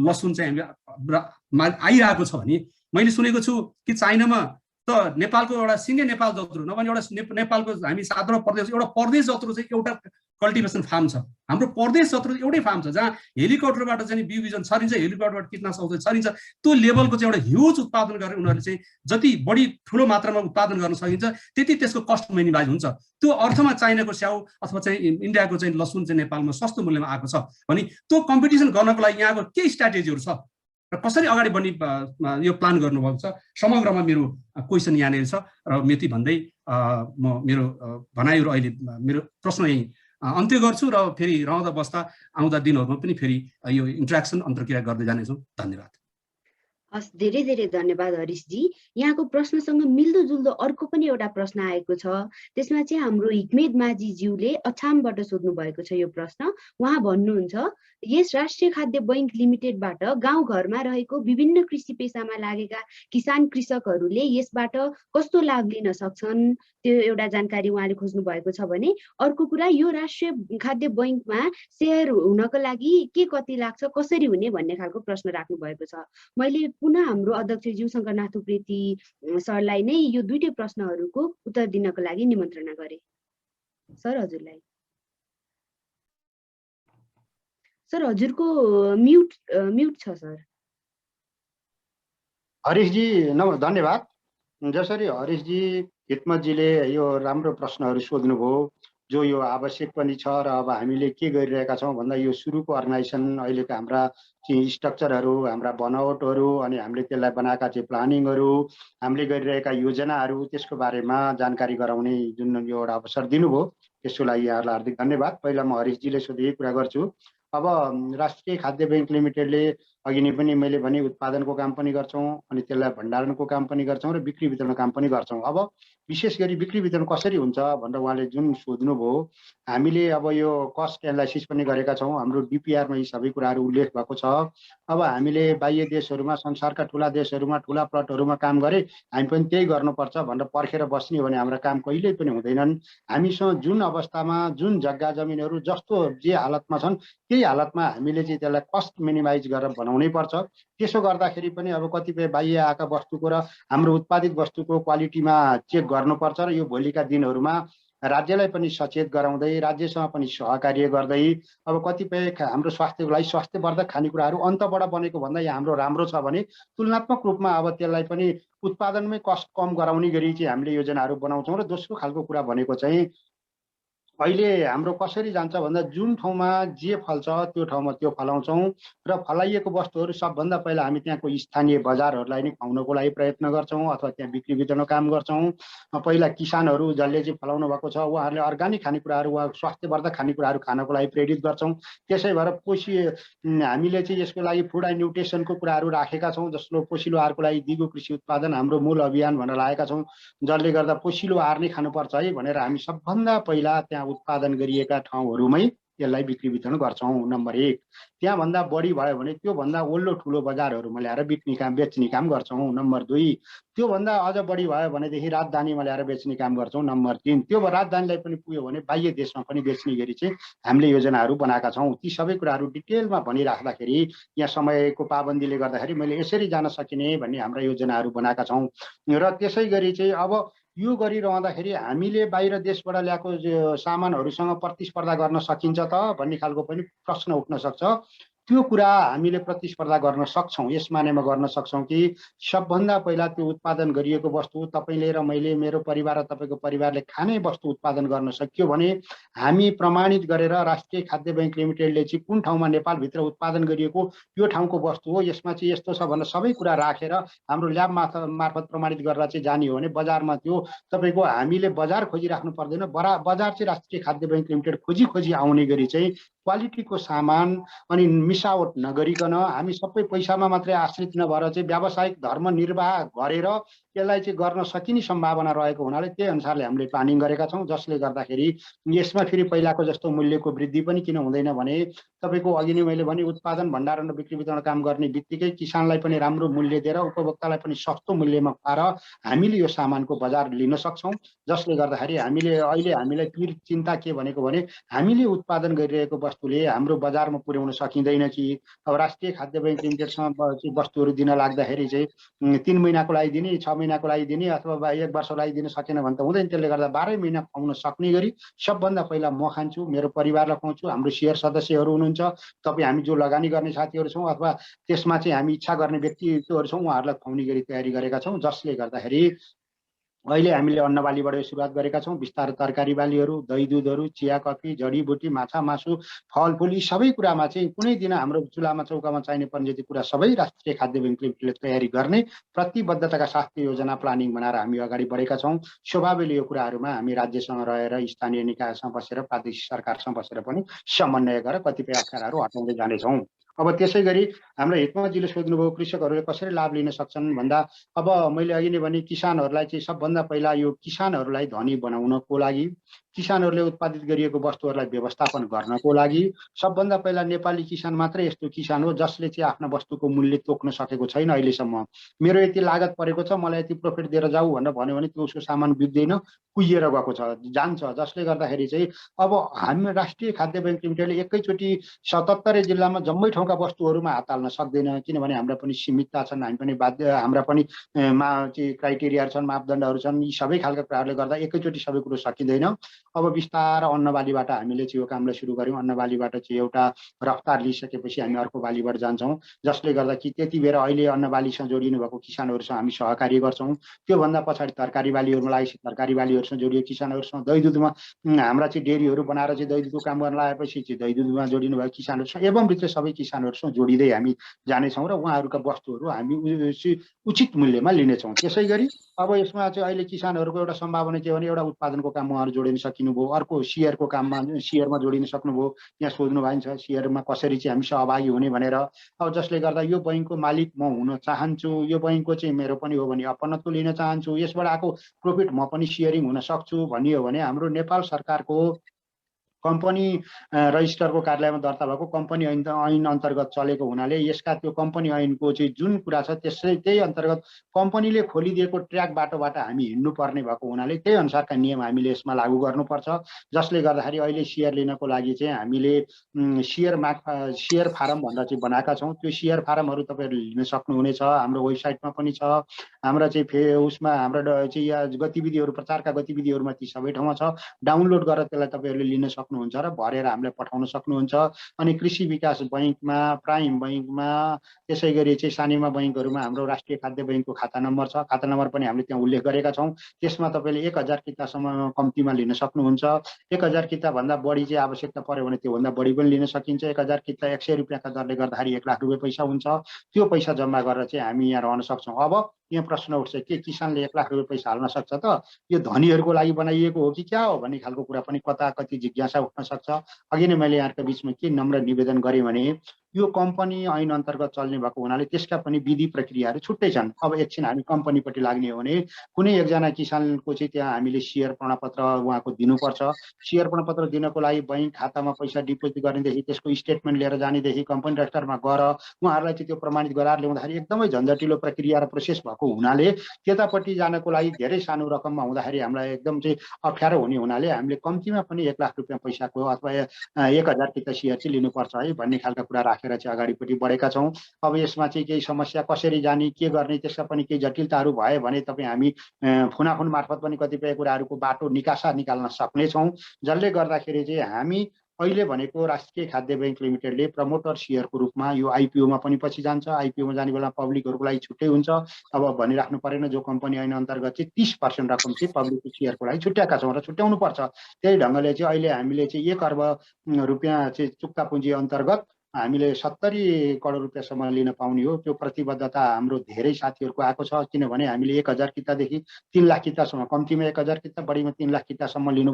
लसुन चाहिँ आइरहेको छ भने मैले सुनेको छु कि चाइनामा त नेपालको एउटा सिङ्गै नेपाल जत्रो नभने एउटा नेपालको हामी 7 प्रदेश एउटा प्रदेश जत्रो चाहिँ एउटा कल्टिभेसन फार्म छ। हाम्रो प्रदेश जत्रो एउटै फार्म छ जहाँ हेलिकप्टरबाट चाहिँ बिउ बिजन छरिन्छ, हेलिकप्टरबाट कीटनाशक औषधि छरिन्छ। त्यो लेभलको चाहिँ एउटा ह्युज उत्पादन गरेर उनीहरूले चाहिँ जति बढी ठुलो मात्रामा उत्पादन गर्न सकिन्छ त्यति त्यसको कस्ट मिनिमाइज हुन्छ। त्यो अर्थमा चाइनाको स्याउ अथवा चाहिँ इन्डियाको चाहिँ लसुन चाहिँ नेपालमा सस्तो मूल्यमा आएको छ भने त्यो कम्पिटिसन गर्नको लागि यहाँको के स्ट्राटेजीहरू छ र कसरी अगाडि बढ्ने यो प्लान गर्नुभएको छ, समग्रमा मेरो क्वेसन यहाँनिर छ। र यति भन्दै म मेरो भनाइहरू अहिले मेरो प्रश्न यही अन्त्य गर्छु र फेरि रहँदा बस्दा आउँदा दिनहरूमा पनि फेरि यो इन्ट्रेक्सन अन्तर्क्रिया गर्दै जानेछौँ। धन्यवाद। हस्, धेरै धेरै धन्यवाद हरिशजी। यहाँको प्रश्नसँग मिल्दोजुल्दो अर्को पनि एउटा प्रश्न आएको छ। त्यसमा चाहिँ हाम्रो हिक्मेत माझीज्यूले अछामबाट सोध्नु भएको छ यो प्रश्न। उहाँ भन्नुहुन्छ, यस राष्ट्रिय खाद्य बैङ्क लिमिटेडबाट गाउँघरमा रहेको विभिन्न कृषि पेसामा लागेका किसान कृषकहरूले यसबाट कस्तो लाभ लिन सक्छन्, त्यो एउटा जानकारी उहाँले खोज्नु भएको छ भने। अर्को कुरा, यो राष्ट्रिय खाद्य बैङ्कमा सेयर हुनको लागि के कति लाग्छ, कसरी हुने भन्ने खालको प्रश्न राख्नु भएको छ। मैले पुनः हाम्रो अध्यक्षज्यू शङ्करनाथ उप्रेती सरलाई नै यो दुईटै प्रश्नहरूको उत्तर दिनको लागि निमन्त्रणा गरे। सर, हजुरलाई। सर, हजुरको म्युट छ सर। हरिशजी धन्यवाद। जसरी हरिशजी हितमतजीले यो राम्रो प्रश्नहरू सोध्नुभयो, जो यो आवश्यक पनि छ र अब हामीले के गरिरहेका छौँ भन्दा यो सुरुको अर्गनाइजेसन अहिलेको हाम्रा चाहिँ स्ट्रक्चरहरू, हाम्रा बनावटहरू, अनि हामीले त्यसलाई बनाएका चाहिँ प्लानिङहरू, हामीले गरिरहेका योजनाहरू, त्यसको बारेमा जानकारी गराउने जुन यो एउटा अवसर दिनुभयो, त्यसको लागि यहाँहरूलाई हार्दिक धन्यवाद। पहिला म हरिशजीले सोधेको कुरा गर्छु। अब राष्ट्रिय खाद्य बैङ्क लिमिटेडले अघि नै पनि मैले भने उत्पादनको काम पनि गर्छौँ, अनि त्यसलाई भण्डारणको काम पनि गर्छौँ र बिक्री वितरणको काम पनि गर्छौँ। अब विशेष गरी बिक्री वितरण कसरी हुन्छ भनेर उहाँले जुन सोध्नुभयो, हामीले अब यो कस्ट एनालाइसिस पनि गरेका छौँ। हाम्रो डिपिआरमा यी सबै कुराहरू उल्लेख भएको छ। अब हामीले बाह्य देशहरूमा, संसारका ठुला देशहरूमा, ठुला प्लटहरूमा काम गरे हामी पनि त्यही गर्नुपर्छ भनेर पर्खेर बस्ने हो भने हाम्रो काम कहिल्यै पनि हुँदैनन्। हामीसँग जुन अवस्थामा, जुन जग्गा जमिनहरू जस्तो जे हालतमा छन्, त्यही हालतमा हामीले चाहिँ त्यसलाई कस्ट मिनिमाइज गरेर बनाउनै पर्छ। त्यसो गर्दाखेरि पनि अब कतिपय बाह्य आएका वस्तुको र हाम्रो उत्पादित वस्तुको क्वालिटीमा चेक गर्नुपर्छ र यो भोलिका दिनहरूमा राज्यलाई पनि सचेत गराउँदै, राज्यसँग पनि सहकार्य गर्दै, अब कतिपय हाम्रो स्वास्थ्यको लागि स्वास्थ्यवर्धक खानेकुराहरू अन्तबाट बनेको भन्दा यहाँ हाम्रो राम्रो छ भने तुलनात्मक रूपमा अब त्यसलाई पनि उत्पादनमै कस्ट कम गराउने गरी चाहिँ हामीले योजनाहरू बनाउँछौँ। र दोस्रो खालको कुरा भनेको चाहिँ अहिले हाम्रो कसरी जान्छ भन्दा जुन ठाउँमा जे फल्छ त्यो ठाउँमा त्यो फलाउँछौँ र फलाइएको वस्तुहरू सबभन्दा पहिला हामी त्यहाँको स्थानीय बजारहरूलाई नै खुवाउनको लागि प्रयत्न गर्छौँ अथवा त्यहाँ बिक्री वितरण काम गर्छौँ। पहिला किसानहरू जसले चाहिँ फलाउनु भएको छ उहाँहरूले अर्ग्यानिक खानेकुराहरू वा स्वास्थ्यवर्धक खानेकुराहरू खानको लागि प्रेरित गर्छौँ। त्यसै भएर हामीले चाहिँ यसको लागि फुड एन्ड न्युट्रिसनको कुराहरू राखेका छौँ, जसको पोषिलो आहारको लागि दिगो कृषि उत्पादन हाम्रो मूल अभियान भनेर लागेका छौँ, जसले गर्दा पोषिलो आहार नै खानुपर्छ है भनेर हामी सबभन्दा पहिला त्यहाँ उत्पादन गरिएका ठाउँहरूमै त्यसलाई बिक्री वितरण गर्छौँ। नम्बर 1। त्यहाँभन्दा बढी भयो भने त्योभन्दा ओल्लो ठुलो बजारहरूमा ल्याएर बेच्ने काम गर्छौँ। नम्बर 2। त्योभन्दा अझ बढी भयो भनेदेखि राजधानीमा ल्याएर बेच्ने काम गर्छौँ। नम्बर 3। त्यो राजधानीलाई पनि पुग्यो भने बाह्य देशमा पनि बेच्ने गरी चाहिँ हामीले योजनाहरू बनाएका छौँ। ती सबै कुराहरू डिटेलमा भनिराख्दाखेरि यहाँ समयको पाबन्दीले गर्दाखेरि मैले यसरी जान सकिने भन्ने हाम्रा योजनाहरू बनाएका छौँ। र त्यसै गरी चाहिँ अब यो गरिरहँदाखेरि हामीले बाहिर देशबाट ल्याएको सामानहरूसँग प्रतिस्पर्धा गर्न सकिन्छ त भन्ने खालको पनि प्रश्न उठ्न सक्छ। त्यो कुरा हामीले प्रतिस्पर्धा गर्न सक्छौँ। यस मानेमा गर्न सक्छौँ कि सबभन्दा पहिला त्यो उत्पादन गरिएको वस्तु तपाईँले र मैले, मेरो परिवार र तपाईँको परिवारले खाने वस्तु उत्पादन गर्न सकियो भने हामी प्रमाणित गरेर राष्ट्रिय खाद्य बैङ्क लिमिटेडले चाहिँ कुन ठाउँमा नेपालभित्र उत्पादन गरिएको यो ठाउँको वस्तु हो, यसमा चाहिँ यस्तो छ भनेर सबै कुरा राखेर हाम्रो ल्याब मार्फत प्रमाणित गरेर चाहिँ जाने हो भने बजारमा त्यो तपाईँको हामीले बजार खोजिराख्नु पर्दैन। बजार चाहिँ राष्ट्रिय खाद्य बैङ्क लिमिटेड खोजी आउने गरी चाहिँ क्वालिटीको सामान अनि मिसावट नगरिकन हामी सबै पैसामा मात्रै आश्रित नभएर चाहिँ व्यावसायिक धर्म निर्वाह गरेर त्यसलाई चाहिँ गर्न सकिने सम्भावना रहेको हुनाले त्यही अनुसारले हामीले प्लानिङ गरेका छौँ। जसले गर्दाखेरि यसमा फेरि पहिलाको जस्तो मूल्यको वृद्धि पनि किन हुँदैन भने तपाईँको अघि नै मैले भने उत्पादन भण्डारण र बिक्री वितरण काम गर्ने बित्तिकै किसानलाई पनि राम्रो मूल्य दिएर उपभोक्तालाई पनि सस्तो मूल्यमा पाएर हामीले यो सामानको बजार लिन सक्छौँ। जसले गर्दाखेरि हामीलाई पीर चिन्ता के भनेको भने हामीले उत्पादन गरिरहेको वस्तुले हाम्रो बजारमा पुर्याउन सकिँदैन कि अब राष्ट्रिय खाद्य बैङ्क लिमिटेडसँग वस्तुहरू दिन लाग्दाखेरि चाहिँ 3 महिनाको लागि दिने, 6 महिनाको लागि दिने अथवा 1 वर्षको लागि दिन सकेन भने त हुँदैन। त्यसले गर्दा 12 महिना खुवाउन सक्ने गरी सबभन्दा पहिला म खान्छु, मेरो परिवारलाई खुवाउँछु, हाम्रो सेयर सदस्यहरू हुनुहुन्छ, तपाईँ हामी जो लगानी गर्ने साथीहरू छौँ अथवा त्यसमा चाहिँ हामी इच्छा गर्ने व्यक्तित्वहरू छौँ उहाँहरूलाई खुवाउने गरी तयारी गरेका छौँ। जसले गर्दाखेरि अहिले हामीले अन्नबालीबाट सुरुवात गरेका छौँ। बिस्तारै तरकारी बालीहरू, दही दुधहरू, चिया कफी, जडीबुटी, माछा मासु, फलफुल यी सबै कुरामा चाहिँ कुनै दिन हाम्रो चुलामा चौकामा चाहिने पर्ने जति कुरा सबै राष्ट्रिय खाद्य बैङ्क लिमिटेडले तयारी गर्ने प्रतिबद्धताका साथ योजना प्लानिङ बनाएर हामी अगाडि बढेका छौँ। स्वभावले यो कुराहरूमा हामी राज्यसँग रहेर, स्थानीय निकायसँग बसेर, प्रादेशिक सरकारसँग बसेर पनि समन्वय गरेर कतिपय अप्ठ्याराहरू हटाउँदै जानेछौँ। अब त्यसै गरी हाम्रो हितमजीले सोध्नुभयो कृषकहरूले कसरी लाभ लिन सक्छन् भन्दा अब मैले अघि नै भने किसानहरूलाई चाहिँ सबभन्दा पहिला यो किसानहरूलाई धनी बनाउनको लागि किसानहरूले उत्पादित गरिएको वस्तुहरूलाई व्यवस्थापन गर्नको लागि सबभन्दा पहिला नेपाली किसान मात्रै यस्तो किसान हो जसले चाहिँ आफ्नो वस्तुको मूल्य तोक्न सकेको छैन अहिलेसम्म। मेरो यति लागत परेको छ मलाई यति प्रफिट दिएर जाऊ भनेर भन्यो भने त्यो उसको सामान बिक्दैन, कुहिएर गएको छ जान्छ। जसले गर्दाखेरि चाहिँ अब हामी राष्ट्रिय खाद्य बैङ्क लिमिटेडले एकैचोटि 77 जिल्लामा जम्मै ठाउँका वस्तुहरूमा हात हाल्न सक्दैन, किनभने हाम्रा पनि सीमितता छन्, हामी पनि बाध्य, हाम्रा पनि चाहिँ क्राइटेरियाहरू छन्, मापदण्डहरू छन्। यी सबै खालका कुराहरूले गर्दा एकैचोटि सबै कुरो सकिँदैन। अब बिस्तार अन्नबालीबाट हामीले चाहिँ यो कामलाई सुरु गऱ्यौँ। अन्नबालीबाट चाहिँ एउटा रफ्तार लिइसकेपछि हामी अर्को बालीबाट जान्छौँ, जसले गर्दा कि त्यति बेर अहिले अन्नबालीसँग जोडिनु भएको किसानहरूसँग हामी सहकार्य गर्छौँ। त्योभन्दा पछाडि तरकारी बालीहरूमा लागेपछि तरकारी बालीहरूसँग जोडियो किसानहरूसँग, दही दुधमा हाम्रा चाहिँ डेरीहरू बनाएर चाहिँ दही दुधको काम गर्न लगाएपछि चाहिँ दही दुधमा जोडिनु भएको किसानहरूसँग एवं भित्र सबै किसानहरूसँग जोडिँदै हामी जानेछौँ र उहाँहरूका वस्तुहरू हामी उचित मूल्यमा लिनेछौँ। त्यसै गरी अब यसमा चाहिँ अहिले किसानहरूको एउटा सम्भावना के भने एउटा उत्पादनको काममा उहाँहरू जोडिन सकिनुभयो, अर्को सियरको काममा सियरमा जोडिन सक्नुभयो। यहाँ सोध्नु भएको छ सियरमा कसरी चाहिँ हामी सहभागी हुने भनेर। अब जसले गर्दा यो बैङ्कको मालिक म हुन चाहन्छु, यो बैङ्कको चाहिँ मेरो पनि हो भने अपनत्व लिन चाहन्छु, यसबाट आएको प्रफिट म पनि सियरिङ हुन सक्छु भनियो भने हाम्रो नेपाल सरकारको कम्पनी रजिस्टरको कार्यालयमा दर्ता भएको कम्पनी ऐन अन्तर्गत चलेको हुनाले यसका त्यो कम्पनी ऐनको चाहिँ जुन कुरा छ त्यही अन्तर्गत कम्पनीले खोलिदिएको ट्र्याक बाटोबाट हामी हिँड्नुपर्ने भएको हुनाले त्यही अनुसारका नियम हामीले यसमा लागू गर्नुपर्छ। जसले गर्दाखेरि अहिले सियर लिनको लागि चाहिँ हामीले सियर फारम भनेर चाहिँ बनाएका छौँ। त्यो सियर फारमहरू तपाईँहरूले लिन सक्नुहुनेछ, हाम्रो वेबसाइटमा पनि छ, हाम्रा चाहिँ उसमा हाम्रो चाहिँ गतिविधिहरू प्रचारका गतिविधिहरूमा ती सबै ठाउँमा छ। डाउनलोड गरेर त्यसलाई तपाईँहरूले लिन सक्नुहुन्छ र भरेर हामीलाई पठाउन सक्नुहुन्छ। अनि कृषि विकास बैङ्कमा, प्राइम बैङ्कमा, त्यसै गरी चाहिँ सानिमा बैङ्कहरूमा हाम्रो राष्ट्रिय खाद्य बैङ्कको खाता नम्बर छ। खाता नम्बर पनि हामीले त्यहाँ उल्लेख गरेका छौँ। त्यसमा तपाईँले 1000 कितासम्म कम्तीमा लिन सक्नुहुन्छ। 1000 किताभन्दा बढी चाहिँ आवश्यकता पर्यो भने त्योभन्दा बढी पनि लिन सकिन्छ। 1000 किता 100 रुपियाँका दरले गर्दाखेरि 1 लाख रुपियाँ पैसा हुन्छ। त्यो पैसा जम्मा गरेर चाहिँ हामी यहाँ रहन सक्छौँ। अब यहाँ प्रश्न उठ्छ के किसानले 1 लाख रुपियाँ पैसा हाल्न सक्छ त? यो धनीहरूको लागि बनाइएको हो कि क्या हो भन्ने खालको कुरा पनि कता कति जिज्ञासा उठ्न सक्छ। अघि नै मैले यहाँको बिचमा के नम्र निवेदन गरेँ भने यो कम्पनी ऐन अन्तर्गत चल्ने भएको हुनाले त्यसका पनि विधि प्रक्रियाहरू छुट्टै छन्। अब एकछिन हामी कम्पनीपट्टि लाग्ने हो भने कुनै एकजना किसानको चाहिँ त्यहाँ हामीले सेयर प्रमाणपत्र उहाँको दिनुपर्छ। सेयर प्रमाणपत्र दिनको लागि बैङ्क खातामा पैसा डिपोजिट गर्नेदेखि त्यसको स्टेटमेन्ट लिएर जानेदेखि कम्पनी रजिस्टरमा गएर उहाँहरूलाई चाहिँ त्यो प्रमाणित गराएर ल्याउँदाखेरि एकदमै झन्झटिलो प्रक्रिया र प्रोसेस भएको हुनाले त्यतापट्टि जानको लागि धेरै सानो रकममा हुँदाखेरि हामीलाई एकदम चाहिँ अप्ठ्यारो हुने हुनाले हामीले कम्तीमा पनि 1 लाख रुपियाँ पैसाको अथवा 1000 किता सेयर चाहिँ लिनुपर्छ है भन्ने खालका कुरा राखेर चाहिँ अगाडिपट्टि बढेका छौँ। अब यसमा चाहिँ केही समस्या कसरी जाने के गर्ने त्यसका पनि केही जटिलताहरू भयो भने तपाईँ हामी फोनाफोन मार्फत पनि कतिपय कुराहरूको बाटो निकासा निकाल्न सक्नेछौँ। जसले गर्दाखेरि चाहिँ हामी अहिले भनेको राष्ट्रिय खाद्य बैङ्क लिमिटेडले प्रमोटर सेयरको रूपमा यो आइपिओमा पनि पछि जान्छ। आइपिओमा जाने बेला पब्लिकहरूको लागि छुट्टै हुन्छ। अब भनिराख्नु परेन जो कम्पनी ऐन अन्तर्गत चाहिँ 30% रकम चाहिँ पब्लिक सेयरको लागि छुट्याएका छौँ र छुट्याउनु पर्छ। त्यही ढङ्गले चाहिँ अहिले हामीले चाहिँ 1 अर्ब रुपियाँ चाहिँ चुक्ता पुँजी अन्तर्गत हामीले 70 करोड रुपियाँसम्म लिन पाउने हो। त्यो प्रतिबद्धता हाम्रो धेरै साथीहरूको आएको छ, किनभने हामीले 1000 कितादेखि 3 लाख कितासम्म, कम्तीमा 1000 किता बढीमा 3 लाख कितासम्म लिनु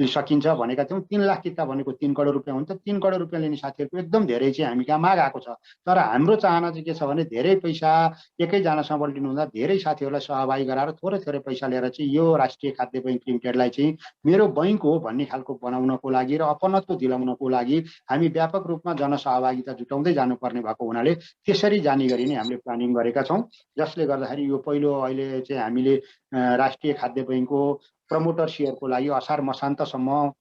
सकिन्छ भनेका थियौँ। 3 लाख किता भनेको 3 करोड रुपियाँ हुन्छ। 3 करोड रुपियाँ लिने साथीहरूको एकदम धेरै चाहिँ हामी कहाँ माग आएको छ। तर हाम्रो चाहना चाहिँ के छ भने धेरै पैसा एकैजनासँग लिनु हुँदा धेरै साथीहरूलाई सहभागी गराएर थोरै थोरै पैसा लिएर चाहिँ यो राष्ट्रिय खाद्य बैङ्क लिमिटेडलाई चाहिँ मेरो बैङ्क हो भन्ने खालको बनाउनको लागि र अपनत्व दिलाउनको लागि हामी व्यापक रूपमा जनसहभागिता जुटाउँदै जानुपर्ने भएको हुनाले त्यसरी जाने गरी नै हामीले प्लानिङ गरेका छौँ। जसले गर्दाखेरि यो पहिलो अहिले चाहिँ हामीले राष्ट्रिय खाद्य बैङ्कको प्रमोटर सेयरको लागि असार मसान्तसम्म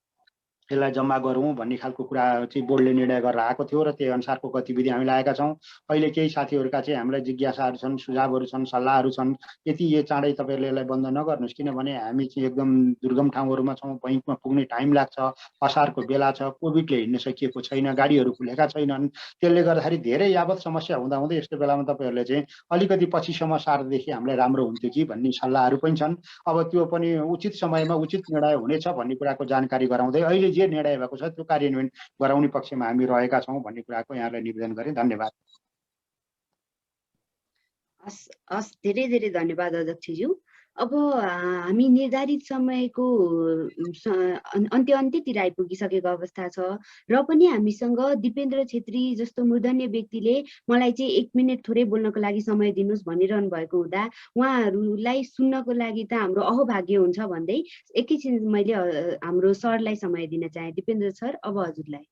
यसलाई जम्मा गरौँ भन्ने खालको कुरा चाहिँ बोर्डले निर्णय गरेर आएको थियो र त्यही अनुसारको गतिविधि हामी लागेका छौँ। अहिले केही साथीहरूका चाहिँ हामीलाई जिज्ञासाहरू छन्, सुझावहरू छन्, सल्लाहहरू छन्। यति चाँडै तपाईँहरूले यसलाई बन्द नगर्नुहोस्, किनभने हामी चाहिँ एकदम दुर्गम ठाउँहरूमा छौँ, बैङ्कमा पुग्ने टाइम लाग्छ, असारको बेला छ, कोभिडले हिँड्न सकिएको छैन, गाडीहरू खुलेका छैनन्। त्यसले गर्दाखेरि धेरै यावत समस्या हुँदाहुँदै यस्तो बेलामा तपाईँहरूले चाहिँ अलिकति पछिसम्म सार्दैदेखि हामीलाई राम्रो हुन्थ्यो कि भन्ने सल्लाहहरू पनि छन्। अब त्यो पनि उचित समयमा उचित निर्णय हुनेछ भन्ने कुराको जानकारी गराउँदै अहिले जे निर्णय भएको छ त्यो कार्यान्वयन गराउने पक्षमा हामी रहेका छौँ भन्ने कुराको यहाँलाई निवेदन गरेँ। धन्यवाद। हस्, धेरै धेरै धन्यवाद अध्यक्षज्यू। अब हामी निर्धारित समयको अन्त्यतिर आइपुगिसकेको अवस्था छ र पनि हामीसँग दिपेन्द्र छेत्री जस्तो मूर्धन्य व्यक्तिले मलाई चाहिँ 1 मिनट थोरै बोल्नको लागि समय दिनुहोस् भनिरहनु भएको हुँदा उहाँहरूलाई सुन्नको लागि त हाम्रो अहोभाग्य हुन्छ भन्दै एकैछिन मैले हाम्रो सरलाई समय दिन चाहे। दिपेन्द्र सर, अब हजुरलाई।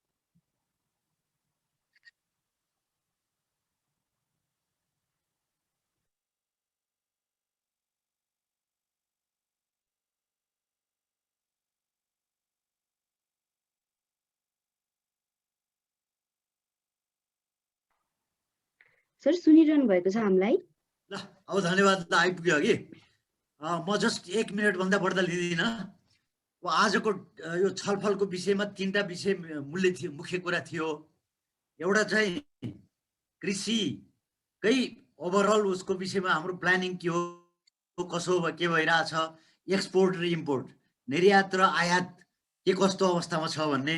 सर सुनिरहनु भएको छ हामीलाई? ल अब धन्यवाद, आइपुग्यो कि म जस्ट 1 मिनट भन्दा बढ्दा लिँदिनँ। आजको यो छलफलको विषयमा 3टा विषय मुख्य कुरा थियो। एउटा चाहिँ कृषिकै ओभरअल उसको विषयमा हाम्रो प्लानिङ के हो, कसो के भइरहेछ, एक्सपोर्ट र इम्पोर्ट, निर्यात र आयात के कस्तो अवस्थामा छ भन्ने।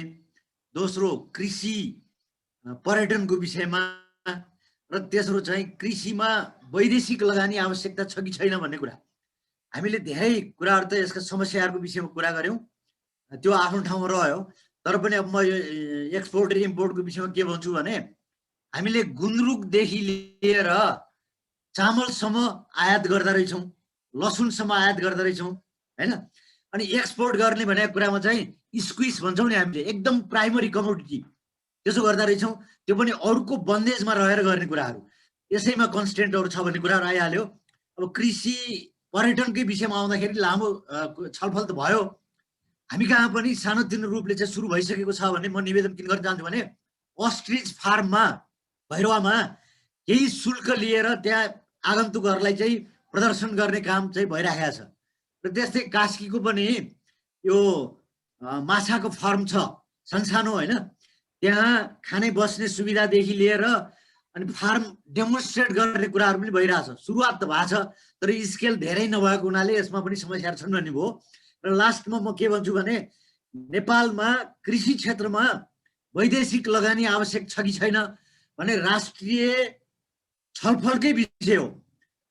दोस्रो कृषि पर्यटनको विषयमा, र तेस्रो चाहिँ कृषिमा वैदेशिक लगानी आवश्यकता छ कि छैन भन्ने कुरा। हामीले धेरै कुराहरू त यसका समस्याहरूको विषयमा कुरा गऱ्यौँ, त्यो आफ्नो ठाउँमा रह्यो। तर पनि अब म एक्सपोर्ट र इम्पोर्टको विषयमा के भन्छु भने हामीले गुन्द्रुकदेखि लिएर चामलसम्म आयात गर्दा रहेछौँ, लसुनसम्म आयात गर्दा रहेछौँ हैन। अनि एक्सपोर्ट गर्ने भनेको कुरामा चाहिँ स्क्विज भन्छौँ नि हामीले, एकदम प्राइमरी कमोडिटी, त्यसो गर्दा रहेछौँ। त्यो पनि अरूको बन्देजमा रहेर गर्ने कुराहरू, यसैमा कन्स्टेन्टहरू छ भन्ने कुराहरू आइहाल्यो। अब कृषि पर्यटनकै विषयमा आउँदाखेरि लामो छलफल त भयो। हामी कहाँ पनि सानोतिनो रूपले चाहिँ सुरु भइसकेको छ भन्ने म निवेदन किन गर्न चाहन्छु भने अस्ट्रिच फार्ममा भैरवामा केही शुल्क लिएर त्यहाँ आगन्तुकहरूलाई चाहिँ प्रदर्शन गर्ने काम चाहिँ भइरहेको छ। र त्यस्तै कास्कीको पनि यो माछाको फार्म छ सानो होइन, त्यहाँ खाने बस्ने सुविधादेखि लिएर अनि फार्म डेमोन्स्ट्रेट गर्ने कुराहरू पनि भइरहेछ। सुरुवात त भएको छ तर स्केल धेरै नभएको हुनाले यसमा पनि समस्याहरू छन् भन्ने भयो। र लास्टमा म के भन्छु भने नेपालमा कृषि क्षेत्रमा वैदेशिक लगानी आवश्यक छ कि छैन भने राष्ट्रिय छलफलकै विषय हो।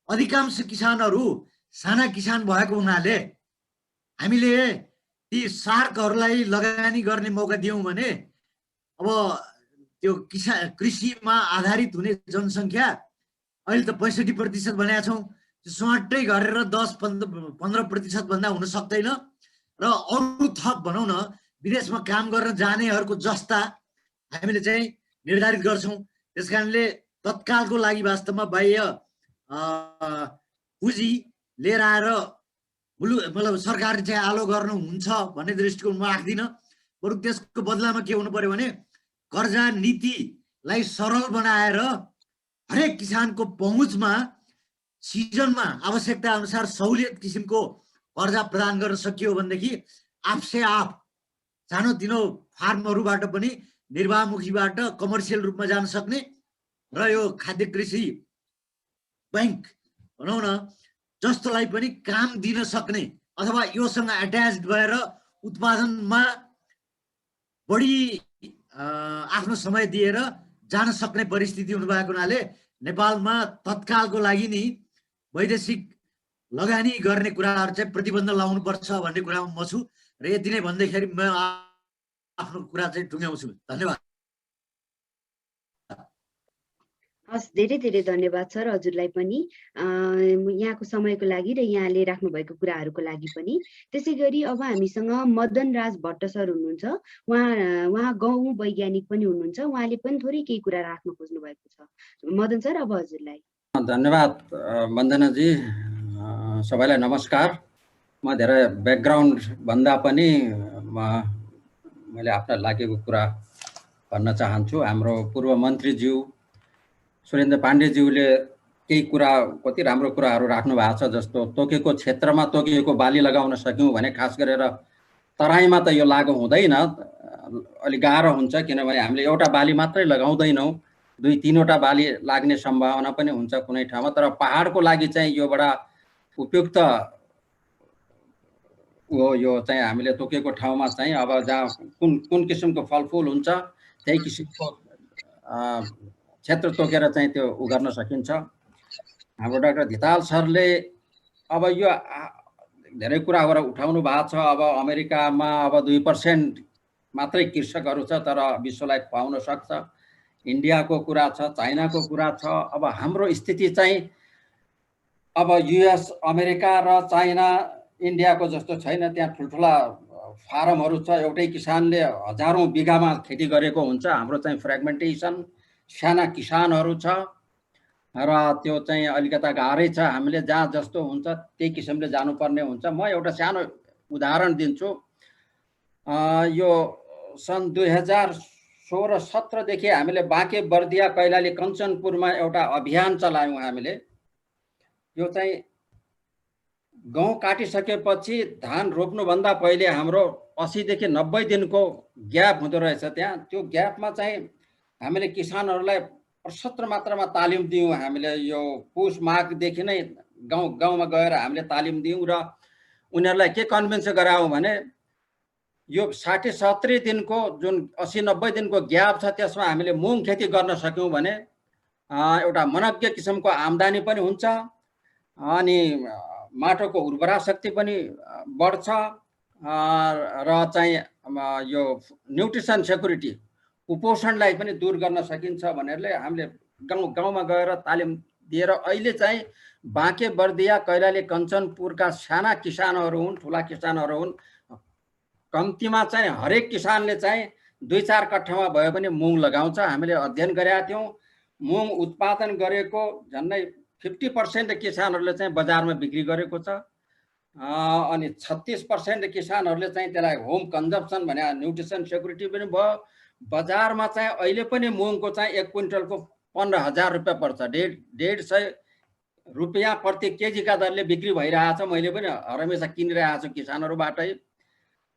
अधिकांश किसानहरू साना किसान भएको हुनाले हामीले ती सार्कहरूलाई लगानी गर्ने मौका दियौँ भने अब त्यो कृषिमा आधारित हुने जनसङ्ख्या अहिले त 65% भनेका छौँ, स्वाटै गरेर 10-15% भन्दा हुन सक्दैन। र अरू थप भनौँ न विदेशमा काम गर्न जानेहरूको जस्ता हामीले चाहिँ निर्धारित गर्छौँ। त्यस कारणले तत्कालको लागि वास्तवमा बाह्य पुँजी लिएर आएर मतलब सरकारले चाहिँ आलो गर्नुहुन्छ भन्ने दृष्टिकोण म राख्दिनँ। बरु त्यसको बदलामा के हुनु पर्यो भने कर्जा नीतिलाई सरल बनाएर हरेक किसानको पहुँचमा सिजनमा आवश्यकता अनुसार सहुलियत किसिमको कर्जा प्रदान गर्न सकियो भनेदेखि आफसे आफ सानोतिनो फार्महरूबाट पनि निर्वाहमुखीबाट कमर्सियल रूपमा जान सक्ने र यो खाद्य कृषि बैंक भनौँ न जस्तोलाई पनि काम दिन सक्ने अथवा योसँग एट्याच्ड भएर उत्पादनमा बढी आफ्नो समय दिएर जान सक्ने परिस्थिति हुनुभएको हुनाले नेपालमा तत्कालको लागि नि वैदेशिक लगानी गर्ने कुराहरू चाहिँ प्रतिबन्ध लाउनुपर्छ भन्ने कुरामा म छु। र यति नै भन्दाखेरि म आफ्नो कुरा चाहिँ टुङ्ग्याउँछु। धन्यवाद। हस्, धेरै धेरै धन्यवाद सर हजुरलाई पनि यहाँको समयको लागि र यहाँले राख्नु भएको कुराहरूको लागि पनि। त्यसै गरी अब हामीसँग मदन राज भट्ट सर हुनुहुन्छ, उहाँ गाउँ वैज्ञानिक पनि हुनुहुन्छ, उहाँले पनि थोरै केही कुरा राख्न खोज्नु भएको छ। मदन सर, अब हजुरलाई। धन्यवाद वन्दनाजी, सबैलाई नमस्कार। म धेरै ब्याकग्राउन्ड भन्दा पनि मैले आफ्नो लागेको कुरा भन्न चाहन्छु। हाम्रो पूर्व मन्त्रीज्यू सुरेन्द्र पाण्डेज्यूले केही कुरा कति राम्रो कुराहरू राख्नु भएको छ। जस्तो तोकेको क्षेत्रमा तोकिएको बाली लगाउन सक्यौँ भने खास गरेर तराईमा त यो लागु हुँदैन, अलि गाह्रो हुन्छ किनभने हामीले एउटा बाली मात्रै लगाउँदैनौँ, 2-3वटा बाली लाग्ने सम्भावना पनि हुन्छ कुनै ठाउँमा। तर पहाडको लागि चाहिँ यो बडा उपयुक्त हो। यो चाहिँ हामीले तोकेको ठाउँमा चाहिँ अब जहाँ कुन किसिमको फलफुल हुन्छ त्यही किसिमको क्षेत्र तोकेर चाहिँ त्यो उ गर्न सकिन्छ। हाम्रो डाक्टर धिताल सरले अब यो धेरै कुराहरू उठाउनु भएको छ। अब अमेरिकामा अब 2% मात्रै कृषकहरू छ, तर विश्वलाई खुवाउन सक्छ। इन्डियाको कुरा छ, चाइनाको कुरा छ। अब हाम्रो स्थिति चाहिँ अब युएस, अमेरिका र चाइना, इन्डियाको जस्तो छैन। त्यहाँ ठुल्ठुला फारमहरू छ, एउटै किसानले हजारौँ बिघामा खेती गरेको हुन्छ। हाम्रो चाहिँ फ्रेगमेन्टेसन, साना किसानहरू छ र त्यो चाहिँ अलिकता गाह्रै छ। हामीले जहाँ जस्तो हुन्छ त्यही किसिमले जानुपर्ने हुन्छ। म एउटा सानो उदाहरण दिन्छु। यो सन् 2016-17 देखि हामीले बाँके बर्दिया कैलाली कञ्चनपुरमा एउटा अभियान चलायौँ हामीले। यो चाहिँ गहुँ काटिसकेपछि धान रोप्नुभन्दा पहिले हाम्रो 80 देखि 90 दिनको ग्याप हुँदो रहेछ। त्यहाँ त्यो ग्यापमा चाहिँ हामीले किसानहरूलाई प्रशस्त मात्रामा तालिम दियौँ। हामीले यो पुस माघदेखि नै गाउँमा गएर हामीले तालिम दियौँ र उनीहरूलाई के कन्भिन्स गरायौँ भने यो 60-70 दिनको जुन 80-90 दिनको ग्याप छ त्यसमा हामीले मुङ खेती गर्न सक्यौँ भने एउटा मनज्ञ किसिमको आम्दानी पनि हुन्छ, अनि माटोको उर्वरा शक्ति पनि बढ्छ र चाहिँ यो न्युट्रिसन सेक्युरिटी, कुपोषणलाई पनि दूर गर्न सकिन्छ भनेरले हामीले गाउँमा गएर तालिम दिएर अहिले चाहिँ बाँके बर्दिया कैलाली कञ्चनपुरका साना किसानहरू हुन्, ठुला किसानहरू हुन्, कम्तीमा चाहिँ हरेक किसानले चाहिँ 2-4 कट्ठामा भए पनि मुङ लगाउँछ। हामीले अध्ययन गरेका थियौँ। मुङ उत्पादन गरेको झन्डै 50% किसानहरूले चाहिँ बजारमा बिक्री गरेको छ, अनि 36% किसानहरूले चाहिँ त्यसलाई होम कन्जम्सन भने न्युट्रिसन सेक्युरिटी पनि भयो। बजारमा चाहिँ अहिले पनि मुङको चाहिँ 1 क्विन्टलको 15,000 रुपियाँ पर्छ। 150 रुपियाँ प्रति केजीका दरले बिक्री भइरहेछ। मैले पनि हमेसा किनिरहेको छु किसानहरूबाटै।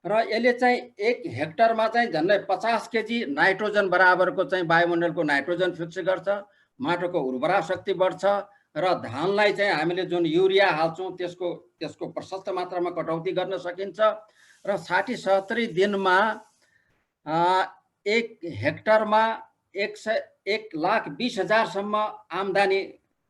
र यसले चाहिँ 1 हेक्टरमा चाहिँ झन्डै 50 केजी नाइट्रोजन बराबरको चाहिँ वायुमण्डलको नाइट्रोजन फिक्स गर्छ, माटोको उर्वरा शक्ति बढ्छ र धानलाई चाहिँ हामीले जुन युरिया हाल्छौँ त्यसको प्रशस्त मात्रामा कटौती गर्न सकिन्छ। र 60-70 दिनमा 1 हेक्टरमा 1,20,000 सम्म आम्दानी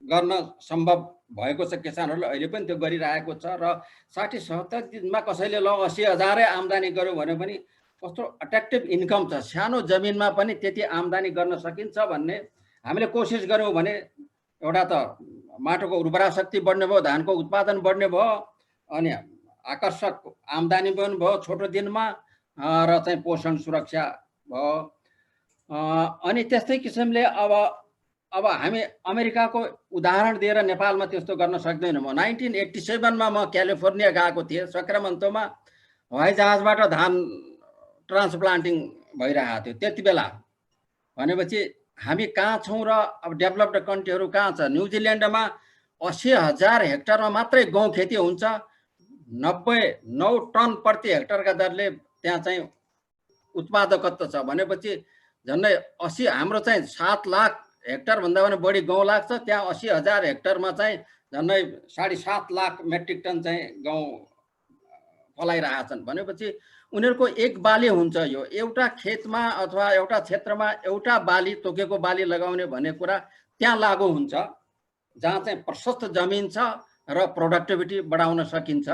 गर्न सम्भव भएको छ। किसानहरूले अहिले पनि त्यो गरिरहेको छ। र 60-70 दिनमा कसैले ल 80,000 आम्दानी गर्यो भने पनि कस्तो अट्र्याक्टिभ इन्कम छ। सानो जमिनमा पनि त्यति आम्दानी गर्न सकिन्छ भन्ने हामीले कोसिस गऱ्यौँ भने एउटा त माटोको उर्वरा शक्ति बढ्ने भयो, धानको उत्पादन बढ्ने भयो, अनि आकर्षक आम्दानी पनि भयो छोटो दिनमा, र चाहिँ पोषण सुरक्षा भयो। अनि त्यस्तै किसिमले अब हामी अमेरिकाको उदाहरण दिएर नेपालमा त्यस्तो गर्न सक्दैनौँ। 1987 म क्यालिफोर्निया गएको थिएँ। सक्रमेन्टोमा हवाईजहाजबाट धान ट्रान्सप्लान्टिङ भइरहेको थियो त्यति बेला। भनेपछि हामी कहाँ छौँ र अब डेभलप्ड कन्ट्रीहरू कहाँ छ? न्युजिल्यान्डमा 80,000 हेक्टरमा मात्रै गहुँ खेती हुन्छ। 99 टन प्रति हेक्टरका दरले त्यहाँ चाहिँ उत्पादकत्व छ। भनेपछि झन्डै 80, हाम्रो चाहिँ 7 लाख हेक्टर भन्दा पनि बढी गहुँ लाग्छ। त्यहाँ 80,000 हेक्टरमा चाहिँ झन्डै 7.5 लाख मेट्रिक टन चाहिँ गहुँ फलाइरहेछन्। भनेपछि उनीहरूको एक बाली हुन्छ। यो एउटा खेतमा अथवा एउटा क्षेत्रमा एउटा बाली, तोकेको बाली लगाउने भन्ने कुरा त्यहाँ लागू हुन्छ जहाँ चाहिँ प्रशस्त जमिन छ र प्रोडक्टिभिटी बढाउन सकिन्छ।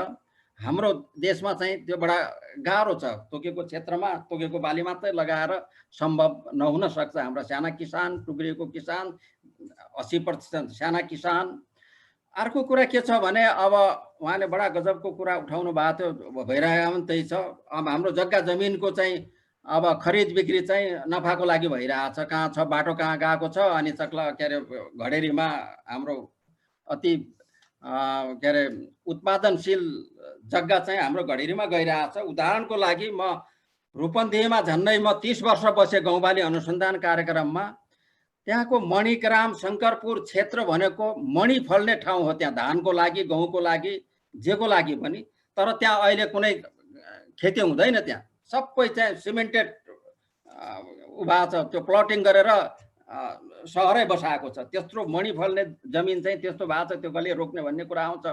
हाम्रो देशमा चाहिँ त्यो बडा गाह्रो छ। तोकेको क्षेत्रमा तोकेको बाली मात्रै लगाएर सम्भव नहुन सक्छ। हाम्रा साना किसान, टुक्रिएको किसान, 80% साना किसान। अर्को कुरा के छ भने अब उहाँले बडा गजबको कुरा उठाउनु भएको थियो, भइरहेको पनि त्यही छ। अब हाम्रो जग्गा जमिनको चाहिँ अब खरिद बिक्री चाहिँ नफाको लागि भइरहेछ। कहाँ छ, बाटो कहाँ गएको छ, अनि चक्ला के अरे घडेरीमा हाम्रो अति के अरे उत्पादनशील जग्गा चाहिँ हाम्रो घडेरीमा गइरहेछ। उदाहरणको लागि म रूपन्देहीमा झन्डै म 30 वर्ष बसेँ गाउँबाली अनुसन्धान कार्यक्रममा। त्यहाँको मणिग्राम शङ्करपुर क्षेत्र भनेको मणि फल्ने ठाउँ हो। त्यहाँ धानको लागि, गहुँको लागि, जेको लागि पनि। तर त्यहाँ अहिले कुनै खेती हुँदैन। त्यहाँ सबै चाहिँ सिमेन्टेड उभा छ, त्यो प्लटिङ गरेर सहरै बसाएको छ। त्यत्रो मणि फल्ने जमिन चाहिँ त्यस्तो भएको छ, त्यो कसले रोक्ने भन्ने कुरा आउँछ।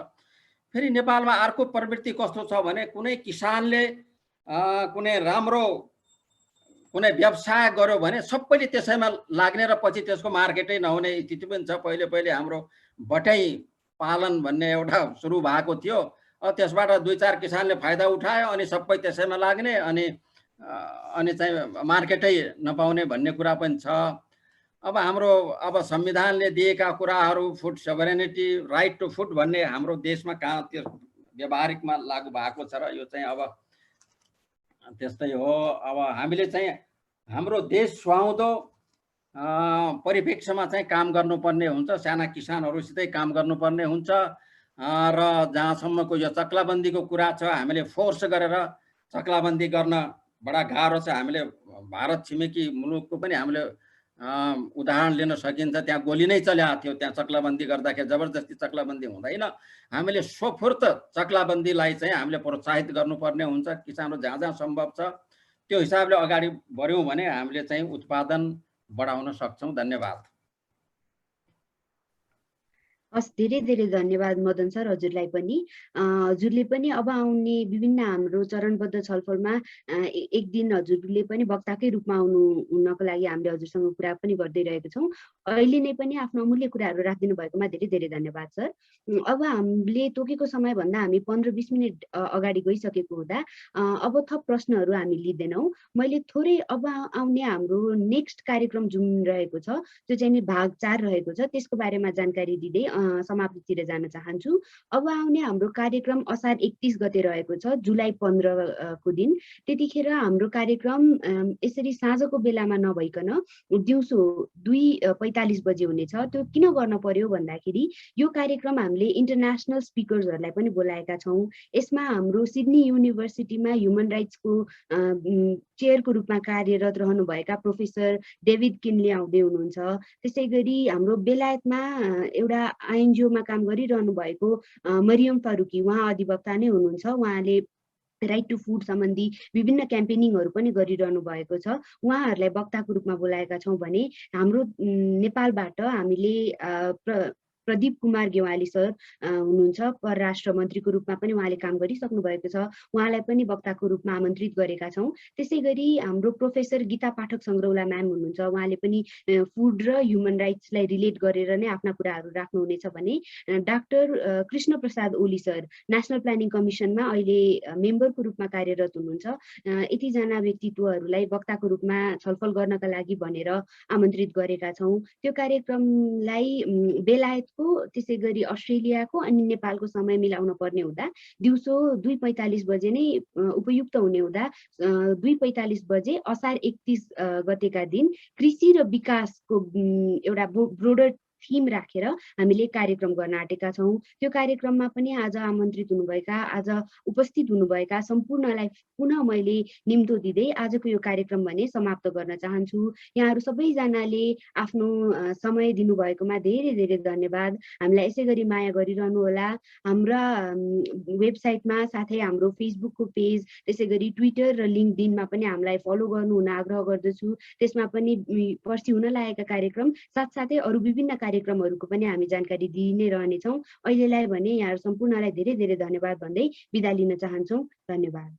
फेरि नेपालमा अर्को प्रवृत्ति कस्तो छ भने कुनै किसानले कुनै राम्रो कुनै व्यवसाय गर्यो भने सबैले त्यसैमा लाग्ने र पछि त्यसको मार्केटै नहुने स्थिति पनि छ। पहिले हाम्रो बटाई पालन भन्ने एउटा सुरु भएको थियो। त्यसबाट 2-4 किसानले फाइदा उठायो अनि सबै त्यसैमा लाग्ने अनि चाहिँ मार्केटै नपाउने भन्ने कुरा पनि छ। अब हाम्रो अब संविधानले दिएका कुराहरू food sovereignty, right to food भन्ने हाम्रो देशमा कहाँ त्यो व्यावहारिकमा लागू भएको छ र यो चाहिँ अब त्यस्तै हो। अब हामीले चाहिँ हाम्रो देश सुहाउँदो परिप्रेक्ष्यमा चाहिँ काम गर्नुपर्ने हुन्छ, साना किसानहरूसितै काम गर्नुपर्ने हुन्छ र जहाँसम्मको यो चक्लाबन्दीको कुरा छ हामीले फोर्स गरेर चक्लाबन्दी गर्न बडा गाह्रो छ। हामीले भारत छिमेकी मुलुकको पनि हामीले उदाहरण लिन सकिन्छ। त्यहाँ गोली नै चलेको थियो, त्यहाँ चक्लाबन्दी गर्दाखेरि जबरजस्ती चक्लाबन्दी हुँदैन। हामीले सफूर्त चक्लाबन्दीलाई चाहिँ हामीले प्रोत्साहित गर्नुपर्ने हुन्छ। किसानहरू जहाँ जहाँ सम्भव छ त्यो हिसाबले अगाडि बढ्यौँ भने हामीले चाहिँ उत्पादन बढाउन सक्छौँ। धन्यवाद। हस्, धेरै धेरै धन्यवाद मदन सर हजुरलाई पनि। हजुरले पनि अब आउने विभिन्न हाम्रो चरणबद्ध छलफलमा एक दिन हजुरले पनि वक्ताकै रूपमा हुनको लागि हामीले हजुरसँग कुरा पनि गर्दै रहेको छौँ। अहिले नै पनि आफ्नो अमूल्य कुराहरू राखिदिनु भएकोमा धेरै धेरै धन्यवाद सर। अब हामीले तोकेको समयभन्दा हामी 15-20 मिनट अगाडि गइसकेको हुँदा अब थप प्रश्नहरू हामी लिँदैनौँ। मैले थोरै अब आउने हाम्रो नेक्स्ट कार्यक्रम जुन रहेको छ त्यो चाहिँ नि भाग 4 रहेको छ, त्यसको बारेमा जानकारी दिँदै समाप्तितिर जान चाहन्छु। अब आउने हाम्रो कार्यक्रम असार 31 गते रहेको छ, जुलाई 15 को दिन। त्यतिखेर हाम्रो कार्यक्रम यसरी साँझको बेलामा नभइकन दिउँसो 2:45 बजे हुनेछ। त्यो किन गर्न पर्यो भन्दाखेरि यो कार्यक्रम हामीले इन्टरनेसनल स्पिकर्सहरूलाई पनि बोलाएका छौँ। यसमा हाम्रो सिडनी युनिभर्सिटीमा ह्युमन राइट्सको चेयरको रूपमा कार्यरत रहनुभएका प्रोफेसर डेभिड किनले आउँदै हुनुहुन्छ। त्यसै गरी हाम्रो बेलायतमा एउटा आइएनजिओमा काम गरिरहनु भएको मरियम फारुकी, उहाँ अधिवक्ता नै हुनुहुन्छ। उहाँले राइट टु फुड सम्बन्धी विभिन्न क्याम्पेनिङहरू पनि गरिरहनु भएको छ। उहाँहरूलाई वक्ताको रूपमा बोलाएका छौँ भने हाम्रो नेपालबाट हामीले प्रदीप कुमार गेवाली सर हुनुहुन्छ, परराष्ट्र मन्त्रीको रूपमा पनि उहाँले काम गरिसक्नु भएको छ। उहाँलाई पनि वक्ताको रूपमा आमन्त्रित गरेका छौँ। त्यसै गरी हाम्रो प्रोफेसर गीता पाठक सङ्ग्रौला म्याम हुनुहुन्छ, उहाँले पनि फुड र ह्युमन राइट्सलाई रिलेट गरेर नै आफ्ना कुराहरू राख्नुहुनेछ भने doctor Krishna Prasad Oli sir national planning कमिसनमा अहिले मेम्बरको रूपमा कार्यरत हुनुहुन्छ। यतिजना व्यक्तित्वहरूलाई वक्ताको रूपमा छलफल गर्नका लागि भनेर आमन्त्रित गरेका छौँ। त्यो कार्यक्रमलाई बेलायतको, त्यसै गरी अस्ट्रेलियाको अनि नेपालको समय मिलाउन पर्ने हुँदा दिउँसो 2:45 बजे नै उपयुक्त हुने हुँदा 2:45 बजे असार 31 गतेका दिन कृषि र विकासको एउटा ब्रोडर थीम राखेर हामीले कार्यक्रम गर्न आँटेका छौँ। त्यो कार्यक्रममा पनि आज आमन्त्रित हुनुभएका, आज उपस्थित हुनुभएका सम्पूर्णलाई पुनः मैले निम्तो दिँदै आजको यो कार्यक्रम भने समाप्त गर्न चाहन्छु। यहाँहरू सबैजनाले आफ्नो समय दिनुभएकोमा धेरै धेरै धन्यवाद। हामीलाई यसै गरी माया गरिरहनु होला। हाम्रा वेबसाइटमा साथै हाम्रो फेसबुकको पेज, त्यसै गरी ट्विटर र लिङ्कडिनमा पनि हामीलाई फलो गर्नु हुन आग्रह गर्दछु। त्यसमा पनि पर्सि हुन लागेका कार्यक्रम साथसाथै अरू विभिन्न कार्यक्रमहरूको पनि हामी जानकारी दिइ नै रहनेछौँ। अहिलेलाई भने यहाँहरू सम्पूर्णलाई धेरै धेरै धन्यवाद भन्दै बिदा लिन चाहन्छौँ। धन्यवाद।